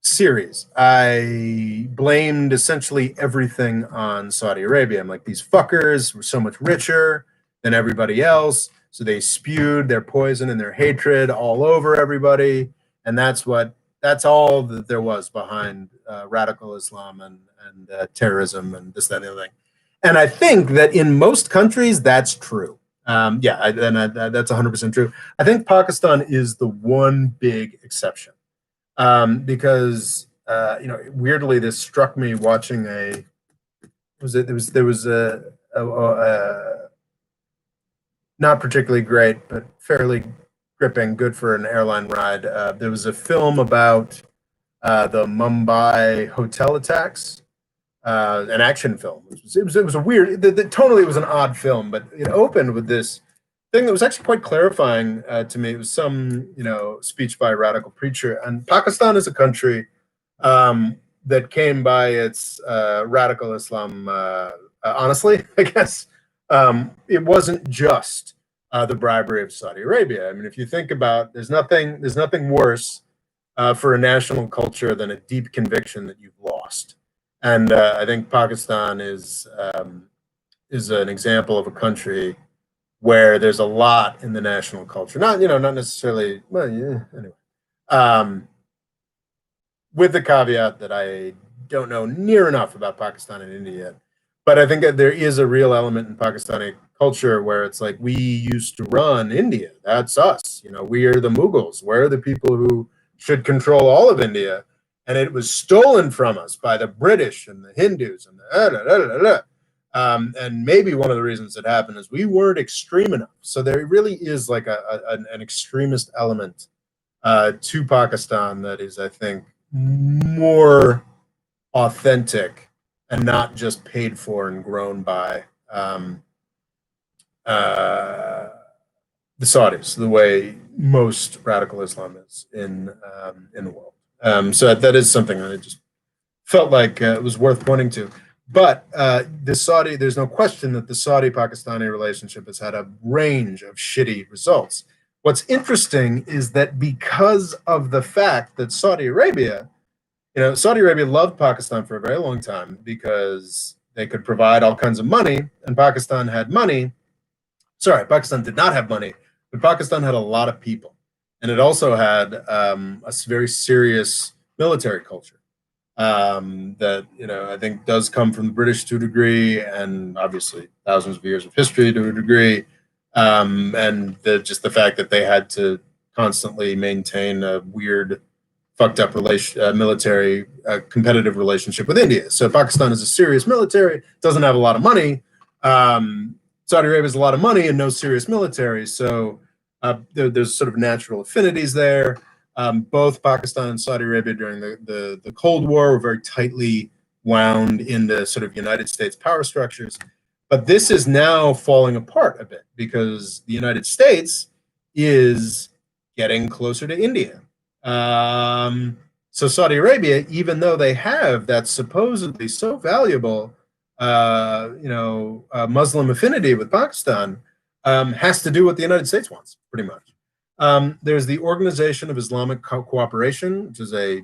Speaker 1: series, I blamed essentially everything on Saudi Arabia. I'm like, these fuckers were so much richer than everybody else, so they spewed their poison and their hatred all over everybody, and that's all that there was behind radical Islam and terrorism and this, that, and the other thing. And I think that in most countries that's true. That's 100% true. I think Pakistan is the one big exception. Because weirdly, this struck me watching there was a not particularly great, but fairly gripping, good for an airline ride. There was a film about the Mumbai hotel attacks, an action film. It was a weird, tonally it was an odd film, but it opened with this thing that was actually quite clarifying to me. It was some, speech by a radical preacher. And Pakistan is a country that came by its radical Islam, honestly, I guess. It wasn't just the bribery of Saudi Arabia. I mean, if you think about, there's nothing worse for a national culture than a deep conviction that you've lost. And I think Pakistan is an example of a country where there's a lot in the national culture. Not necessarily, well, yeah, anyway. With the caveat that I don't know near enough about Pakistan and India yet. But I think that there is a real element in Pakistani culture where it's like, we used to run India. That's us. We are the Mughals. We're the people who should control all of India. And it was stolen from us by the British and the Hindus and the and maybe one of the reasons it happened is we weren't extreme enough. So there really is like an extremist element to Pakistan that is, I think, more authentic and not just paid for and grown by the Saudis, the way most radical Islam is in the world. So that is something that I just felt like it was worth pointing to. But there's no question that the Saudi-Pakistani relationship has had a range of shitty results. What's interesting is that because of the fact that Saudi Arabia loved Pakistan for a very long time because they could provide all kinds of money, and Pakistan had money. Sorry, Pakistan did not have money, but Pakistan had a lot of people. And it also had a very serious military culture that, I think does come from the British to a degree, and obviously thousands of years of history to a degree. And just the fact that they had to constantly maintain a weird, fucked up military competitive relationship with India. So Pakistan is a serious military, doesn't have a lot of money. Saudi Arabia has a lot of money and no serious military. So there's sort of natural affinities there. Both Pakistan and Saudi Arabia during the Cold War were very tightly wound in the sort of United States power structures. But this is now falling apart a bit because the United States is getting closer to India. So Saudi Arabia, even though they have that supposedly so valuable, Muslim affinity with Pakistan, has to do what the United States wants, pretty much. There's the Organization of Islamic Cooperation, which is a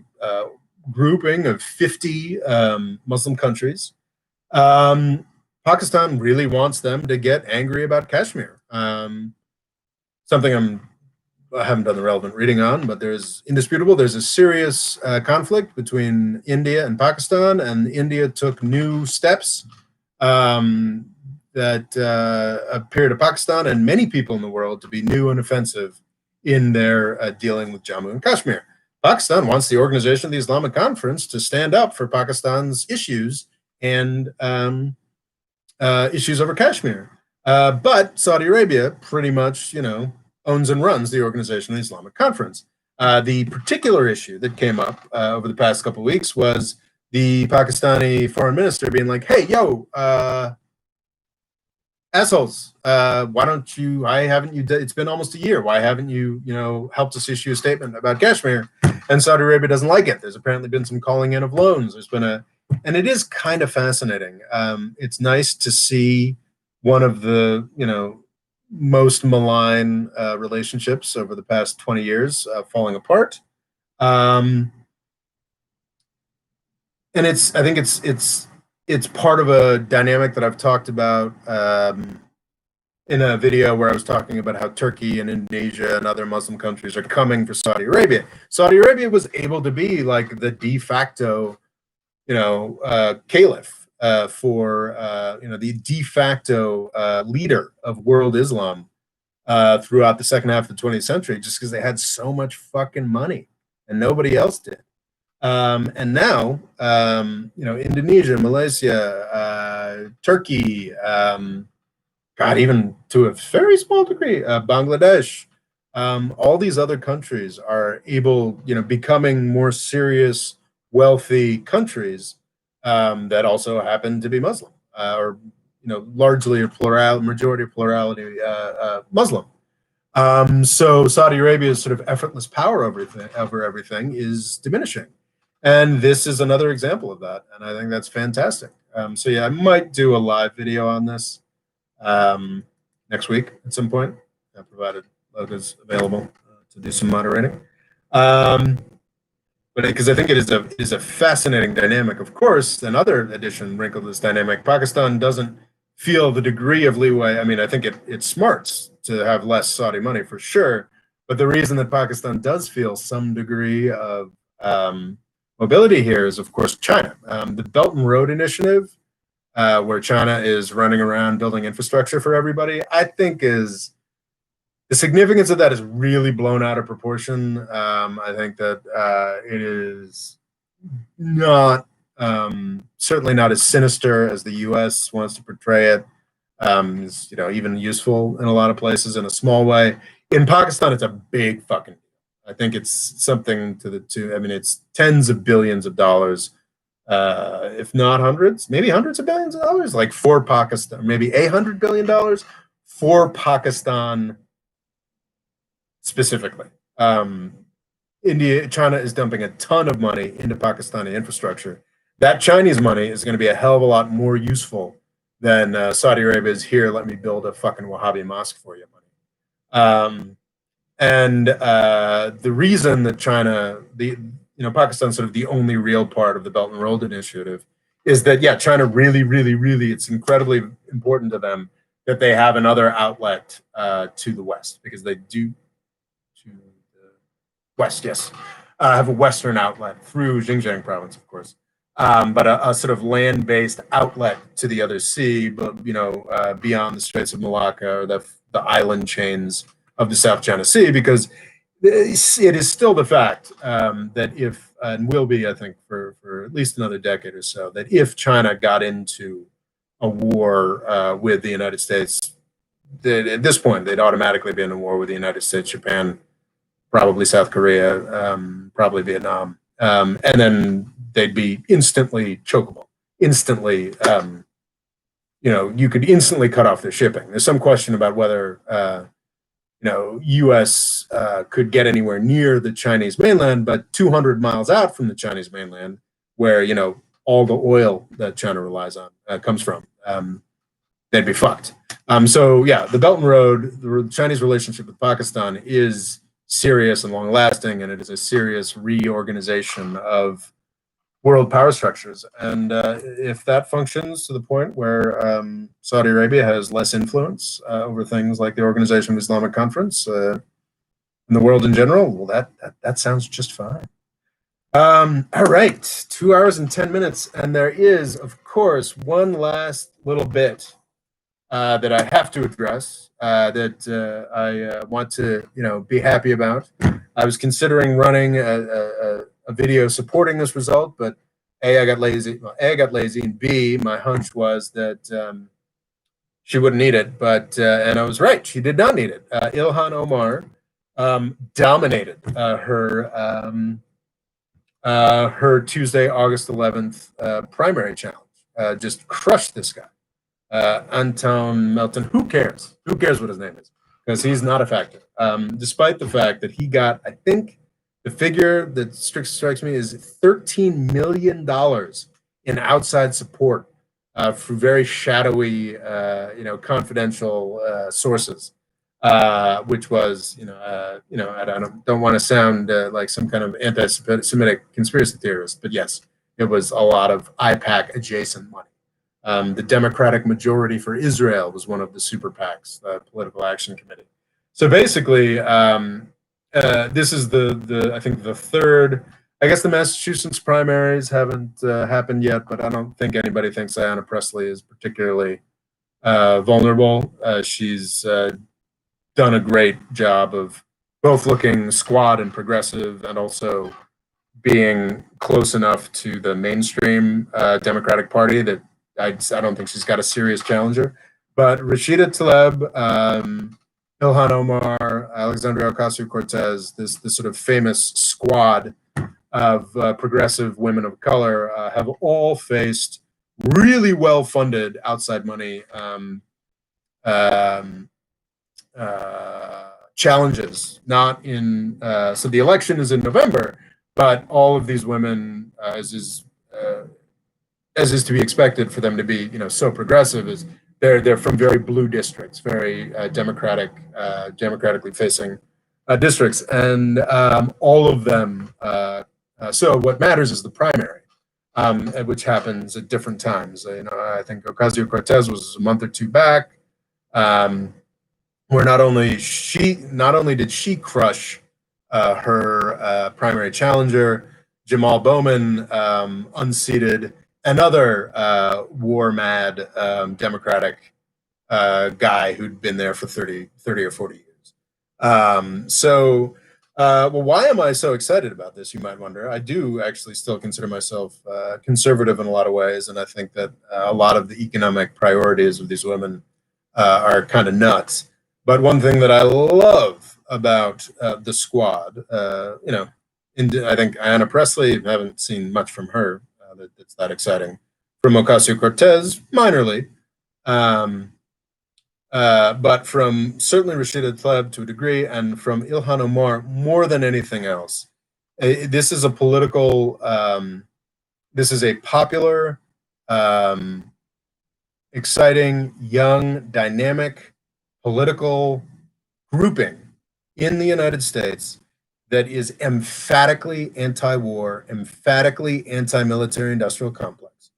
Speaker 1: grouping of 50 Muslim countries. Pakistan really wants them to get angry about Kashmir. Something I haven't done the relevant reading on, but there's a serious conflict between India and Pakistan, and India took new steps that appear to Pakistan and many people in the world to be new and offensive in their dealing with Jammu and Kashmir. Pakistan wants the Organization of the Islamic Conference to stand up for Pakistan's issues and issues over Kashmir. But Saudi Arabia pretty much, owns and runs the Organization of the Islamic Conference. The particular issue that came up over the past couple of weeks was the Pakistani foreign minister being like, hey, assholes, why don't you, why haven't you, it's been almost a year, why haven't you, helped us issue a statement about Kashmir? And Saudi Arabia doesn't like it. There's apparently been some calling in of loans. There's been and it is kind of fascinating. It's nice to see one of the, most malign relationships over the past 20 years falling apart. And I think it's part of a dynamic that I've talked about in a video where I was talking about how Turkey and Indonesia and other Muslim countries are coming for Saudi Arabia. Saudi Arabia was able to be like the de facto, caliph for, the de facto leader of world Islam throughout the second half of the 20th century, just because they had so much fucking money and nobody else did. And now, Indonesia, Malaysia, Turkey, God, even to a very small degree, Bangladesh, all these other countries are able, becoming more serious, wealthy countries that also happen to be Muslim or, largely a majority plurality Muslim. So Saudi Arabia's sort of effortless power over everything is diminishing. And this is another example of that. And I think that's fantastic. So yeah, I might do a live video on this next week at some point, provided Logan's available to do some moderating. But because I think it is a fascinating dynamic. Of course, another addition wrinkle to this dynamic, Pakistan doesn't feel the degree of leeway. I mean, I think it's smart to have less Saudi money for sure. But the reason that Pakistan does feel some degree of mobility here is, of course, China. The Belt and Road Initiative, where China is running around building infrastructure for everybody, I think the significance of that is really blown out of proportion. I think that it is not, certainly not as sinister as the U.S. wants to portray it. Is, even useful in a lot of places in a small way. In Pakistan, it's a big fucking deal. I think it's something I mean, it's tens of billions of dollars, if not hundreds, maybe hundreds of billions of dollars, like for Pakistan, maybe $100 billion for Pakistan specifically. China is dumping a ton of money into Pakistani infrastructure. That Chinese money is going to be a hell of a lot more useful than Saudi Arabia's here, let me build a fucking Wahhabi mosque for you money. And the reason that Pakistan's sort of the only real part of the Belt and Road Initiative is that, yeah, China really, really, really, it's incredibly important to them that they have another outlet to the West, because they do, to the West, yes, have a Western outlet through Xinjiang province, of course. But a sort of land-based outlet to the other sea, but beyond the Straits of Malacca or the island chains of the South China Sea, because it is still the fact that if, and will be, I think, for at least another decade or so, that if China got into a war with the United States, at this point, they'd automatically be in a war with the United States, Japan, probably South Korea, probably Vietnam, and then they'd be instantly chokeable. Instantly, you could instantly cut off their shipping. There's some question about whether U.S. Could get anywhere near the Chinese mainland, but 200 miles out from the Chinese mainland, where all the oil that China relies on comes from, they'd be fucked. So yeah, the Belt and Road, the Chinese relationship with Pakistan is serious and long-lasting, and it is a serious reorganization of world power structures. And if that functions to the point where Saudi Arabia has less influence over things like the Organization of Islamic Conference in the world in general, well, that sounds just fine. All right, 2 hours and 10 minutes, and there is, of course, one last little bit that I have to address that I want to, be happy about. I was considering running a video supporting this result, but A, I got lazy, and B, my hunch was that she wouldn't need it, and I was right. She did not need it. Ilhan Omar dominated her Tuesday, August 11th primary challenge. Just crushed this guy. Anton Melton. Who cares? Who cares what his name is? Because he's not a factor. Despite the fact that he got, I think, the figure that strikes me is $13 million in outside support through very shadowy, confidential sources, which was, I don't want to sound like some kind of anti-Semitic conspiracy theorist, but yes, it was a lot of IPAC adjacent money. The Democratic Majority for Israel was one of the super PACs, the Political Action Committee. So basically, this is the I think the third. I guess the Massachusetts primaries haven't happened yet, but I don't think anybody thinks Ayanna Pressley is particularly vulnerable. She's done a great job of both looking squad and progressive, and also being close enough to the mainstream Democratic Party that I don't think she's got a serious challenger. But Rashida Tlaib, Ilhan Omar, Alexandria Ocasio-Cortez, this sort of famous squad of progressive women of color have all faced really well-funded outside money challenges. Not in so the election is in November, but all of these women, as is to be expected for them to be, so progressive, is they're from very blue districts, very democratically facing districts, and all of them. So what matters is the primary, which happens at different times. I think Ocasio-Cortez was a month or two back, where not only did she crush her primary challenger, Jamal Bowman, unseated another war-mad Democratic guy who'd been there for 30 or 40 years. Well, why am I so excited about this, you might wonder? I do actually still consider myself conservative in a lot of ways, and I think that a lot of the economic priorities of these women are kind of nuts. But one thing that I love about the squad, I think Ayanna Pressley, I haven't seen much from her that's that exciting. From Ocasio-Cortez, minorly. But from certainly Rashida Tlaib to a degree, and from Ilhan Omar more than anything else. This is a popular, exciting, young, dynamic political grouping in the United States that is emphatically anti-war, emphatically anti-military industrial complex.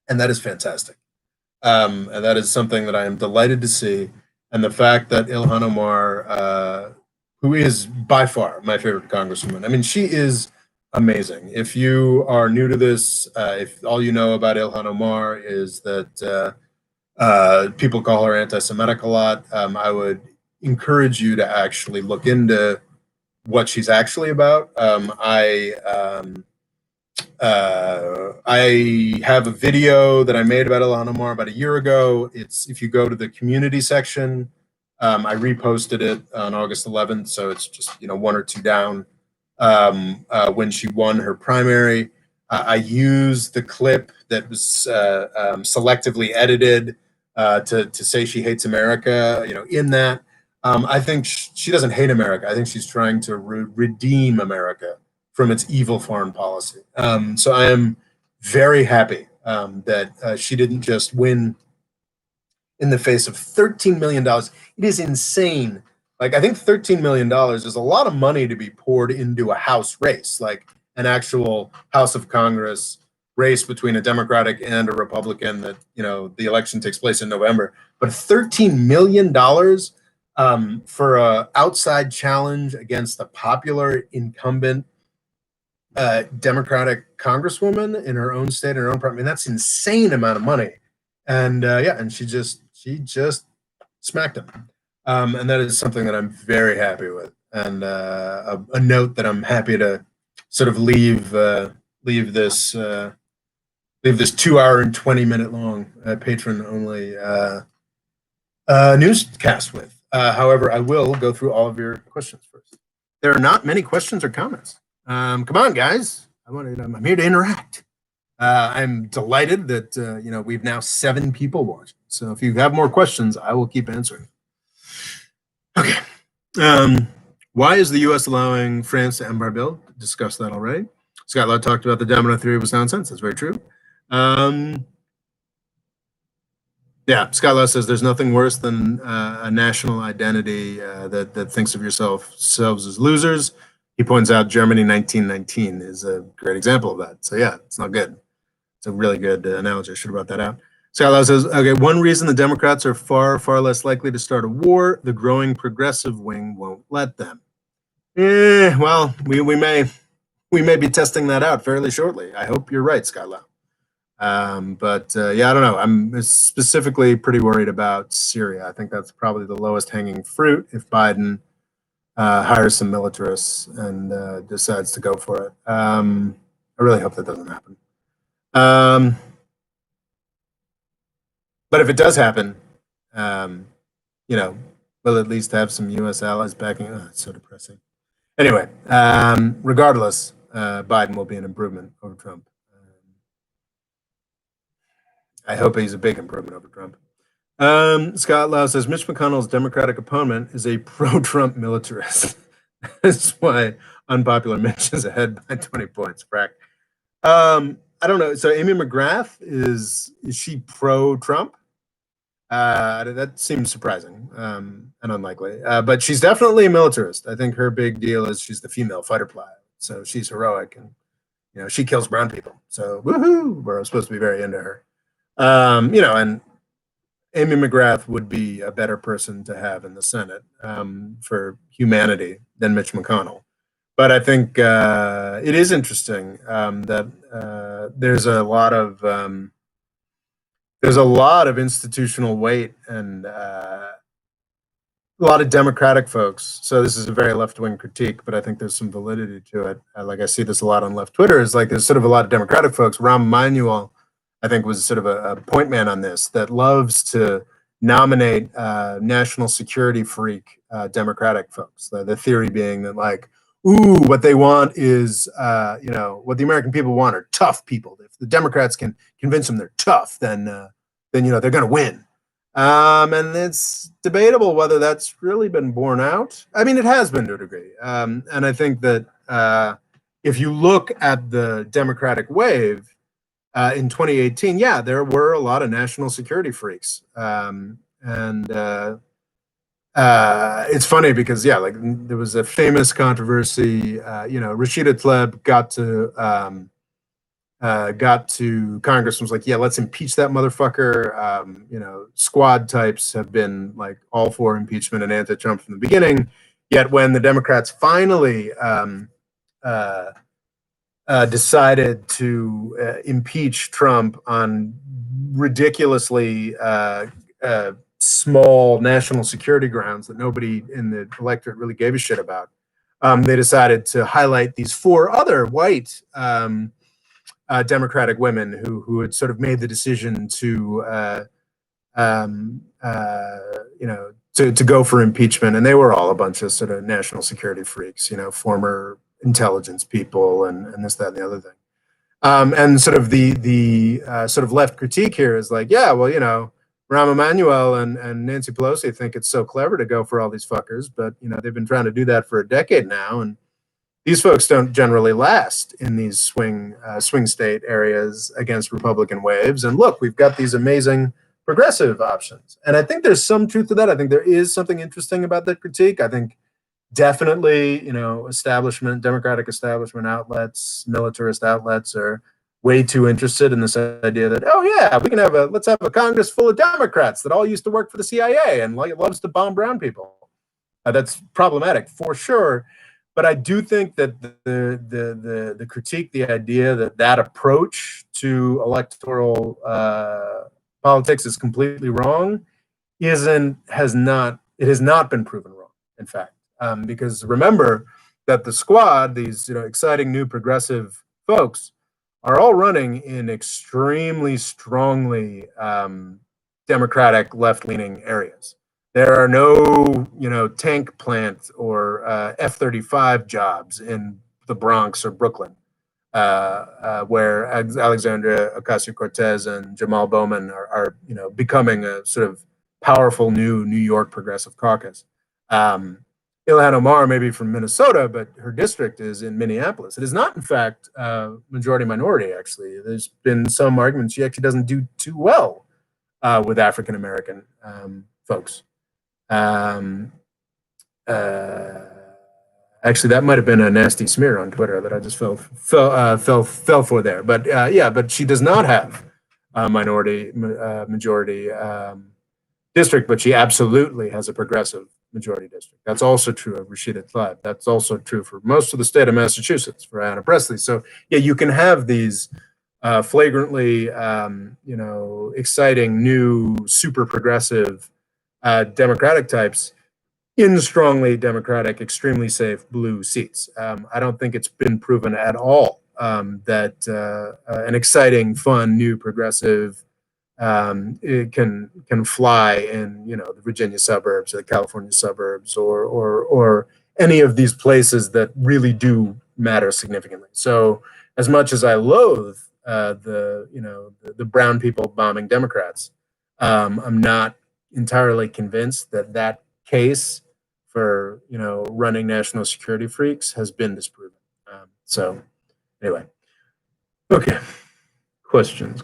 Speaker 1: And that is fantastic. And that is something that I am delighted to see. And the fact that Ilhan Omar, who is by far my favorite congresswoman, I mean, she is amazing. If you are new to this, if all you know about Ilhan Omar is that people call her anti-Semitic a lot, I would encourage you to actually look into what she's actually about. I have a video that I made about Ilhan Omar about a year ago. If you go to the community section, I reposted it on August 11th, so it's just one or two down. When she won her primary, I used the clip that was selectively edited to say she hates America. In that, I think she doesn't hate America. I think she's trying to redeem America from its evil foreign policy. So I am very happy that she didn't just win in the face of $13 million. It is insane. Like, I think $13 million is a lot of money to be poured into a House race, like an actual House of Congress race between a Democratic and a Republican that, the election takes place in November. But $13 million for an outside challenge against the popular incumbent Democratic congresswoman in her own state, in her own party. I mean, that's an insane amount of money. And and she just smacked him. And that is something that I'm very happy with. And a note that I'm happy to sort of leave this 2 hour and 20-minute long patron only newscast with. However, I will go through all of your questions first. There are not many questions or comments. Come on, guys. I'm here to interact. I'm delighted that we've now 7 people watching. So if you have more questions, I will keep answering. Okay. Why is the U.S. allowing France to embargo? Discussed that already. Scott Lott talked about the domino theory was nonsense. That's very true. Yeah, Scott Lott says there's nothing worse than a national identity that thinks of yourselves as losers. He points out Germany 1919 is a great example of that. So yeah, it's not good. It's a really good analogy. I should have brought that out. Scott Lott says, okay, one reason the Democrats are far, far less likely to start a war, the growing progressive wing won't let them. Well, we may be testing that out fairly shortly. I hope you're right, Scott Lott. Yeah, I don't know. I'm specifically pretty worried about Syria. I think that's probably the lowest hanging fruit if Biden hires some militarists and decides to go for it. I really hope that doesn't happen. But if it does happen, we'll at least have some U.S. allies backing. Oh, it's so depressing. Anyway, regardless, Biden will be an improvement over Trump. I hope he's a big improvement over Trump. Scott Lau says Mitch McConnell's Democratic opponent is a pro-Trump militarist. That's why unpopular Mitch is ahead by 20 points. Frack. I don't know. So Amy McGrath, is she pro-Trump? That seems surprising and unlikely. But she's definitely a militarist. I think her big deal is she's the female fighter pilot. So she's heroic and, she kills brown people. So woohoo, we're supposed to be very into her. And Amy McGrath would be a better person to have in the Senate for humanity than Mitch McConnell. But I think it is interesting that there's a lot of institutional weight and a lot of Democratic folks. So this is a very left-wing critique, but I think there's some validity to it. Like I see this a lot on left Twitter. Is like there's sort of a lot of Democratic folks. Rahm Emanuel, I think, was sort of a point man on this, that loves to nominate national security freak Democratic folks. The theory being that, like, ooh, what they want is, what the American people want are tough people. If the Democrats can convince them they're tough, then they're going to win. And it's debatable whether that's really been borne out. I mean, it has been to a degree. And I think that if you look at the Democratic wave, in 2018, yeah, there were a lot of national security freaks. It's funny because, yeah, like there was a famous controversy, Rashida Tlaib got to Congress and was like, yeah, let's impeach that motherfucker. Squad types have been like all for impeachment and anti-Trump from the beginning. Yet when the Democrats finally decided to impeach Trump on ridiculously small national security grounds that nobody in the electorate really gave a shit about, they decided to highlight these 4 other white Democratic women who had sort of made the decision to go for impeachment, and they were all a bunch of sort of national security freaks, former intelligence people and this, that, and the other thing. And sort of the sort of left critique here is like, yeah, well, Rahm Emanuel and Nancy Pelosi think it's so clever to go for all these fuckers, but they've been trying to do that for a decade now, and these folks don't generally last in these swing state areas against Republican waves. And look, we've got these amazing progressive options, and I think there's some truth to that. I think there is something interesting about that critique. I think definitely, Democratic establishment outlets, militarist outlets are way too interested in this idea that, oh yeah, let's have a Congress full of Democrats that all used to work for the CIA and loves to bomb brown people. That's problematic for sure. But I do think that the critique, the idea that approach to electoral politics is completely wrong, has not been proven wrong, in fact. Because remember that the squad, these exciting new progressive folks, are all running in extremely strongly Democratic left-leaning areas. There are no tank plant or F-35 jobs in the Bronx or Brooklyn. where Alexandria Ocasio-Cortez and Jamal Bowman are becoming a sort of powerful new New York progressive caucus. Ilhan Omar may be from Minnesota, but her district is in Minneapolis. It is not, in fact, majority minority, actually. There's been some arguments she actually doesn't do too well with African American folks. Actually, that might have been a nasty smear on Twitter that I just fell for there. But yeah, but she does not have a majority district, but she absolutely has a progressive majority district. That's also true of Rashida Tlaib. That's also true for most of the state of Massachusetts for Anna Presley. So yeah, you can have these flagrantly, exciting new super progressive Democratic types in strongly Democratic, extremely safe blue seats. I don't think it's been proven at all that an exciting, fun, new progressive it can fly in the Virginia suburbs or the California suburbs or any of these places that really do matter significantly. So as much as I loathe the brown people bombing Democrats, I'm not entirely convinced that case for running national security freaks has been disproven. So anyway, okay. Questions.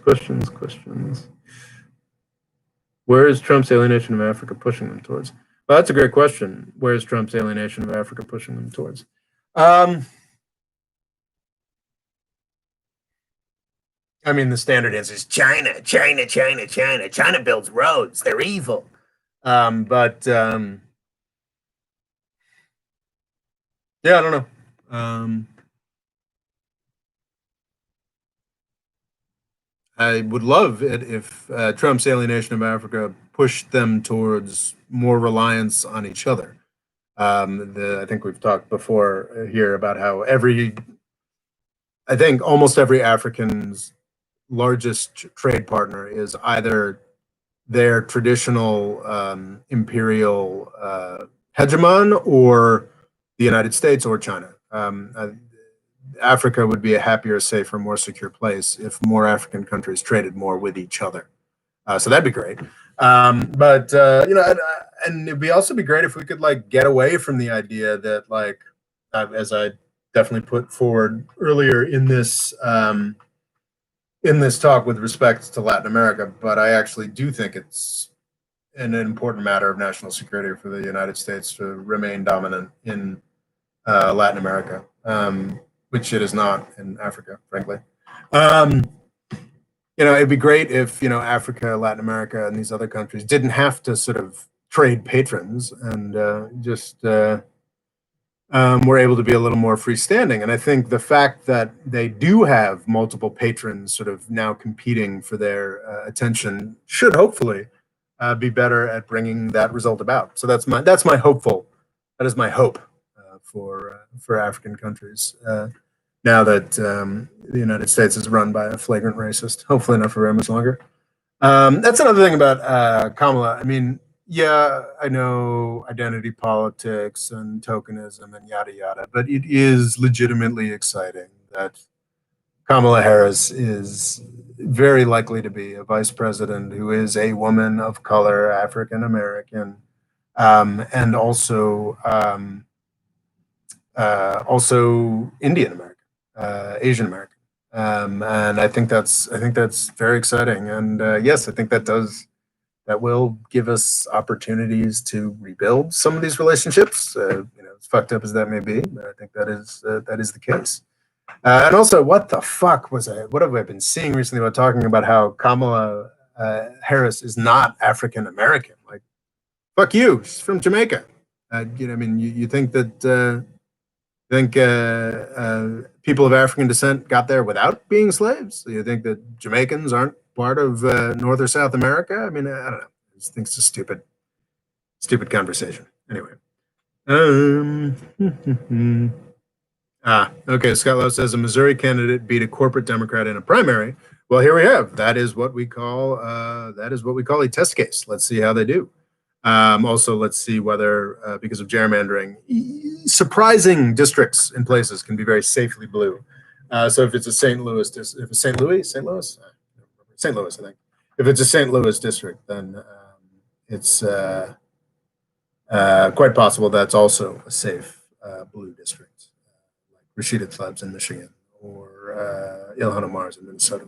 Speaker 1: Where is Trump's alienation of Africa pushing them towards? Well, that's a great question. Where is Trump's alienation of Africa pushing them towards? I mean, the standard answer is China. China builds roads. They're evil. But yeah, I don't know. I would love it if Trump's alienation of Africa pushed them towards more reliance on each other. I think we've talked before here about how I think almost every African's largest trade partner is either their traditional imperial hegemon or the United States or China. Africa would be a happier, safer, more secure place if more African countries traded more with each other. So that'd be great. But and it'd also be great if we could get away from the idea that as I definitely put forward earlier in this talk with respect to Latin America, but I actually do think it's an important matter of national security for the United States to remain dominant in Latin America. Which it is not in Africa, frankly. It'd be great if Africa, Latin America, and these other countries didn't have to sort of trade patrons and just were able to be a little more freestanding. And I think the fact that they do have multiple patrons sort of now competing for their attention should hopefully be better at bringing that result about. So that is my hope for African countries now that the United States is run by a flagrant racist. Hopefully not for very much longer. That's another thing about Kamala. I mean, yeah, I know identity politics and tokenism and yada yada, but it is legitimately exciting that Kamala Harris is very likely to be a vice president who is a woman of color, African American, and also Indian American, Asian American, and I think that's very exciting. And yes, I think that will give us opportunities to rebuild some of these relationships. As fucked up as that may be, but I think that is the case. And also, what the fuck what have I been seeing recently about talking about how Kamala Harris is not African American? Like, fuck you, she's from Jamaica. I mean, you think that people of African descent got there without being slaves? You think that Jamaicans aren't part of North or South America? I mean, I don't know. I just think it's a stupid conversation. Anyway. Okay. Scott Lowe says a Missouri candidate beat a corporate Democrat in a primary. Well, here we have. That is what we call a test case. Let's see how they do. Also, let's see whether, because of gerrymandering, surprising districts in places can be very safely blue. So if it's a St. Louis, if it's St. Louis, St. Louis, I think. If it's a St. Louis district, then it's quite possible that's also a safe blue district, like Rashida Tlaib's in Michigan or Ilhan Omar's in Minnesota.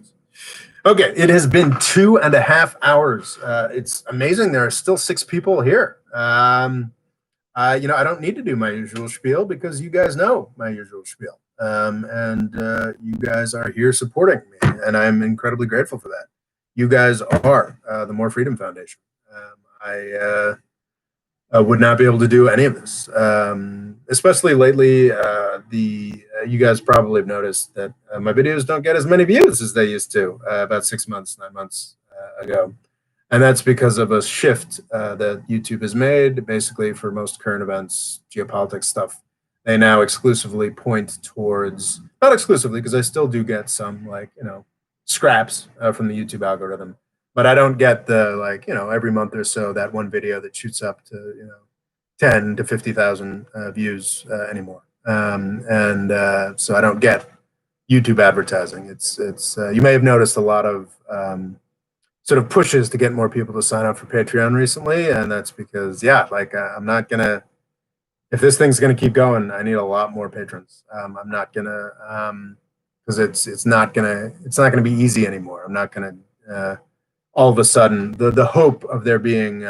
Speaker 1: Okay, it has been 2.5 hours. It's amazing. There are still 6 people here. I don't need to do my usual spiel because you guys know my usual spiel. And you guys are here supporting me, and I'm incredibly grateful for that. You guys are the More Freedom Foundation. I would not be able to do any of this, especially lately. You guys probably have noticed that my videos don't get as many views as they used to about 6 months, 9 months ago. And that's because of a shift that YouTube has made. Basically, for most current events, geopolitics stuff, they now exclusively point towards, not exclusively, because I still do get some, scraps from the YouTube algorithm. But I don't get the, every month or so, that one video that shoots up to, 10 to 50,000 views anymore. So I don't get YouTube advertising. It's you may have noticed a lot of sort of pushes to get more people to sign up for Patreon recently, and that's because I'm not gonna, if this thing's gonna keep going, I need a lot more patrons. I'm not gonna because it's not gonna be easy anymore. I'm not gonna all of a sudden the hope of there being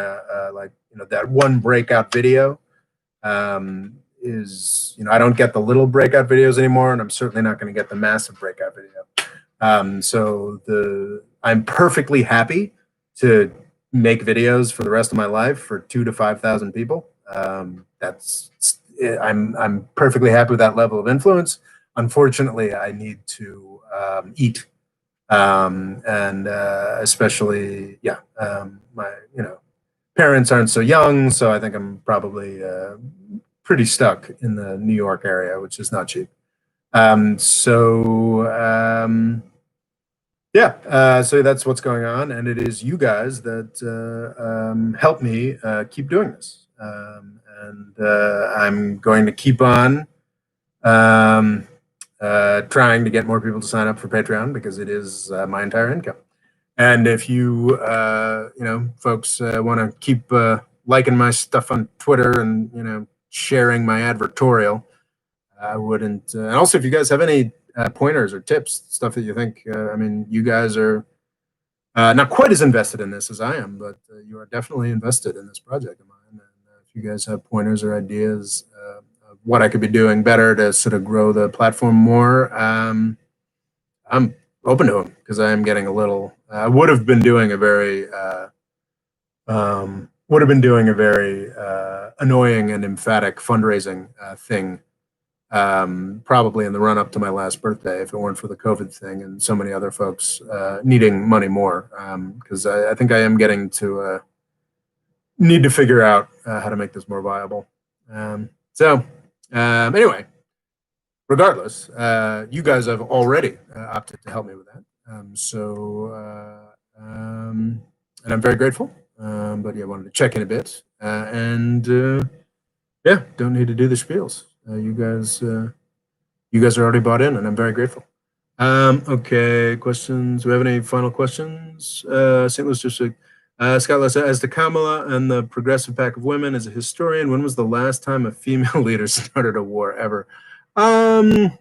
Speaker 1: that one breakout video is, I don't get the little breakout videos anymore, and I'm certainly not going to get the massive breakout video. So I'm perfectly happy to make videos for the rest of my life for 2,000 to 5,000 people. I'm perfectly happy with that level of influence. Unfortunately, I need to eat, and especially, my parents aren't so young, so I think I'm probably pretty stuck in the New York area, which is not cheap. So that's what's going on, and it is you guys that help me keep doing this, and I'm going to keep on trying to get more people to sign up for Patreon because it is my entire income. And if you folks want to keep liking my stuff on Twitter and sharing my advertorial, I wouldn't. And also, if you guys have any pointers or tips, stuff that you think, you guys are not quite as invested in this as I am, but you are definitely invested in this project of mine. And if you guys have pointers or ideas of what I could be doing better to sort of grow the platform more, I'm open to them because I am getting a little. I would have been doing a very annoying and emphatic fundraising thing. Probably in the run up to my last birthday, if it weren't for the COVID thing and so many other folks needing money more, because I think I am getting to need to figure out how to make this more viable. Anyway, regardless, you guys have already opted to help me with that. And I'm very grateful. But I wanted to check in a bit, and don't need to do the spiels. You guys are already bought in, and I'm very grateful. Okay, questions. Do we have any final questions? St. Louis District. Scott Lessa, as to Kamala and the Progressive Pack of Women, as a historian, when was the last time a female leader started a war ever? Queen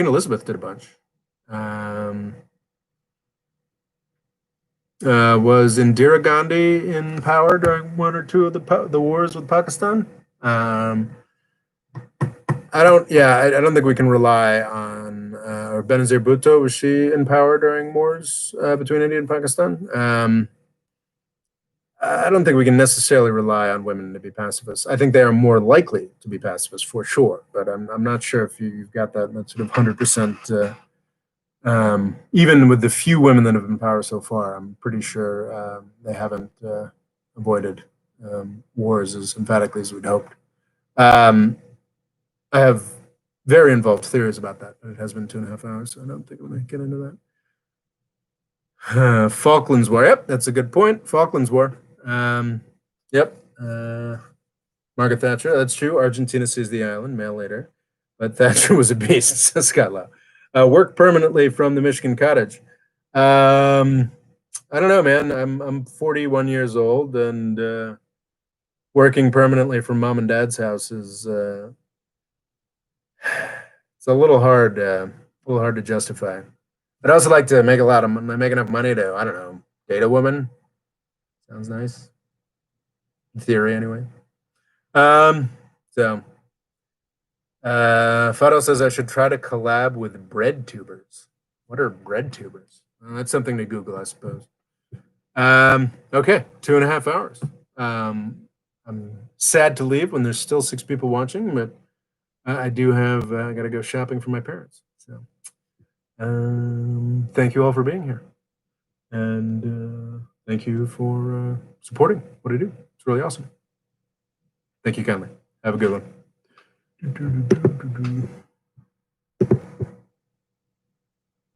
Speaker 1: Elizabeth did a bunch. Was Indira Gandhi in power during one or two of the wars with Pakistan? I don't think we can rely on, or Benazir Bhutto, was she in power during wars between India and Pakistan? I don't think we can necessarily rely on women to be pacifists. I think they are more likely to be pacifists for sure, but I'm not sure if you've got that sort of 100%. Even with the few women that have been in power so far, I'm pretty sure they haven't avoided wars as emphatically as we'd hoped. I have very involved theories about that, but it has been 2.5 hours, so I don't think I'm going to get into that. Falklands War. Yep, that's a good point. Falklands War. Yep. Margaret Thatcher. That's true. Argentina seized the island. Mail later. but Thatcher was a beast, says Scott Lau. Work permanently from the Michigan cottage. I don't know, man. I'm 41 years old, and working permanently from mom and dad's house is it's a little hard to justify. I'd also like to make enough money to, I don't know, date a woman. Sounds nice. In theory, anyway. So Fado says I should try to collab with bread tubers. What are bread tubers? That's something to Google, I suppose. Okay, 2.5 hours. I'm sad to leave when there's still 6 people watching, but I do have, I got to go shopping for my parents. So thank you all for being here. And thank you for supporting what I do. It's really awesome. Thank you kindly. Have a good one.